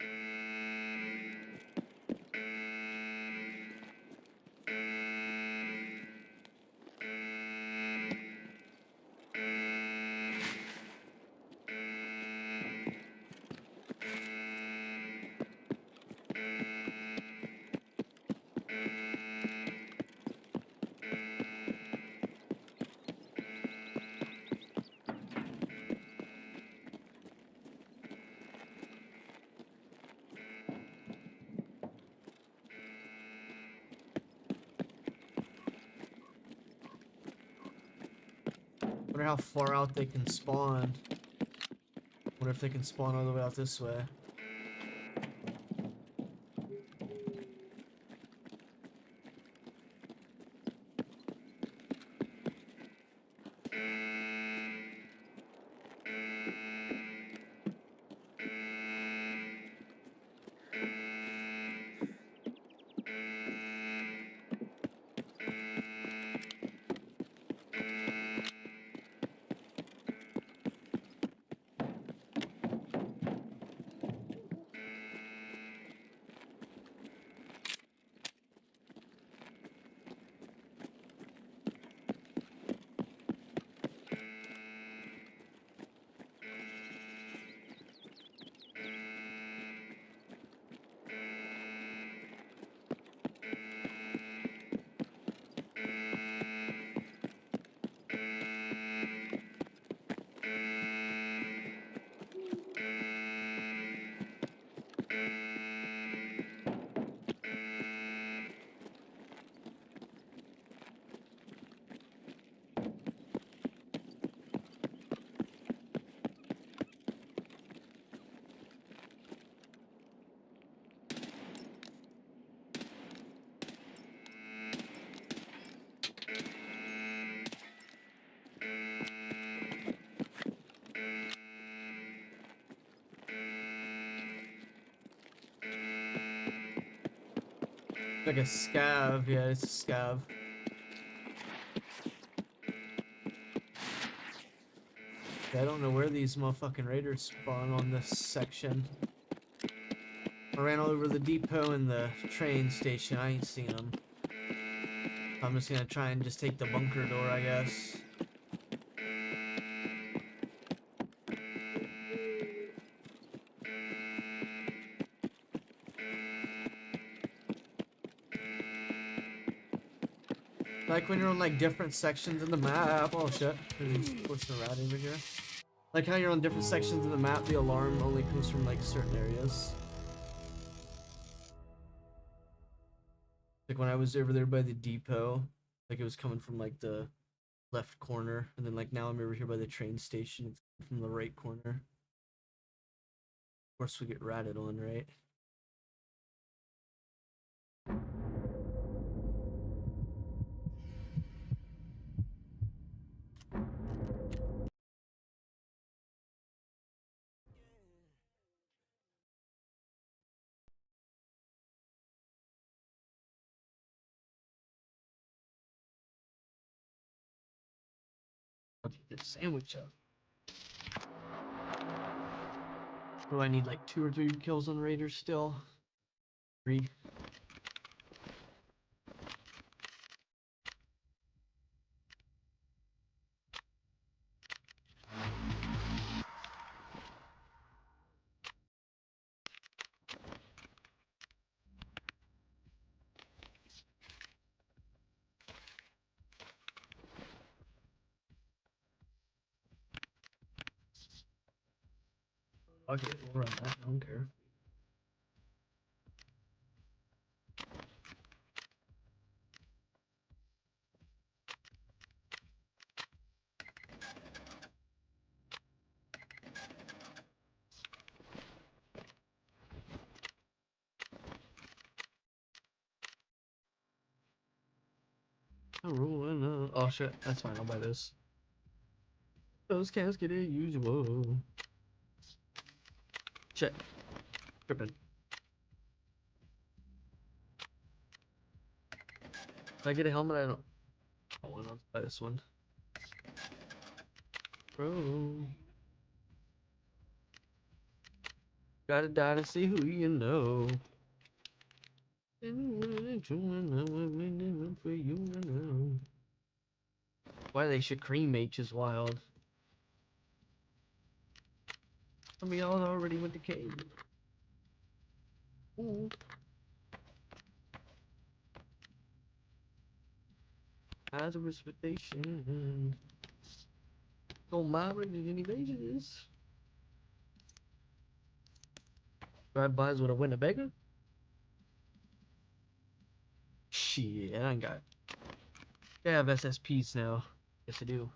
how far out they can spawn. Wonder if they can spawn all the way out this way. Like a scav, yeah, it's a scav. Yeah, I don't know where these motherfucking raiders spawn on this section. I ran all over the depot and the train station. I ain't seen them. I'm just gonna try and just take the bunker door, I guess. Like when you're on like different sections of the map. Oh shit. There's pushing a rat over here. Like how you're on different sections of the map, the alarm only comes from like certain areas. Like when I was over there by the depot, like it was coming from like the left corner, and then like now I'm over here by the train station, it's from the right corner. Of course we get ratted on, right? I'll take this sandwich up. Oh, I need like 2 or 3 kills on raiders still. 3. Okay, we'll run that, I don't care. I'm rolling. Oh shit, that's fine, I'll buy this. Those casket as usual. Shit. Tripping. If I get a helmet, I don't. Oh, I'll buy this one. Bro. Gotta die to see who you know. Why they should cremate is wild. Some of y'all already went to cave. Ooh. Eyes of expectation. Don't mind any bases. Drive-bys with a Winnebago? Shit, I ain't got. I have SSPs now. Yes, I do.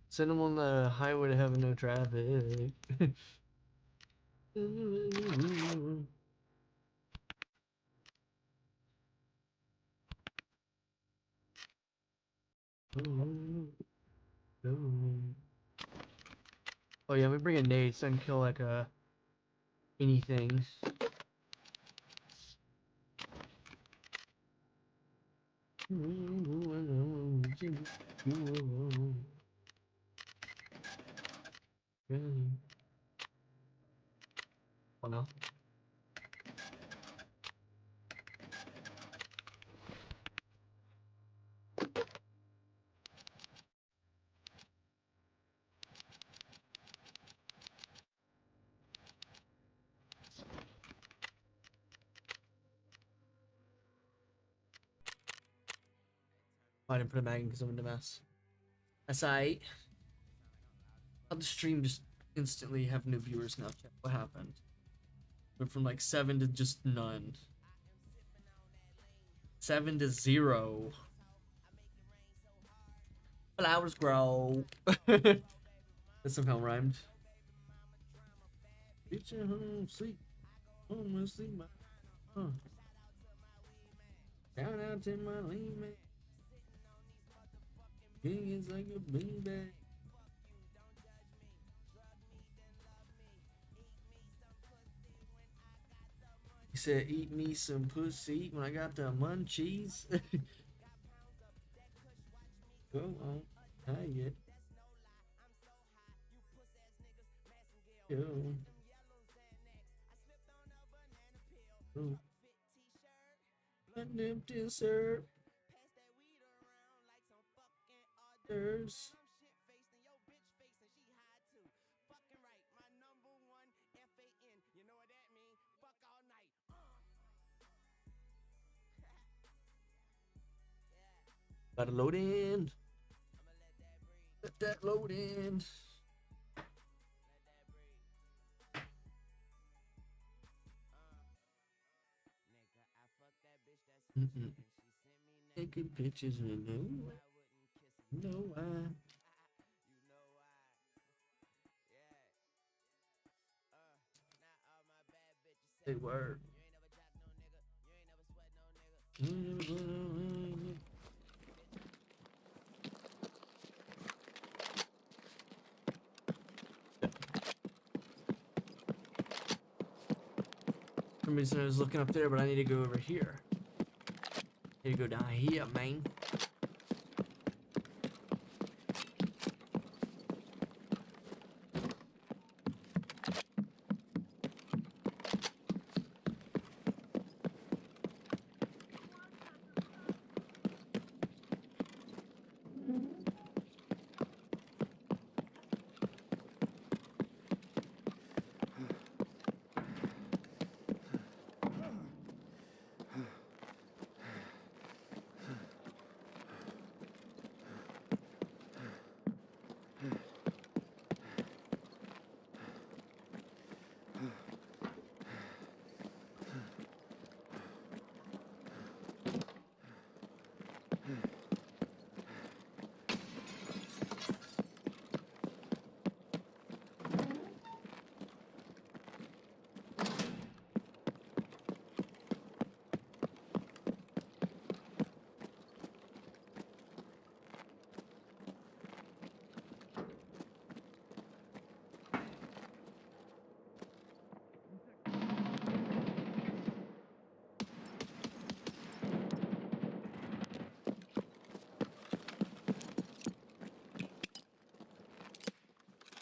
Send them on the highway to have no traffic. Oh yeah, we bring a nade so I can kill like anything. Oh no. I didn't put a mag in because I'm in a mess. That's aight. How the stream just instantly have new viewers now? Chat? What happened? Went from like 7 to just none. 7 to 0. Flowers grow. That somehow rhymed. Bitch at home, sleep. Home, sleep. Shout out to my lean man. King is like a beanbag. He said, eat me some pussy when I got the munchies. Go on, I get. Yo. Oh. An empty syrup. There's. Gotta load in. Let that load in. Taking pictures and no why. They were. For some reason I was looking up there, but I need to go over here. I need to go down here, man.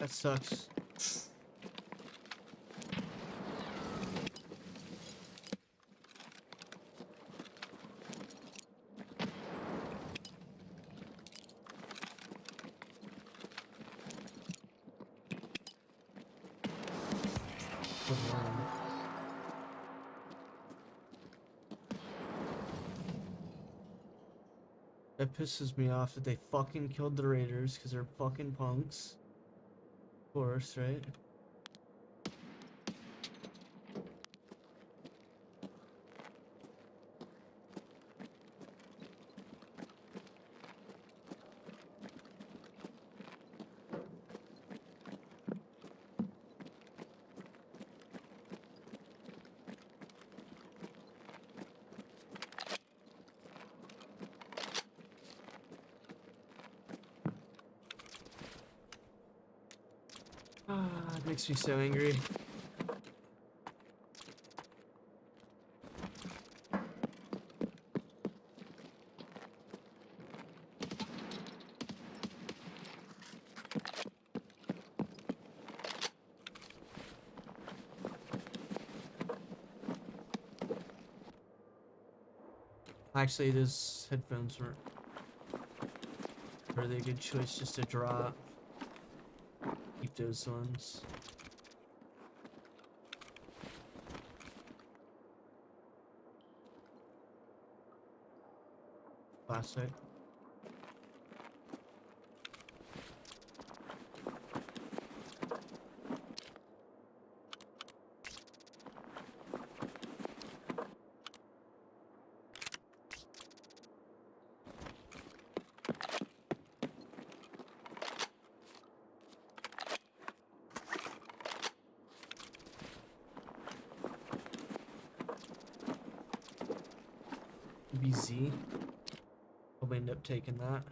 That sucks. That pisses me off that they fucking killed the raiders because they're fucking punks. Of course, right? Makes me so angry. Actually, those headphones were really a good choice just to drop. Keep those ones. Classic. BZ. We'll end up taking that.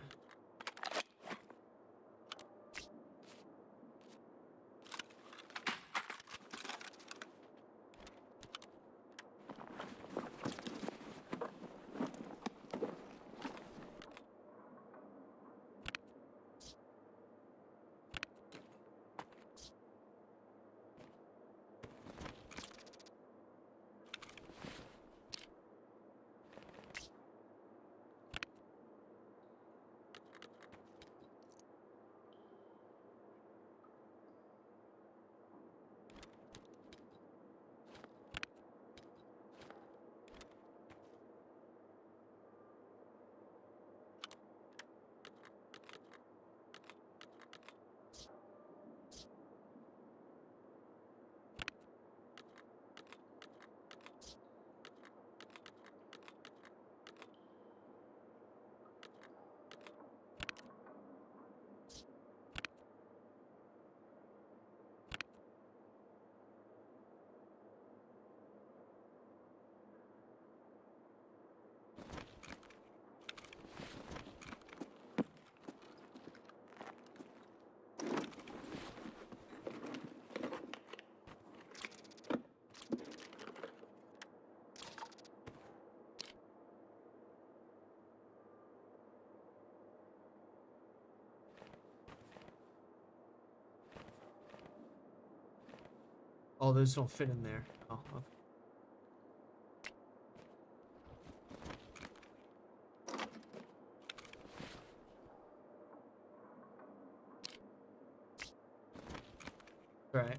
Oh, those don't fit in there. Oh, okay. Right.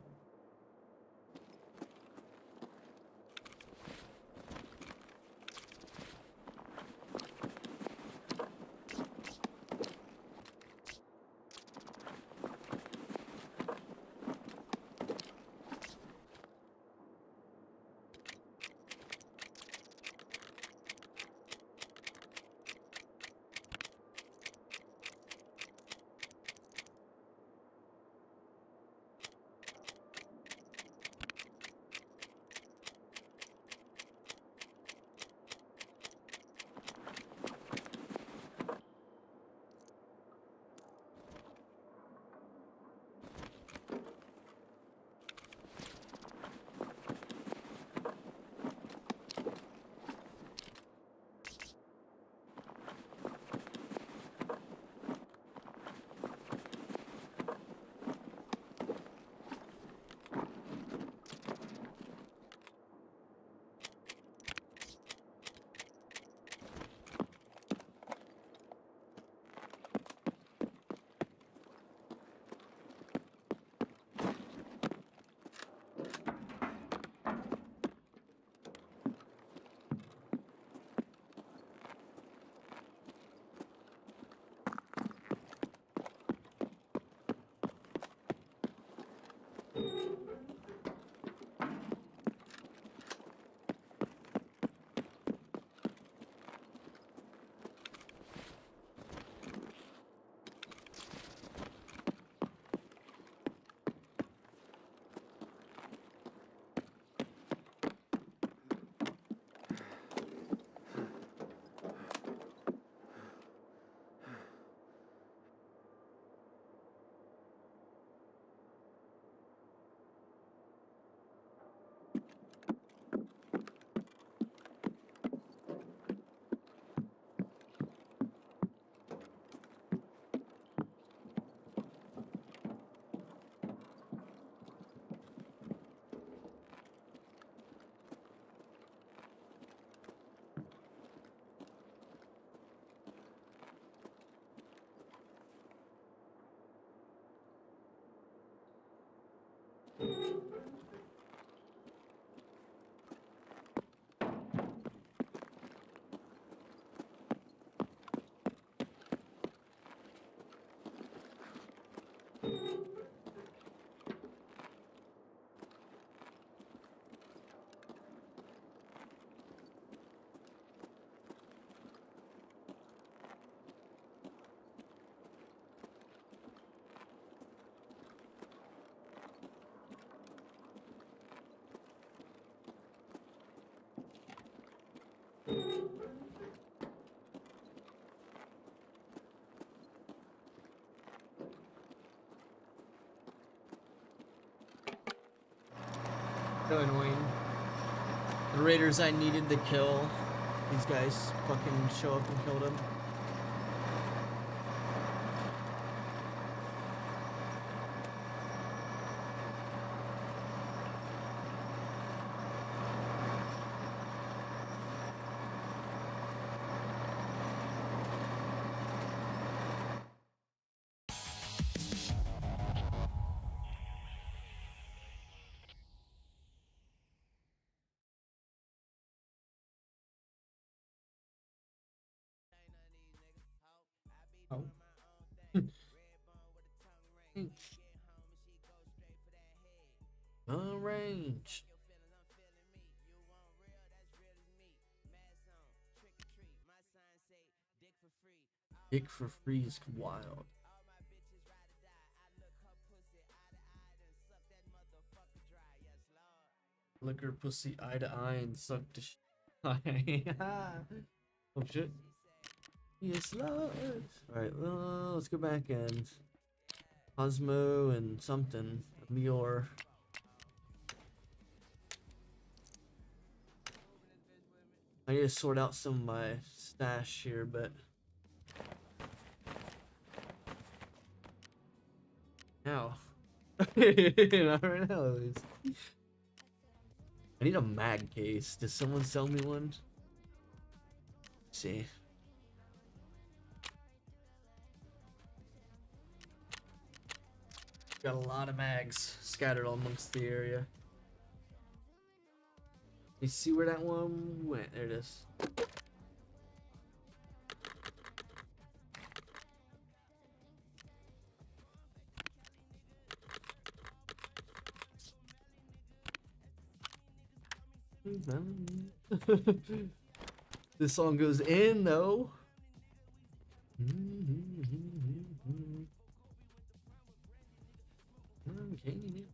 Raiders I needed to kill. These guys fucking show up and killed him. Oh. Arrange. Dick for free is wild. Lick her pussy eye to eye and suck the sh. Oh shit. Yes, Lord. Alright, well, let's go back and Cosmo and something. Mior. I need to sort out some of my stash here, but now. Not right now, at least. I need a mag case. Does someone sell me one? Let's see. Got a lot of mags scattered amongst the area. You see where that one went? There it is. This song goes in though. Okay.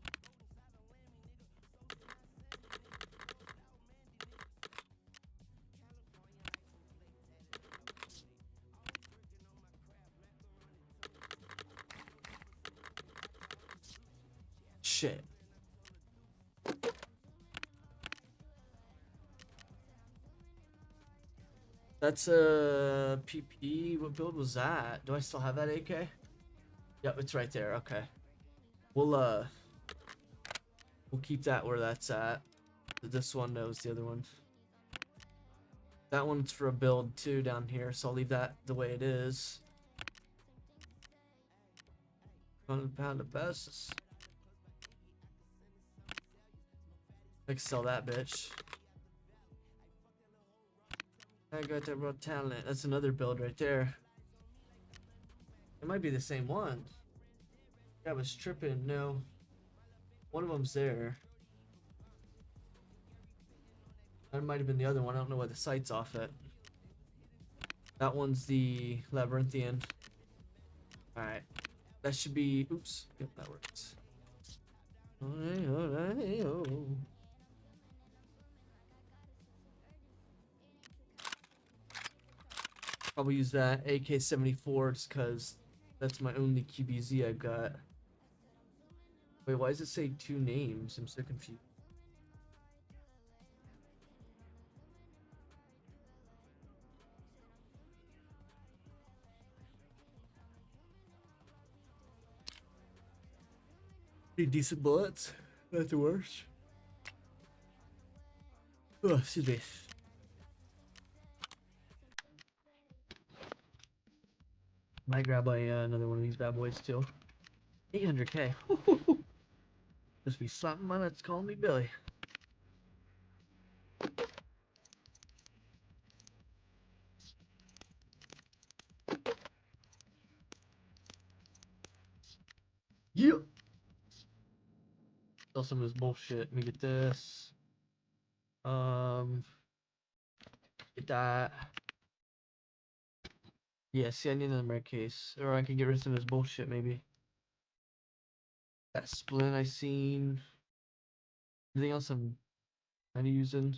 Shit. That's a PP. What build was that? Do I still have that AK? Yep, it's right there. Okay. We'll keep that where that's at. This one knows the other one. That one's for a build too down here, so I'll leave that the way it is. £100 of best. I can sell that bitch. I got that raw talent. That's another build right there. It might be the same one. I was tripping. No. One of them's there. That might have been the other one. I don't know why the sight's off it. That one's the labyrinthian. Alright. That should be... Oops. Yep, that works. Alright, oh. Probably use that AK-74 just because that's my only QBZ I've got. Wait, why does it say 2 names? I'm so confused. Pretty decent bullets. Not the worst. Oh, excuse me. Might grab another one of these bad boys too. 800k. Just be slapping my nuts calling me Billy. Yeah. Sell some of this bullshit. Let me get this. Get that. Yeah, see, I need another med case. Or I can get rid of some of this bullshit, maybe. That splint I seen. Anything else I'm kind of using?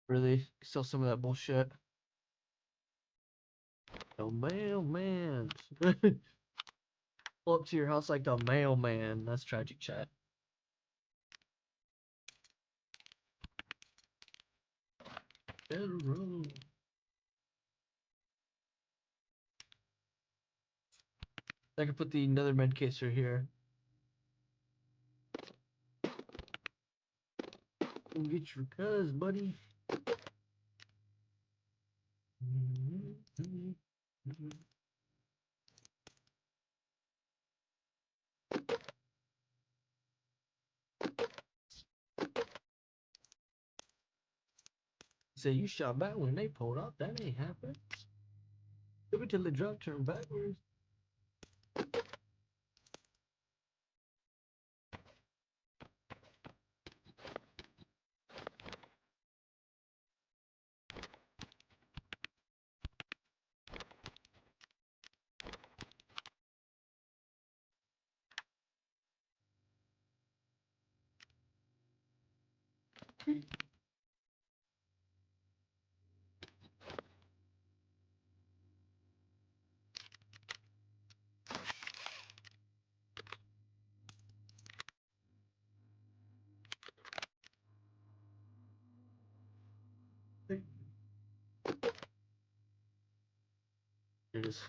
Really? Sell some of that bullshit. The mailman. Pull up to your house like the mailman. That's tragic chat. Federal. I can put the another med case right here. Go get your cuz, buddy. Say you shot back when they pulled up. That ain't happened. Give it till the drop turned backwards. It is.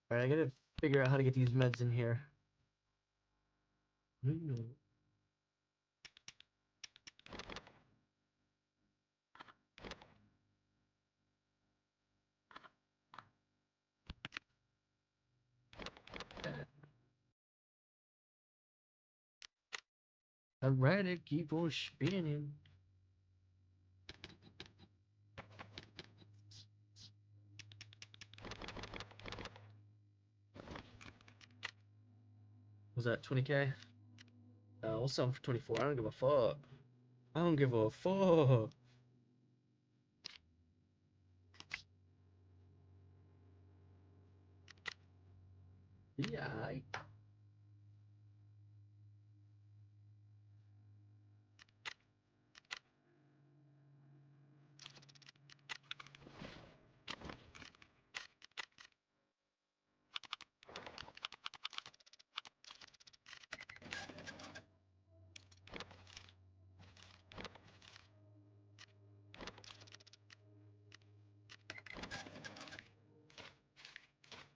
Alright, I gotta figure out how to get these meds in here. Alright, keep on spinning. Was that 20k? We'll sell them for 24. I don't give a fuck. I don't give a fuck. Yeah.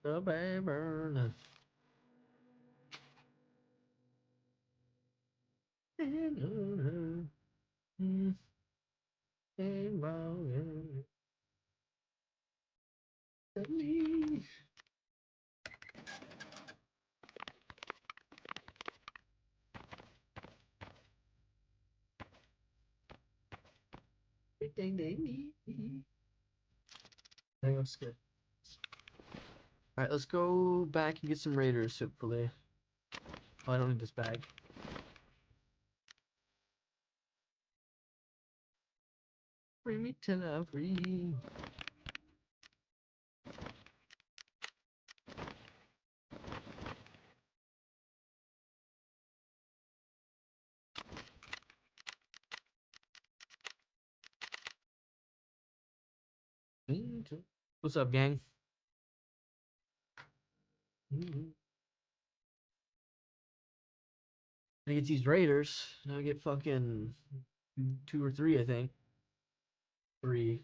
The burn. Everything they need. I think that's good. Alright, let's go back and get some raiders, hopefully. Oh, I don't need this bag. Bring me till I'm free. What's up, gang? I get these raiders. I get fucking 2 or 3, I think. 3.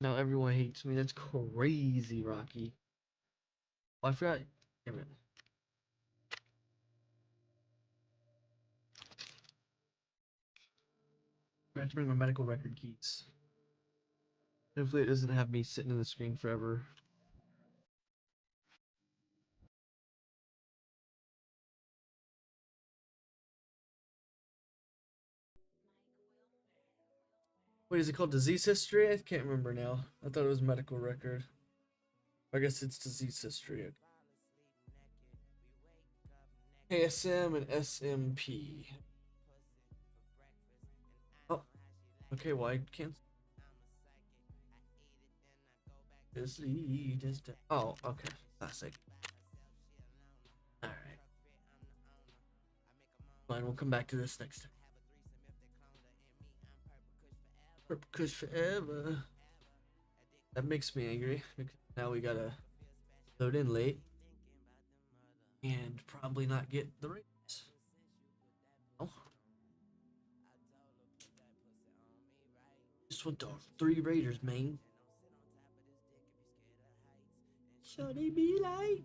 Now everyone hates me. That's crazy, Rocky. Oh, I forgot. Damn it. I have to bring my medical record keys. Hopefully it doesn't have me sitting in the screen forever. Wait, is it called disease history? I can't remember now. I thought it was medical record. I guess it's disease history. ASM and SMP. Oh, okay. Well, I can't. Oh, okay. Classic. All right. fine. We'll come back to this next time. Purple Kush forever. That makes me angry. Now we gotta load in late and probably not get the rates. Oh. Just went to 3 Raiders, man. So they be like.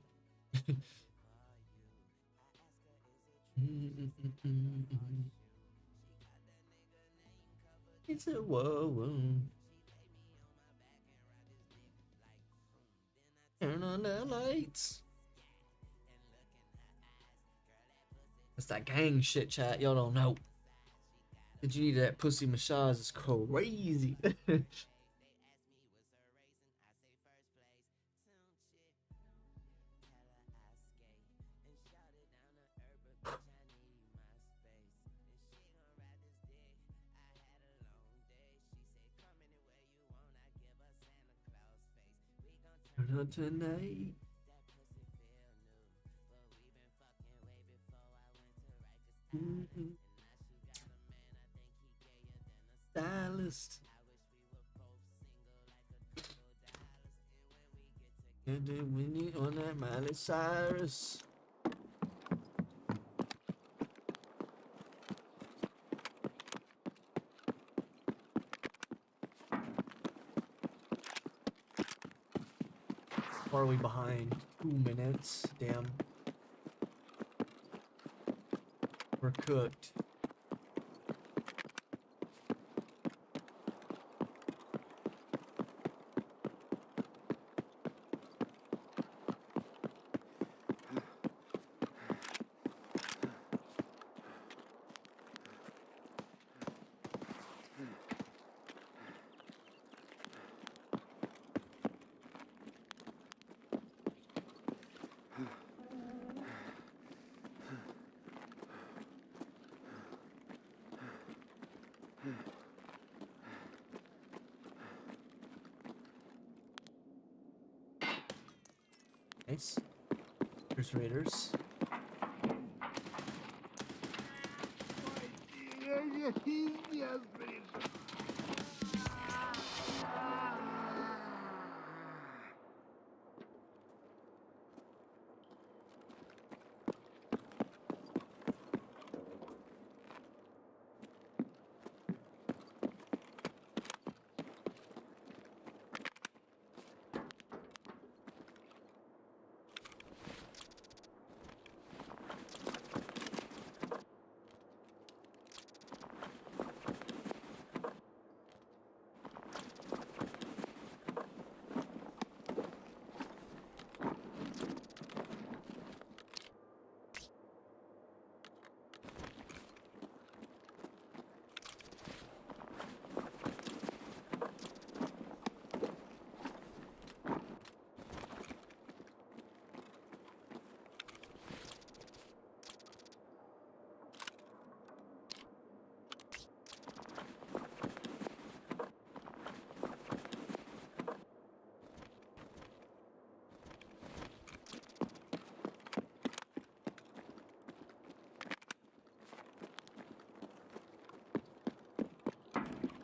It's a whoa. Turn on the lights. That's that gang shit, chat. Y'all don't know. Did you need that pussy massage? Is crazy. Turn on tonight. Stylist. And then we need on that Miley Cyrus. Or are we behind? 2 minutes. Damn. We're cooked. Nice. There's Raiders.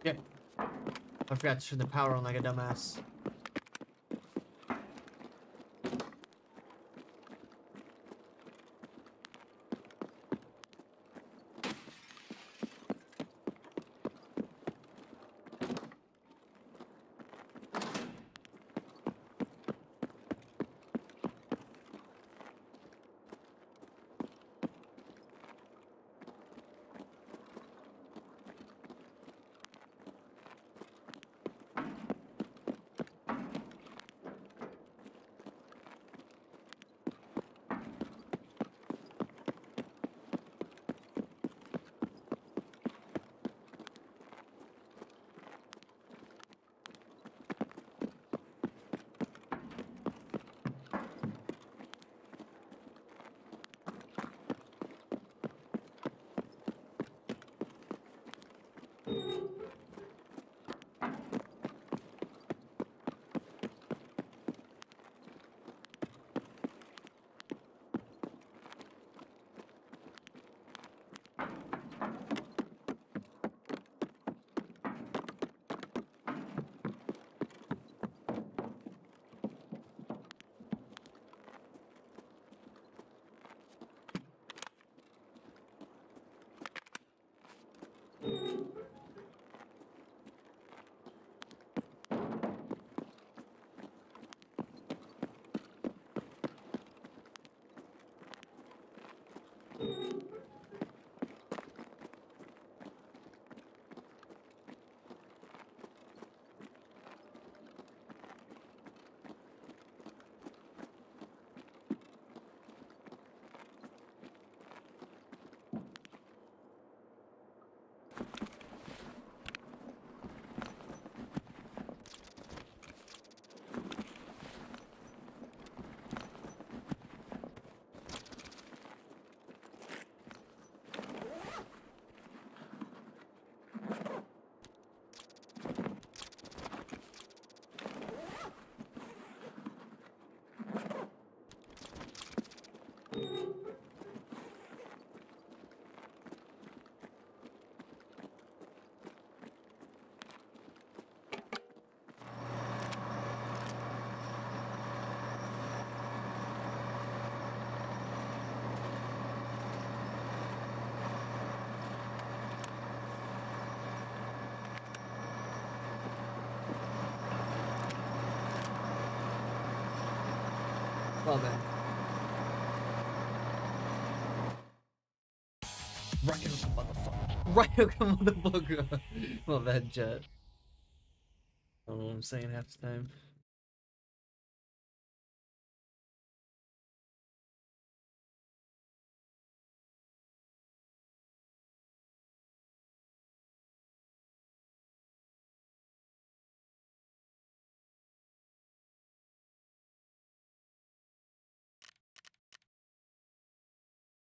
Yeah. I forgot to turn the power on like a dumbass. Well then. Right, motherfucker. Right, motherfucker. My bad, Jet. I don't know what I'm saying half the time.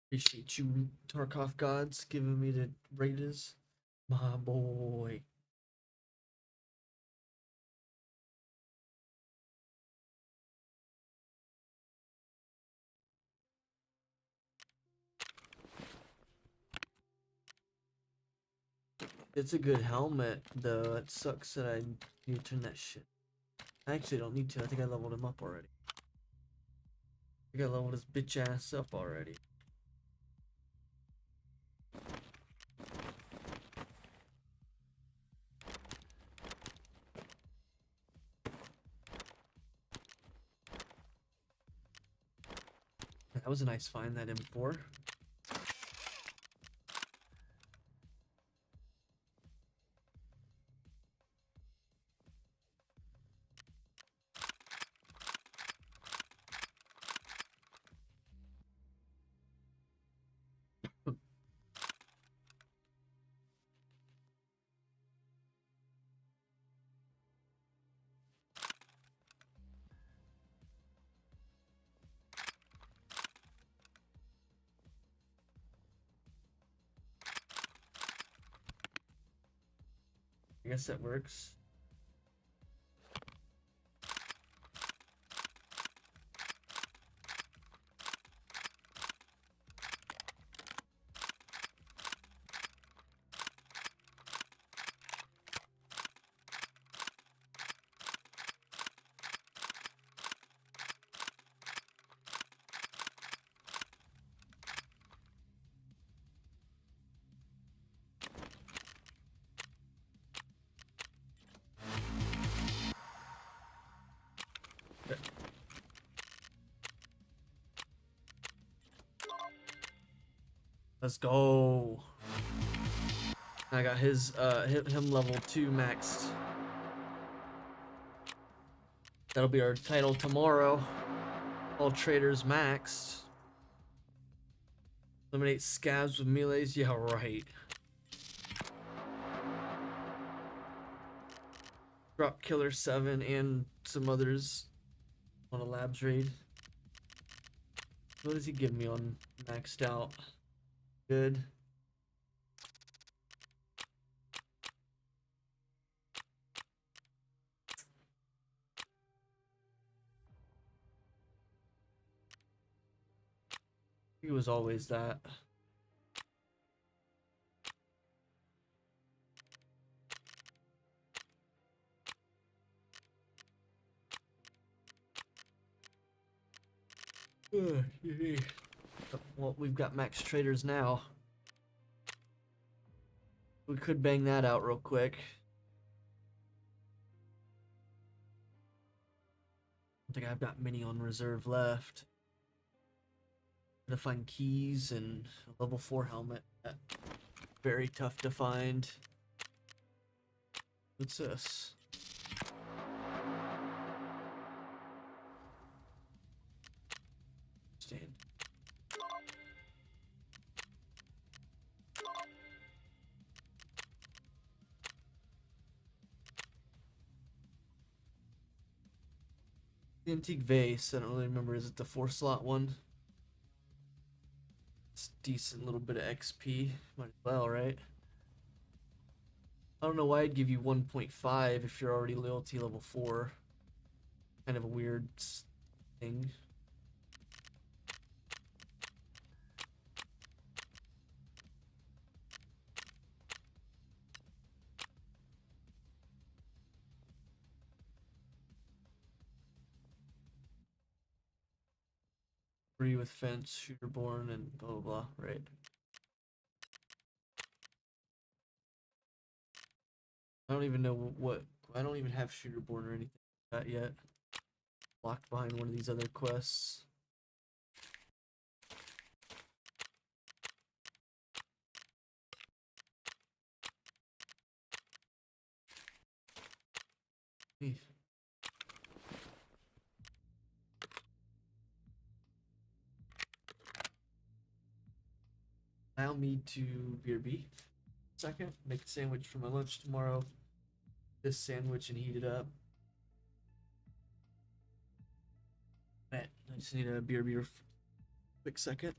Appreciate you, Tarkov gods, giving me the Raiders. My boy. It's a good helmet, though. It sucks that I need to turn that shit. I actually don't need to. I think I leveled him up already. I think I leveled his bitch ass up already. That was a nice find, that M4. I guess that works. Let's go. I got his him level 2 maxed. That'll be our title tomorrow. All traders maxed. Eliminate scabs with melees. Yeah, right. Drop Killer 7 and some others on a labs raid. What does he give me on maxed out? Good. He was always that. Well, we've got max traders now. We could bang that out real quick. I think I've got many on reserve left. To find keys and a level 4 helmet. Very tough to find. What's this? Stand. The antique vase. I don't really remember. Is it the 4-slot one? It's decent little bit of XP. Might as well, right? I don't know why I'd give you 1.5 if you're already loyalty level 4. Kind of a weird thing. Free with fence, shooter born, and blah blah blah, right? I don't even know what I don't even have shooter born or anything like that yet. Locked behind one of these other quests. Me. Allow me to BRB. Second, make a sandwich for my lunch tomorrow. This sandwich and heat it up. Right, I just need a BRB quick second.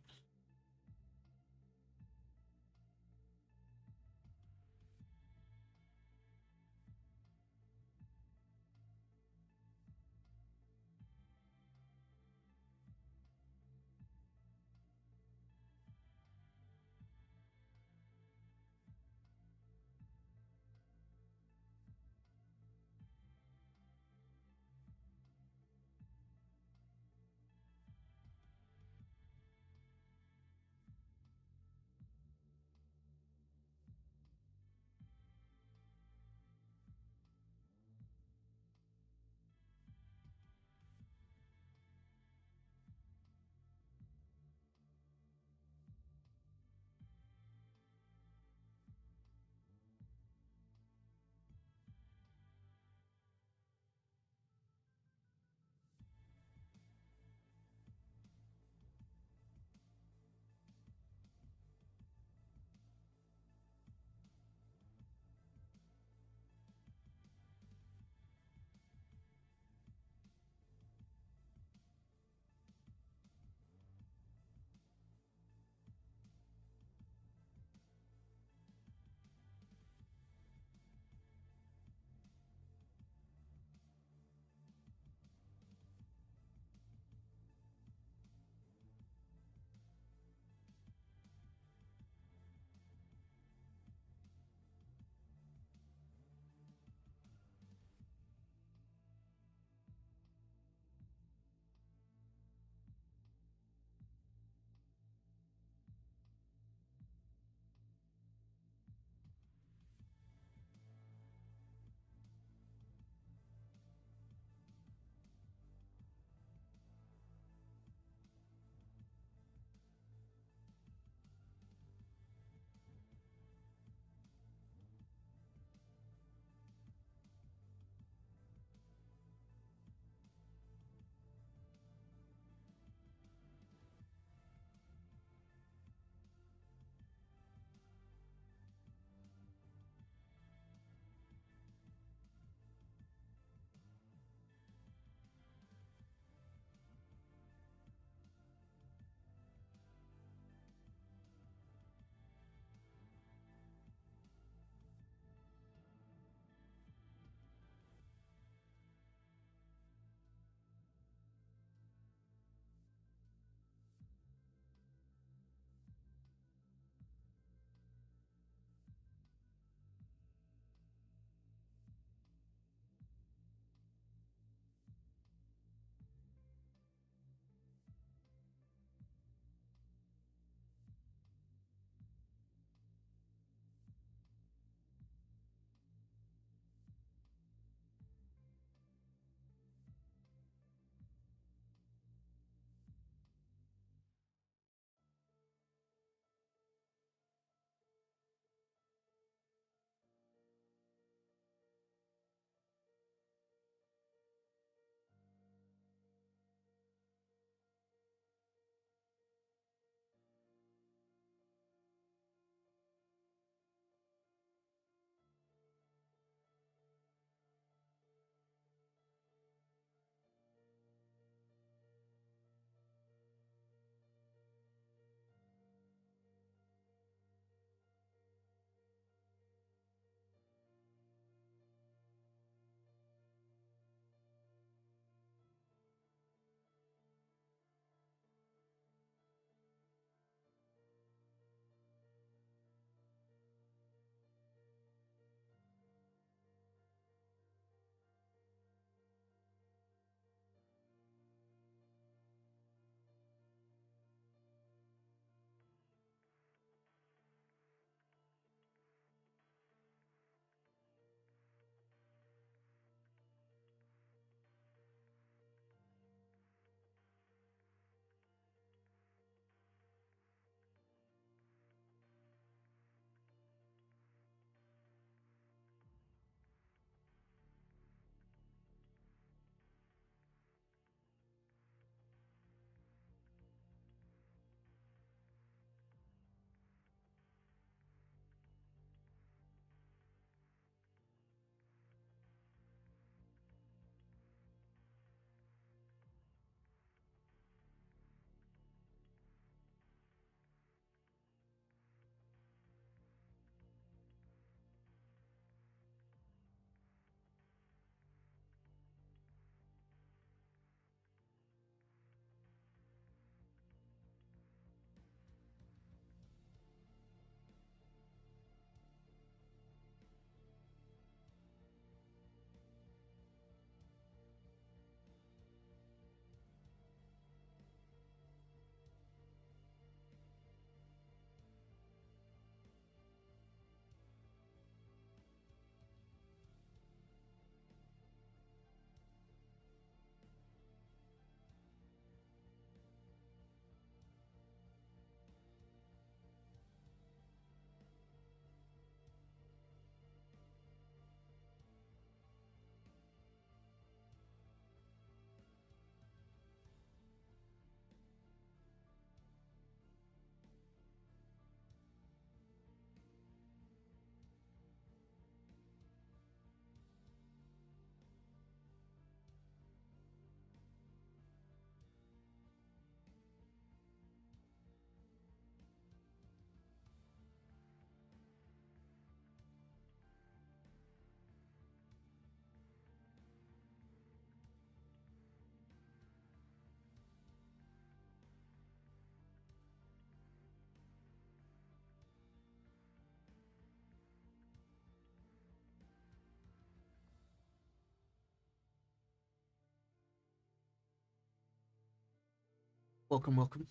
Welcome, welcome.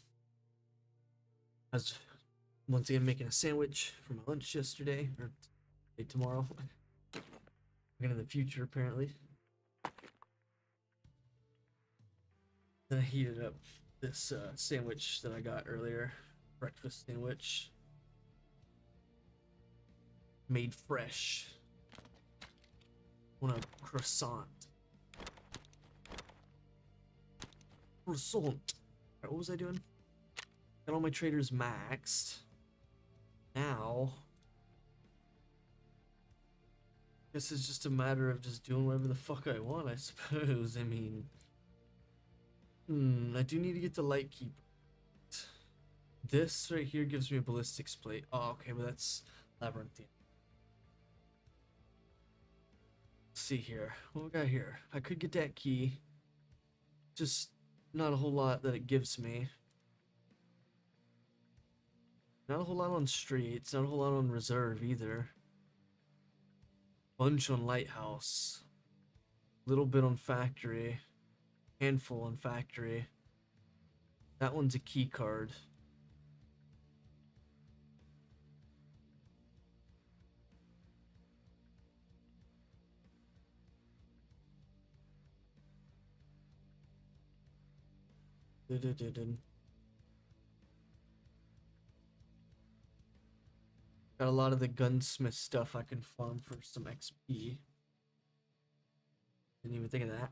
I was once again making a sandwich for my lunch yesterday, or tomorrow. Looking in the future, apparently. Then I heated up this sandwich that I got earlier, breakfast sandwich, made fresh. Want a croissant. Croissant. Alright, what was I doing? Got all my traders maxed. Now, guess it's just a matter of just doing whatever the fuck I want, I suppose. I mean, I do need to get the Lightkeeper. This right here gives me a ballistics plate. Oh, okay, but that's labyrinthian. Let's see here. What we got here? I could get that key. Just not a whole lot that it gives me. Not a whole lot on streets. Not a whole lot on reserve either. Bunch on lighthouse. Little bit on factory. Handful on factory. That one's a key card. Got a lot of the gunsmith stuff I can farm for some XP. Didn't even think of that.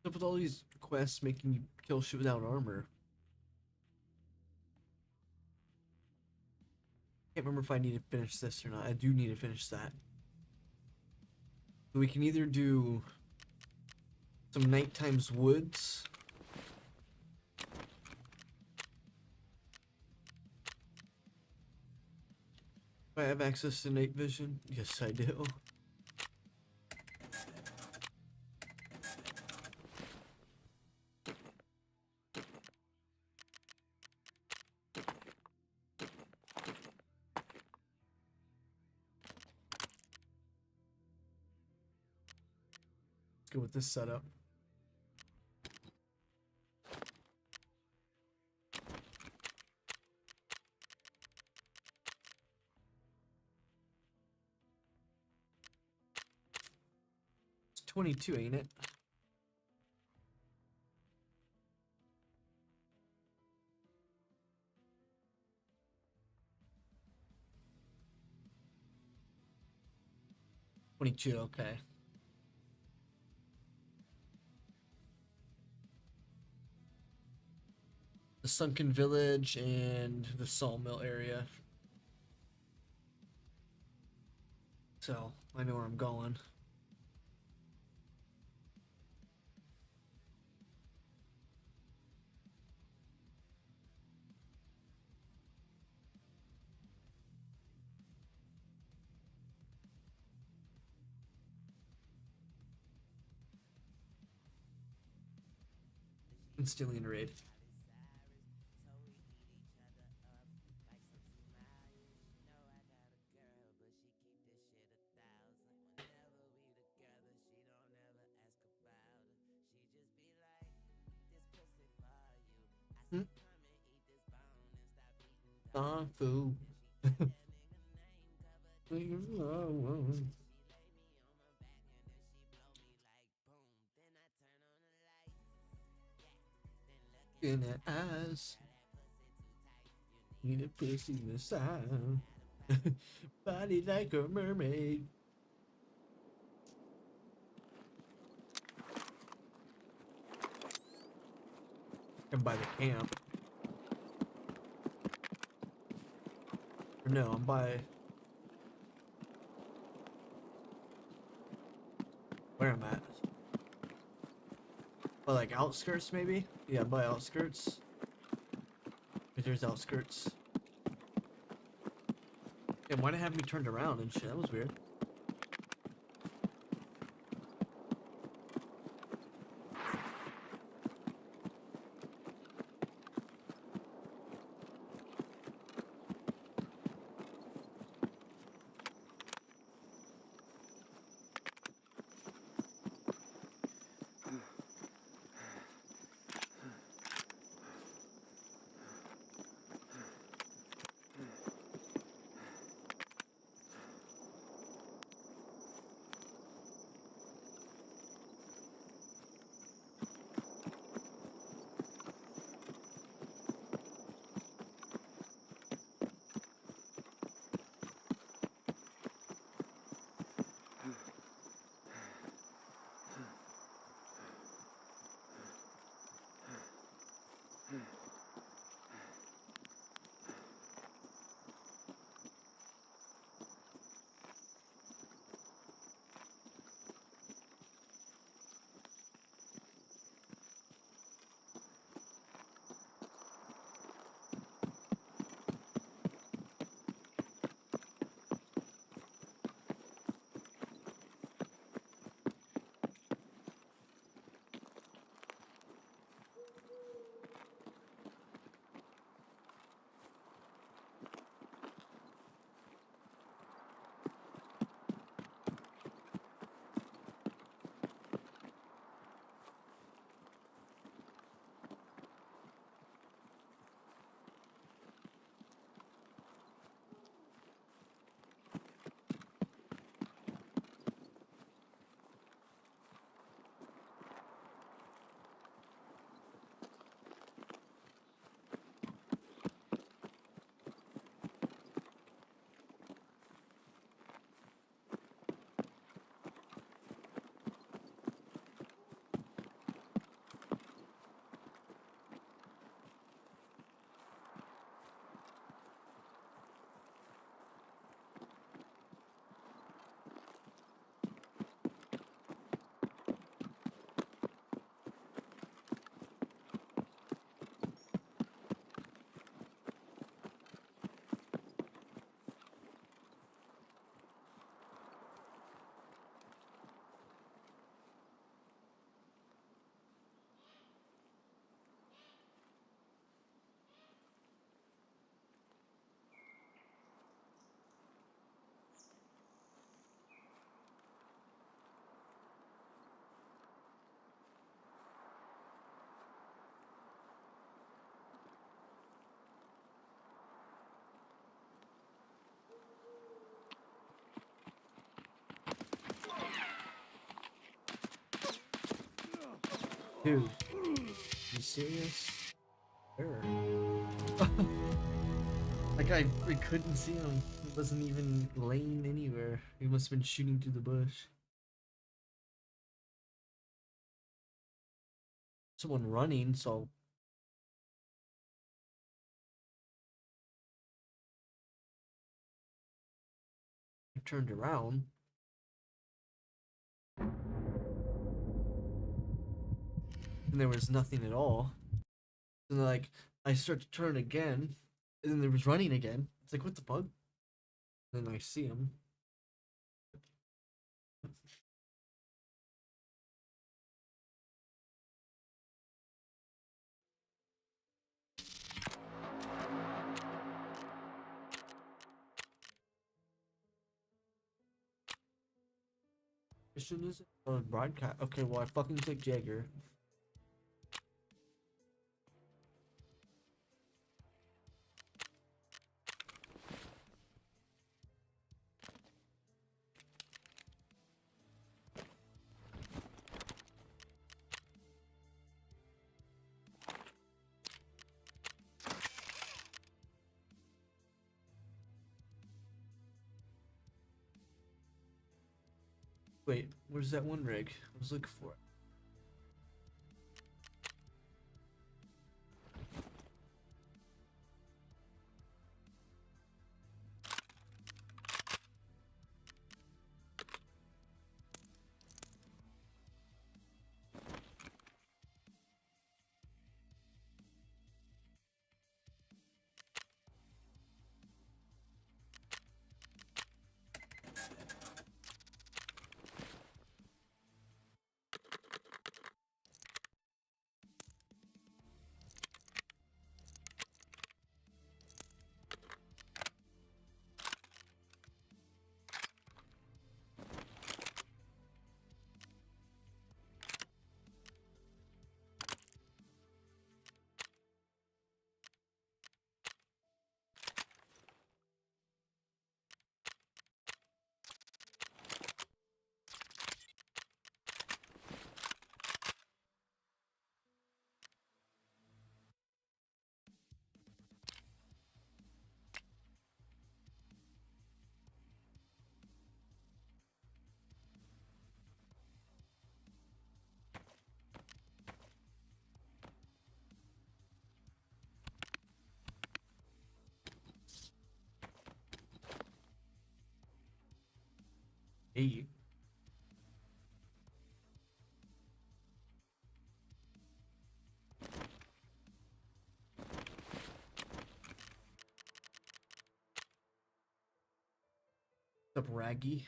What's up with all these quests making you kill shit without armor? Can't remember if I need to finish this or not. I do need to finish that. So we can either do some night times woods. Do I have access to night vision? Yes, I do. Let's go with this setup. It's 22, ain't it? Okay. The Sunken Village and the Sawmill area. So, I know where I'm going. Instantly in a raid. Dog food. In the eyes. Need a pussy in the side. Body like a mermaid. I'm by the camp. Or no, I'm by... where I'm at. By like outskirts maybe? Yeah, by outskirts. There's outskirts. Yeah, why'd it have me turned around and shit? That was weird. Dude, you serious? Where? Like we couldn't see him. He wasn't even laying anywhere. He must have been shooting through the bush. Someone running, so I turned around. And there was nothing at all. And then, like, I start to turn again, and then there was running again. It's like, what the fuck? And then I see him. Mission is broadcast. Okay, well I fucking took Jagger. Wait, where's that one rig? I was looking for it. Hey. What's up, Raggy?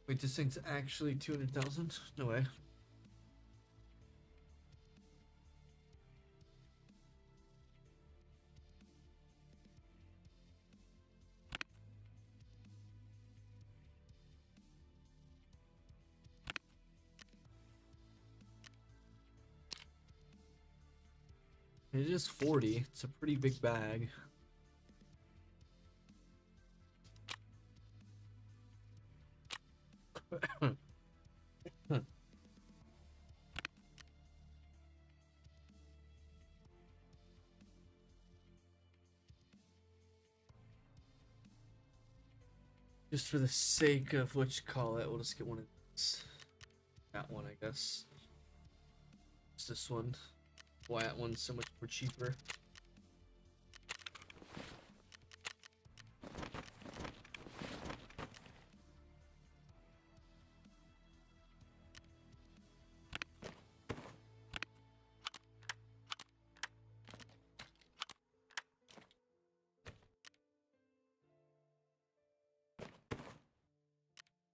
Wait, this thing's actually 200,000? No way. It is 40. It's a pretty big bag. Just for the sake of what you call it, we'll just get one of these. That one, I guess. It's this one. Why that one's so much more cheaper.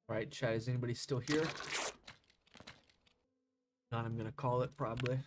Alright, chat, is anybody still here? Not, I'm gonna call it probably.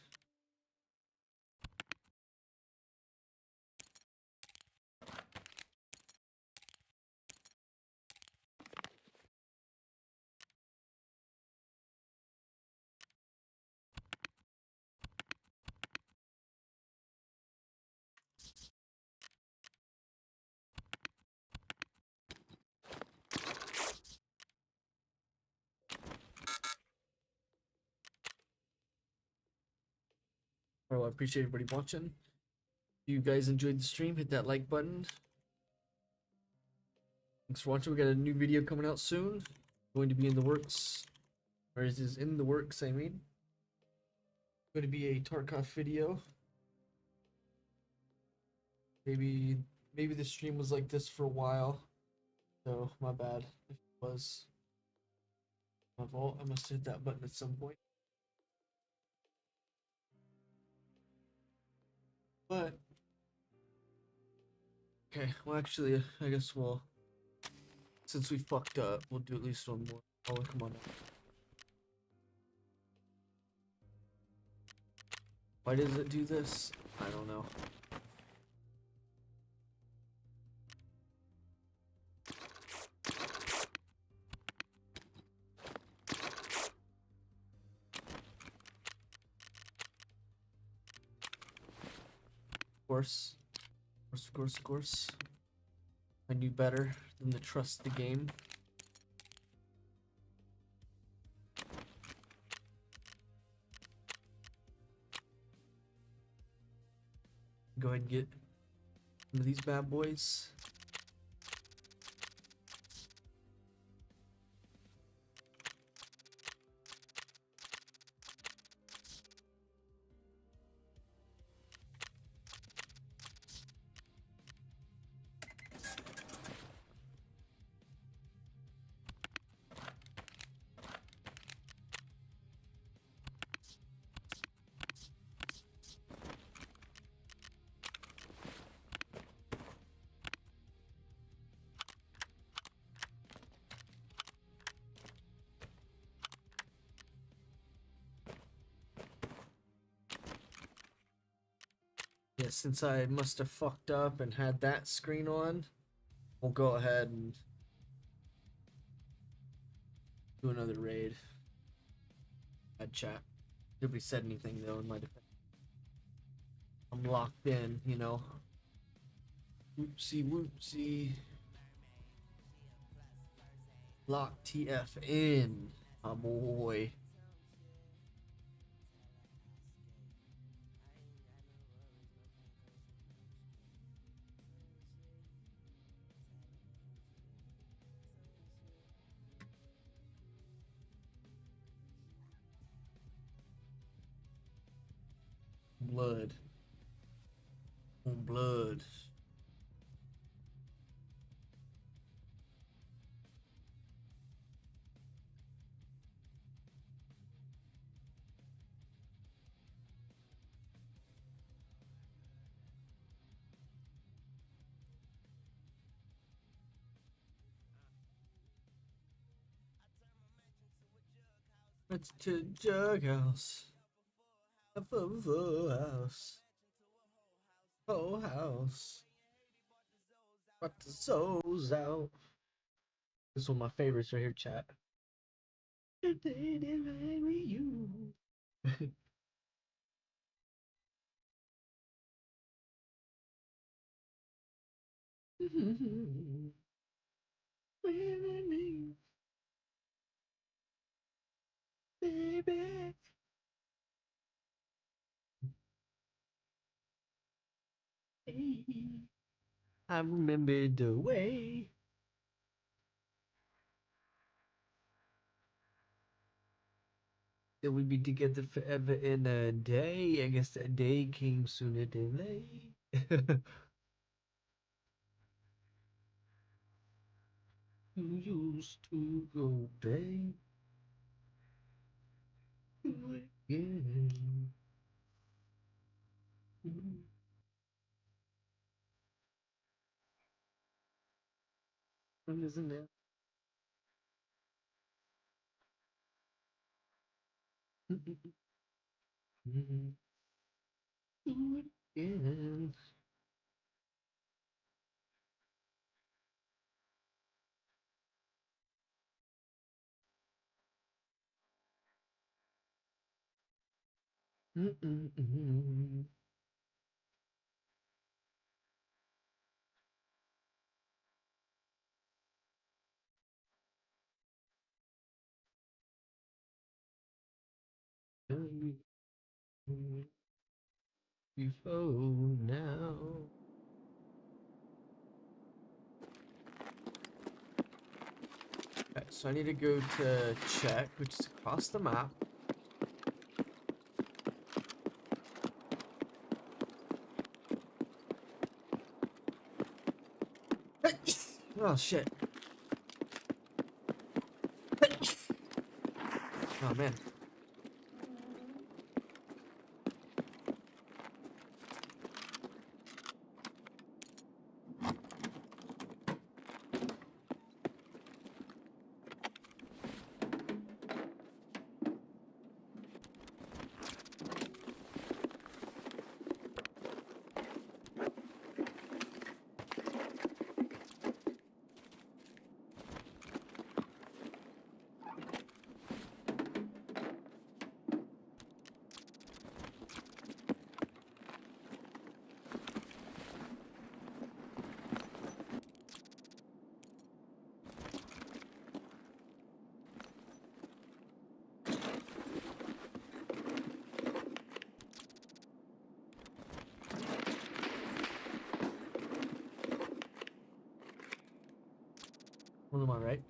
Oh, I appreciate everybody watching. If you guys enjoyed the stream, hit that like button. Thanks for watching. We got a new video coming out soon. Going to be in the works. Or is in the works, I mean. Going to be a Tarkov video. Maybe the stream was like this for a while. So my bad if it was. My fault. I must have hit that button at some point. But okay, well actually I guess we'll, since we fucked up, we'll do at least one more. Oh come on now. Why does it do this? I don't know. Of course. I knew better than to trust the game. Go ahead and get some of these bad boys. Yeah, since I must have fucked up and had that screen on, we'll go ahead and do another raid. Bad chat. Nobody said anything though in my defense. I'm locked in, you know. Whoopsie whoopsie. Lock TF in, my boy. Blood. On blood. Let's to Jug House. A full house. Full house. Brought the souls out. This is one of my favorites right here, chat. You. Baby. I remember the way that we'd be together forever in a day. I guess that day came sooner than late. You used to go, babe. Do it again. Isn't it? Do it again. UFO now. Okay, so I need to go to check, which is across the map. Oh shit. Oh man. What am I right?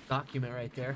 Document right there.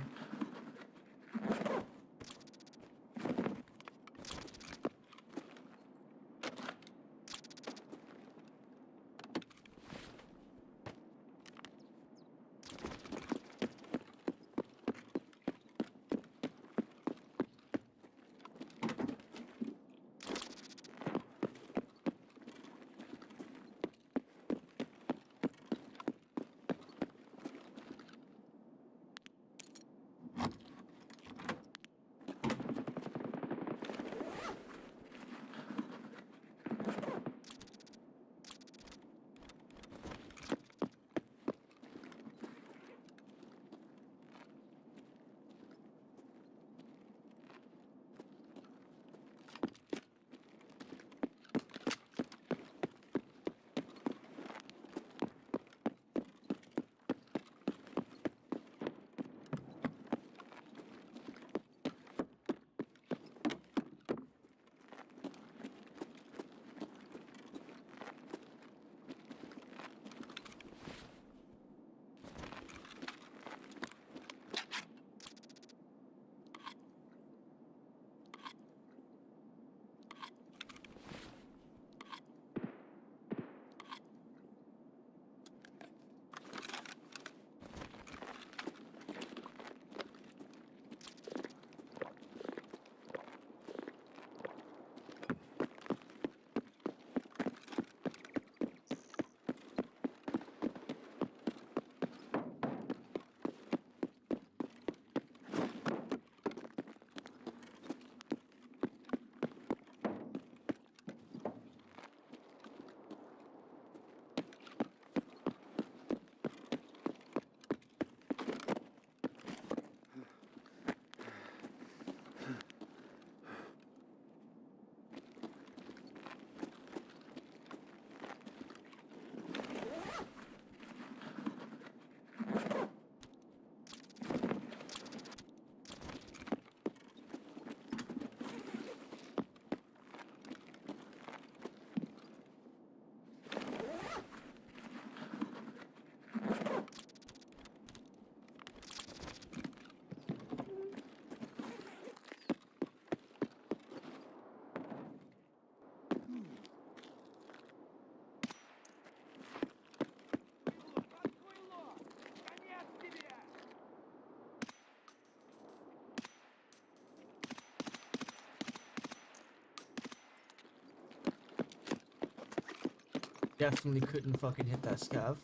Definitely couldn't fucking hit that scav.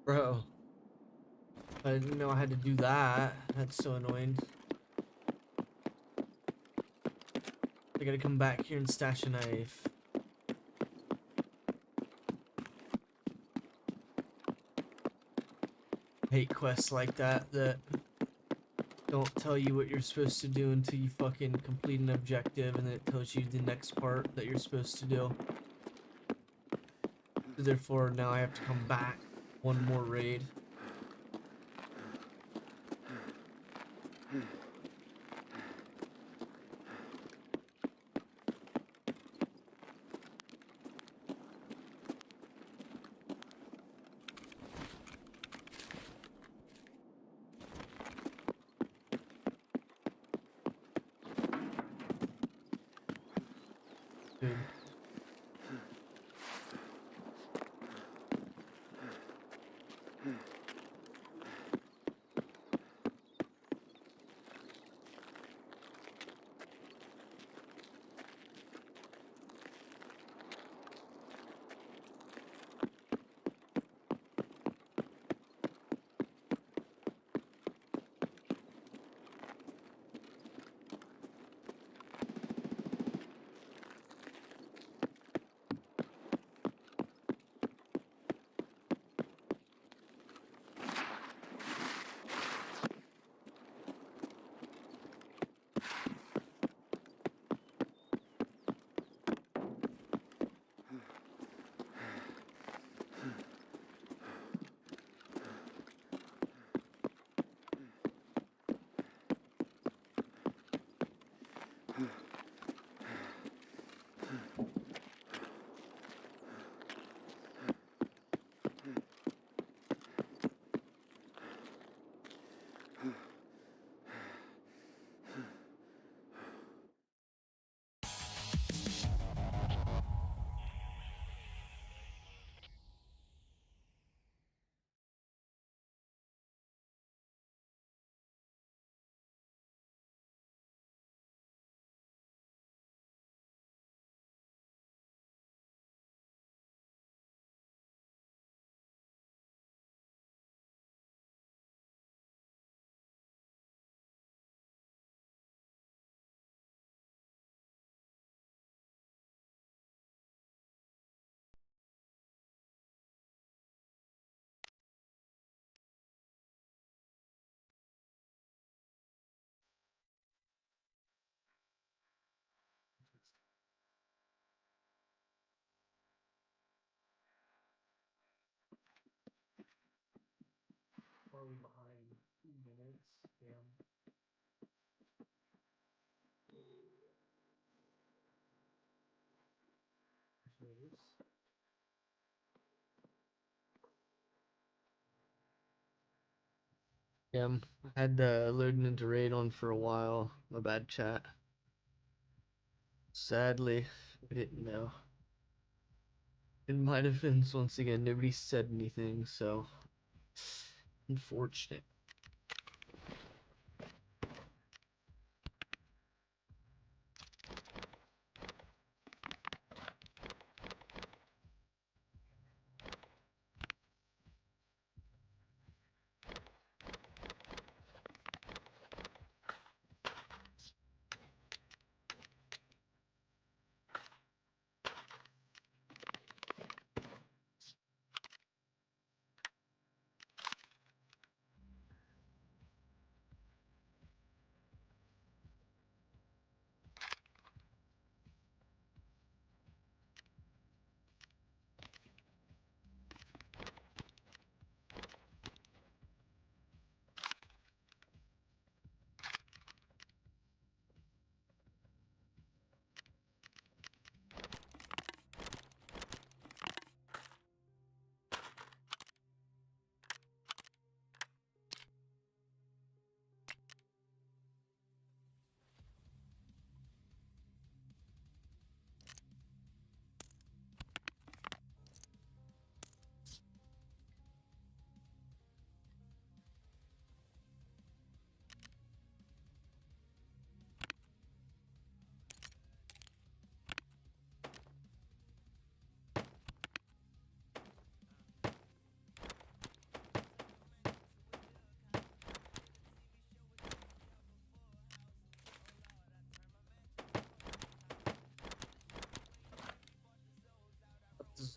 Bro. I didn't know I had to do that. That's so annoying. I gotta come back here and stash a knife. Hate quests like that that don't tell you what you're supposed to do until you fucking complete an objective, and then it tells you the next part that you're supposed to do. So therefore, now I have to come back one more raid. Dude. Where are we behind? 2 minutes? Damn. Jeez. Yeah, I had loading into raid on for a while. My bad, chat. Sadly, we didn't know. It might have been, so once again, nobody said anything, so unfortunate.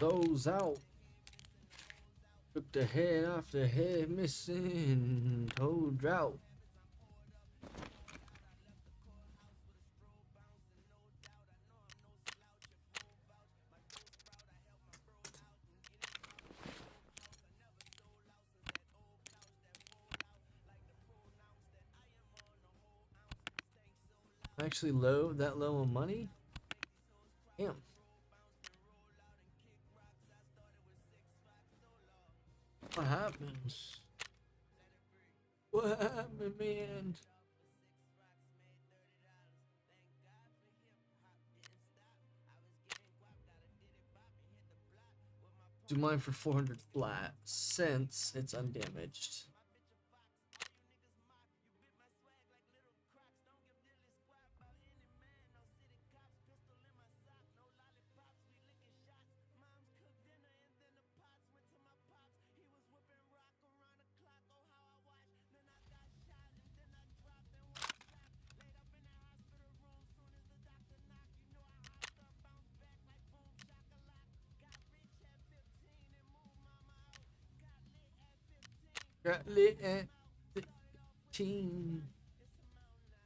Zoes out. Took the head off the head missing. Toe drought. Actually low, that low on money? Damn. What happens? What happened, man? Do mine for 400 flat since it's undamaged. Got lit at 15.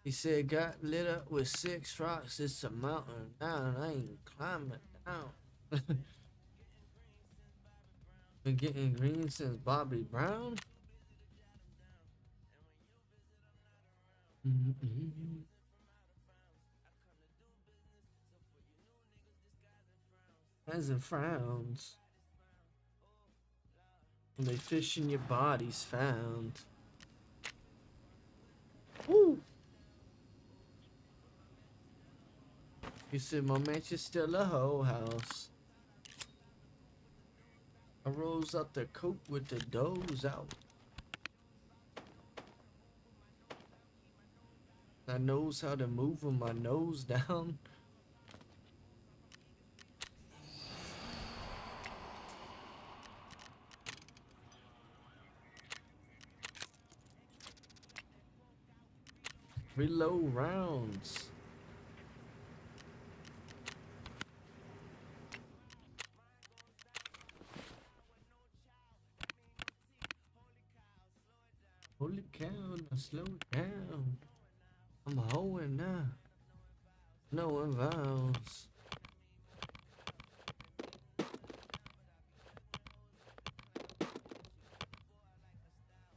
He said, got lit up with 6 rocks. It's a mountain down. I ain't climbing down. Been getting green since Bobby Brown. As in frowns. When they fish in your body's found. Woo! He said, my mansion's still a whole house. I rolls up the coat with the doors out. I knows how to move with my nose down. Reload rounds. Holy cow, now slow down. I'm hoeing now. No vows.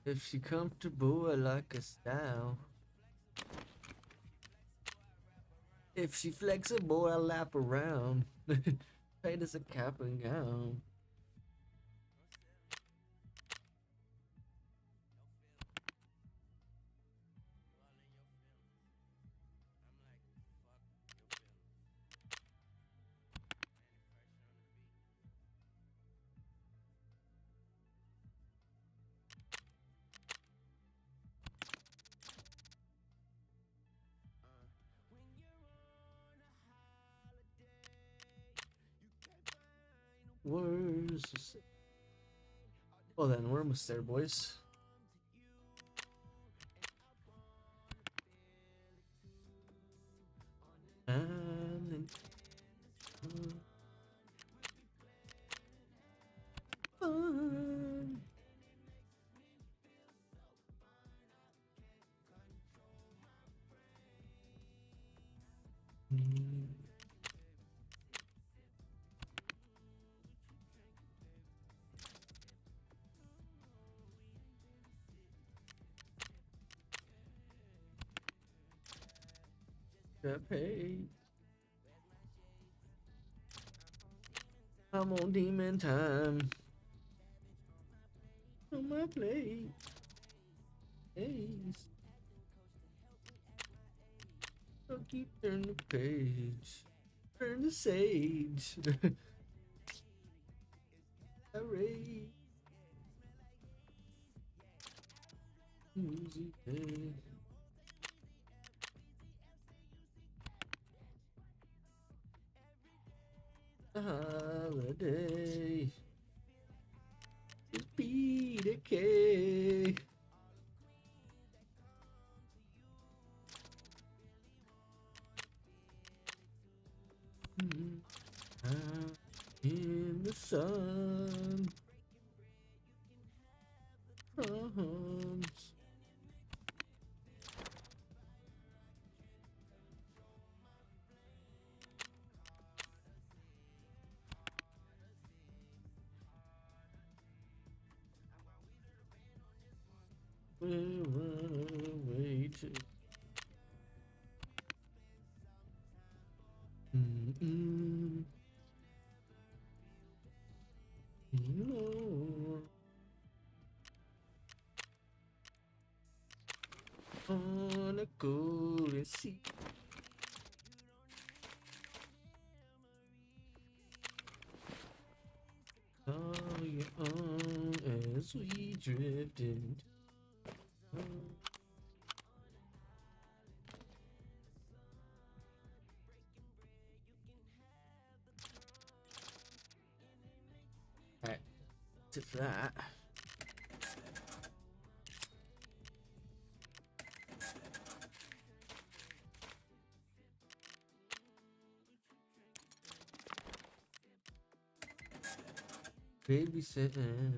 If she comfortable, I like a style. If she flexible, I lap around. Tight as a cap and gown. Where's this? Well then, we're almost there, boys. And then, fun. Got paid. I'm on demon time. On my plate. Hey. So keep turning the page. Turn the sage. Hooray. Music. A holiday. Just be the K. In the sun. Comes. We'll run away to. More on a golden sea. Oh, you're on as we drifted. Alright, that's it for that. Babysitting.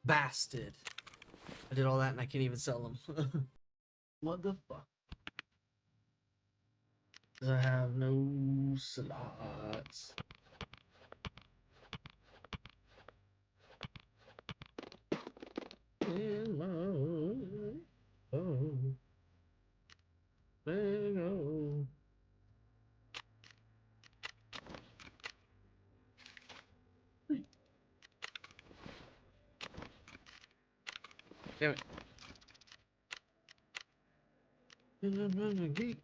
Bastard. I did all that and I can't even sell them. What the fuck? I have no slots. Hello. Oh. Hello. Damn it. Geek.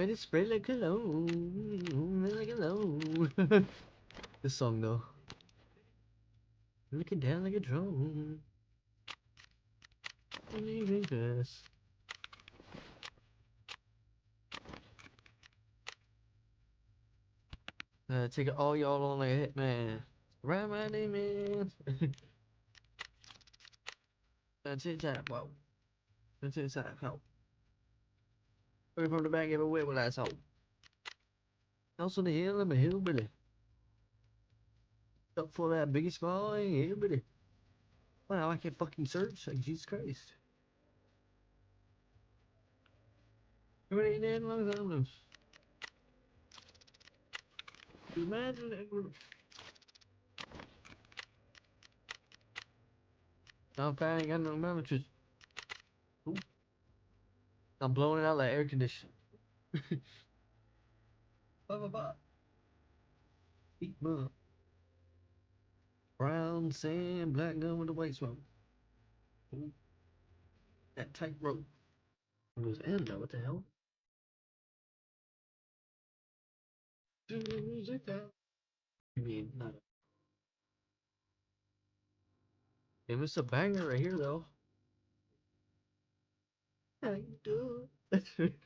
let it spray like cologne, like cologne. This song though. Looking down like a drone. Leaving this. Take it all y'all on like a hitman. Right my name in. That's it, that. Whoa. That's it, that. Help. Looking from the back of a whip with asshole. House on the hill, I'm a hillbilly. Up for that biggest small hillbilly. Wow, I can't fucking search. Like, Jesus Christ. It ain't that long as I'm imagine that. I'm fine, ain't got no mountains. I'm blowing it out like air conditioning. Blah, blah, blah. Beat bump. Brown sand, black gun with the white smoke. Ooh. That tight rope. It goes in though, what the hell? Music down. I mean, not a. It's a banger right here though. How you do it? Do it.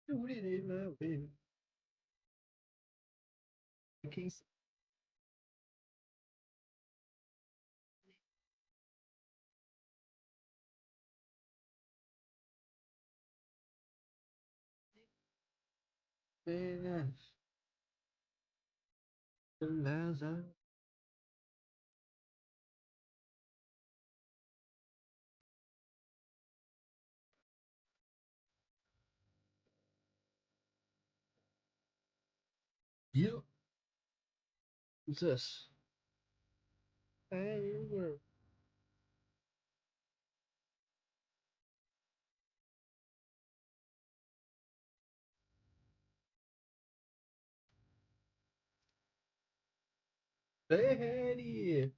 Do it, my baby. Kxng. Man, the lies out. Yep. What's this? Hey, you Daddy.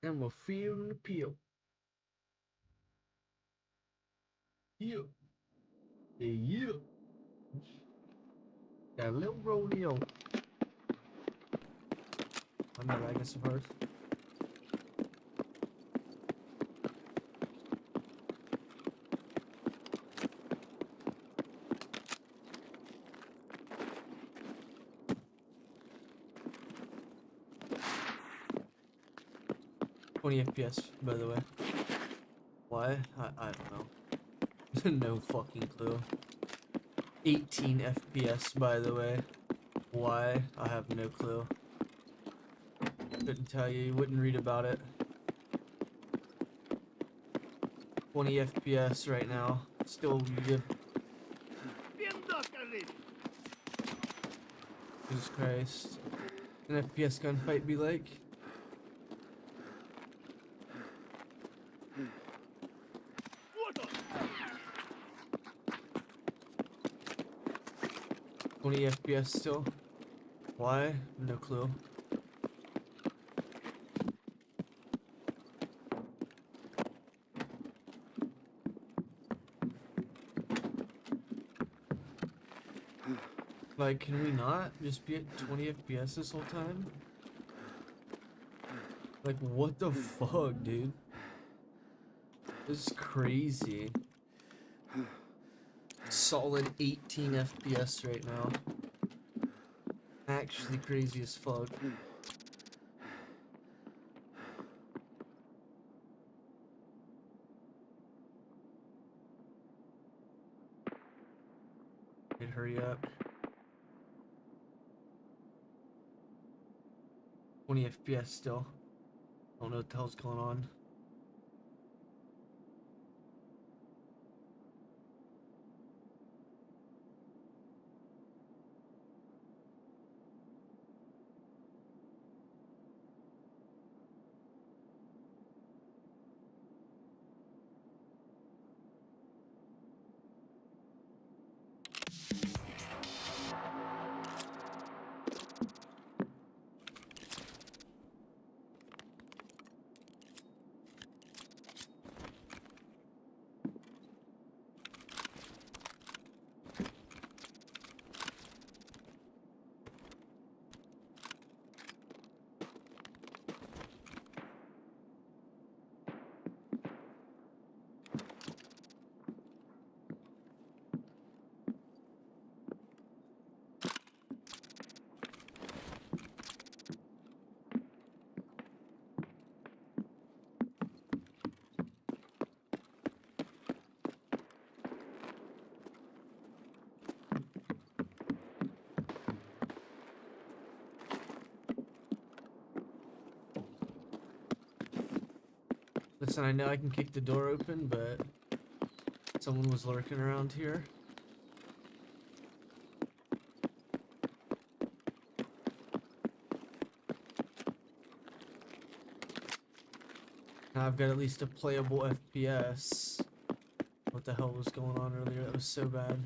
I'm a feel the peel. Yeah. Yeah. Got a little rodeo. I'm not, I guess, first. FPS, by the way. Why? I don't know. No fucking clue. 18 FPS, by the way. Why? I have no clue. Couldn't tell you. You wouldn't read about it. 20 FPS right now. Still good. Jesus Christ. An FPS gunfight be like? What the? 20 FPS still. Why? No clue. Like, can we not just be at 20 FPS this whole time? Like, what the fuck, dude? This is crazy. Solid 18 FPS right now. Actually crazy as fuck. Dude, hurry up. 20 FPS still. Don't know what the hell's going on. Listen, I know I can kick the door open, but someone was lurking around here. Now I've got at least a playable FPS. What the hell was going on earlier? That was so bad.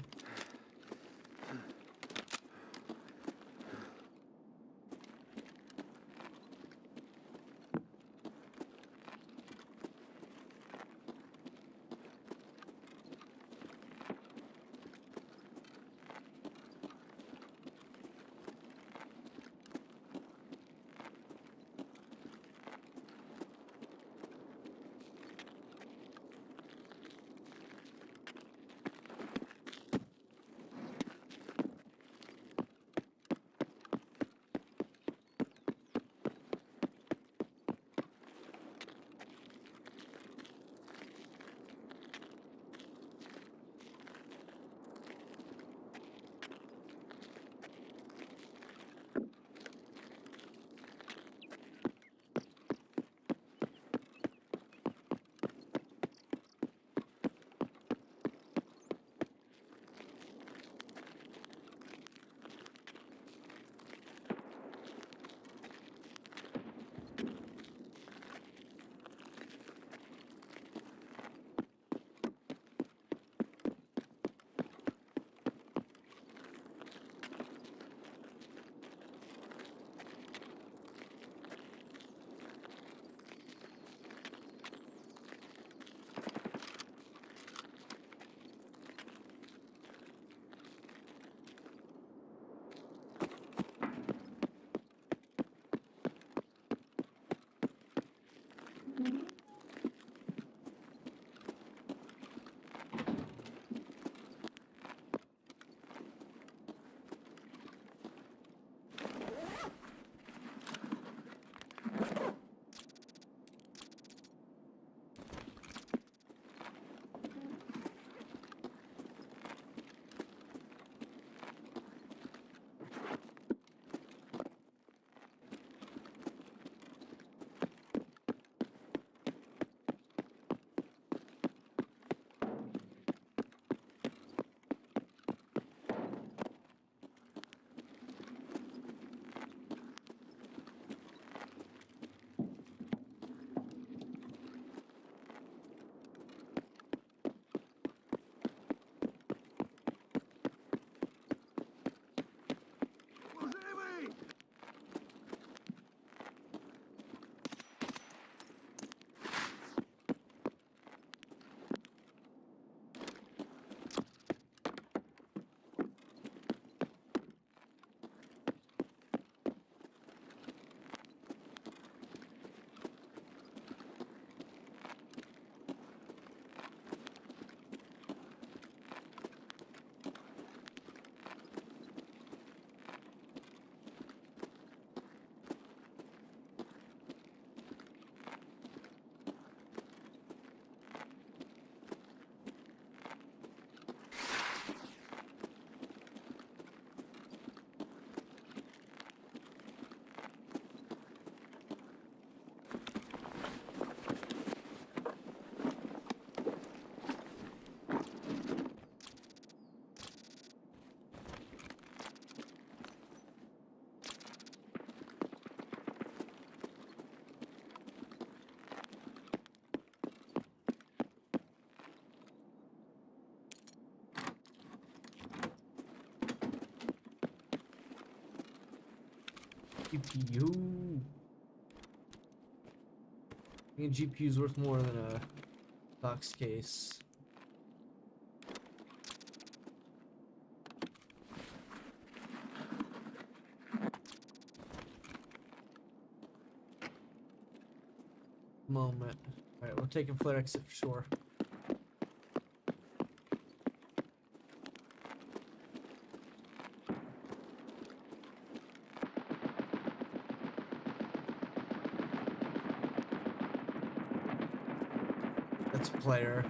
GPU. I think GPU is worth more than a box case. Moment. Alright, we're taking flare exit for sure. That's player.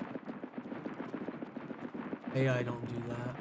AI don't do that.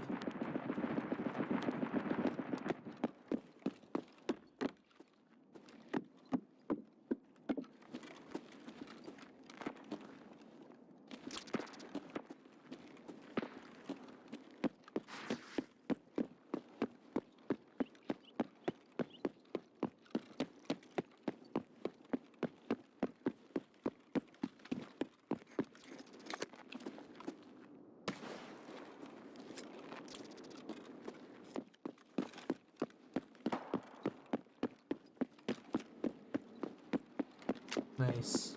Nice.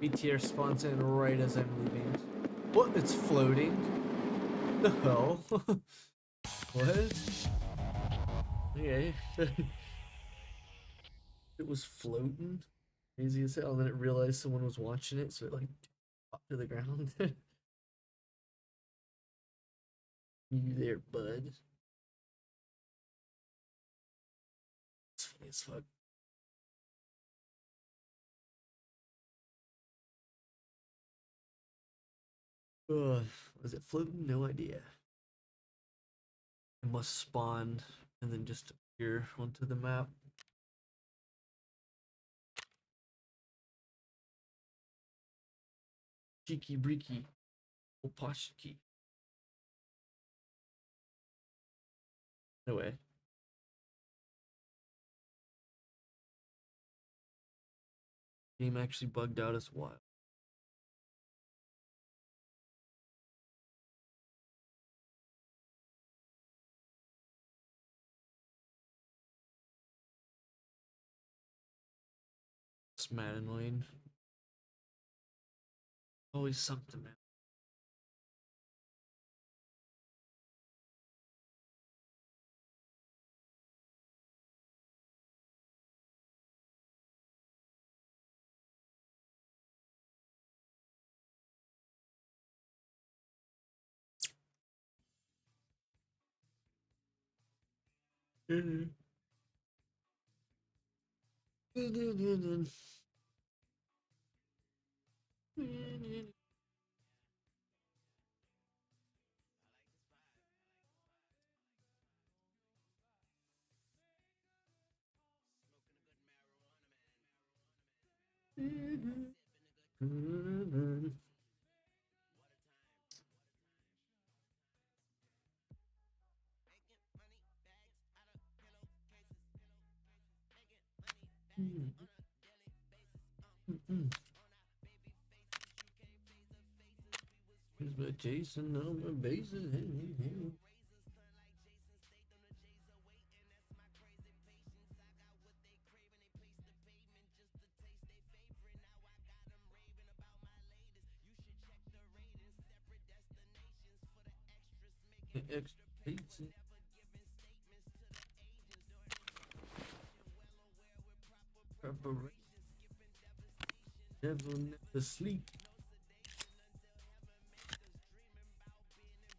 BTR spawns in right as I'm leaving. What? It's floating? The hell? What? Okay. It was floating. Crazy as hell. And then it realized someone was watching it, so it like popped to the ground. You there, bud? It's funny as fuck. Was it floating? No idea. It must spawn and then just appear onto the map. Cheeky breaky. Opashiki. No way. Game actually bugged out as wild. It's mad annoying. Always something, man. Here's my Jason on my bases. Extra pizza. Preparation. Devil never sleep.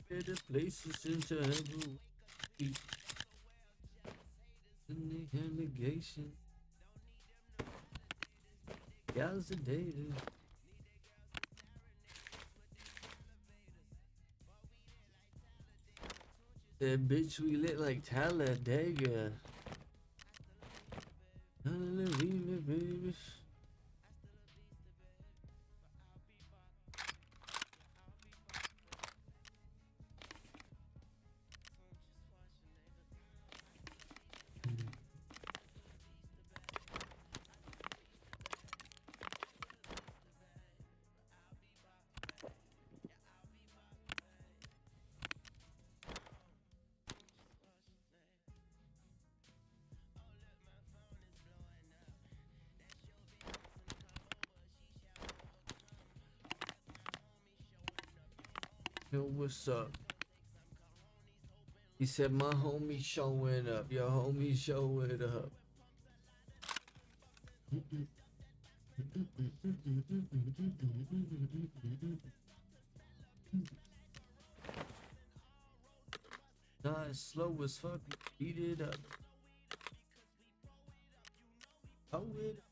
Better places into heaven. In the congregation. Guys the data. That bitch we lit like Talladega. Hallelujah, baby. Yo, what's up? He said, my homie showing up. Your homie showing up. Nah, it's slow as fuck. Beat it up. Oh, it.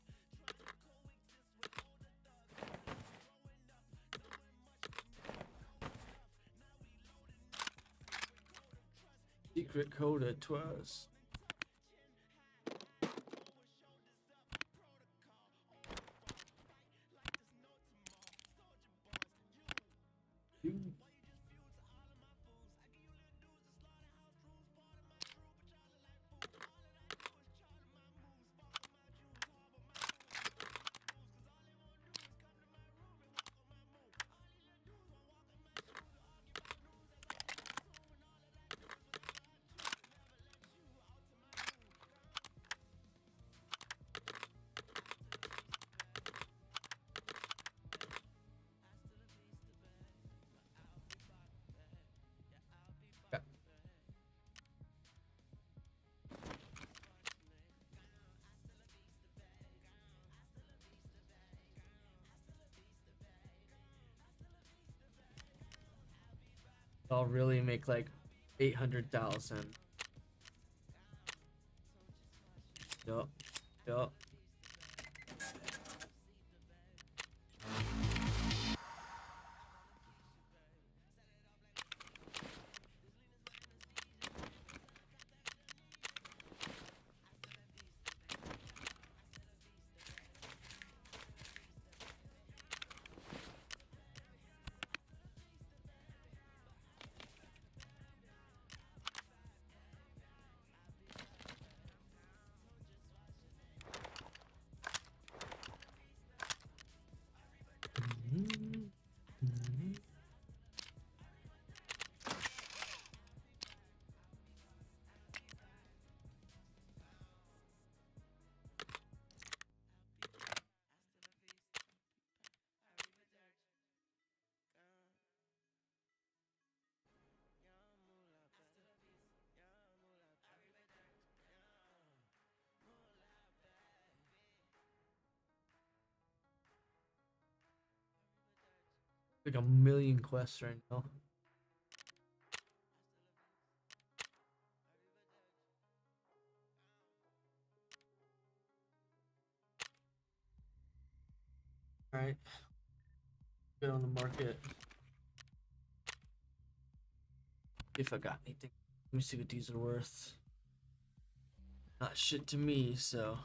Secret code at twice. I'll really make like 800,000. Yup. Yup. Like a million quests right now. All right. Get on the market. If I got anything. Let me see what these are worth. Not shit to me, so.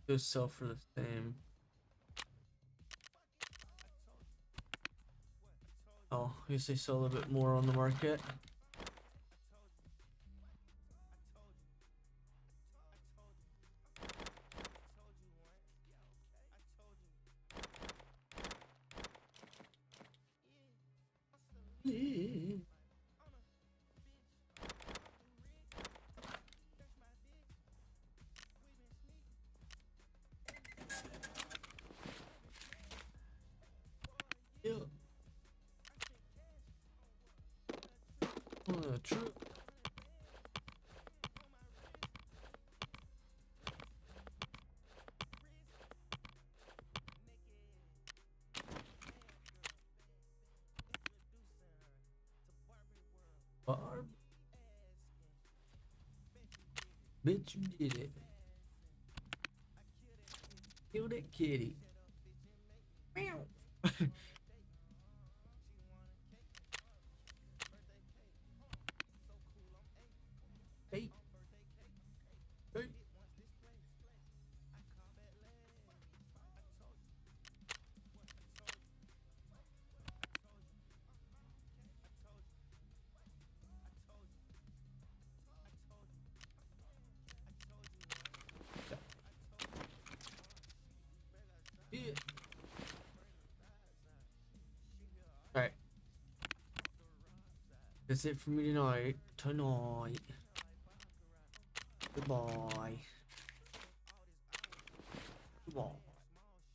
Just sell for the same. Oh, I guess they sell a little bit more on the market. Yeah. True. Barb. Bitch, you did it. Kill that kitty. Meow. Hey. Hey. Yeah. Alright. That's it for me tonight. Goodbye. Goodbye.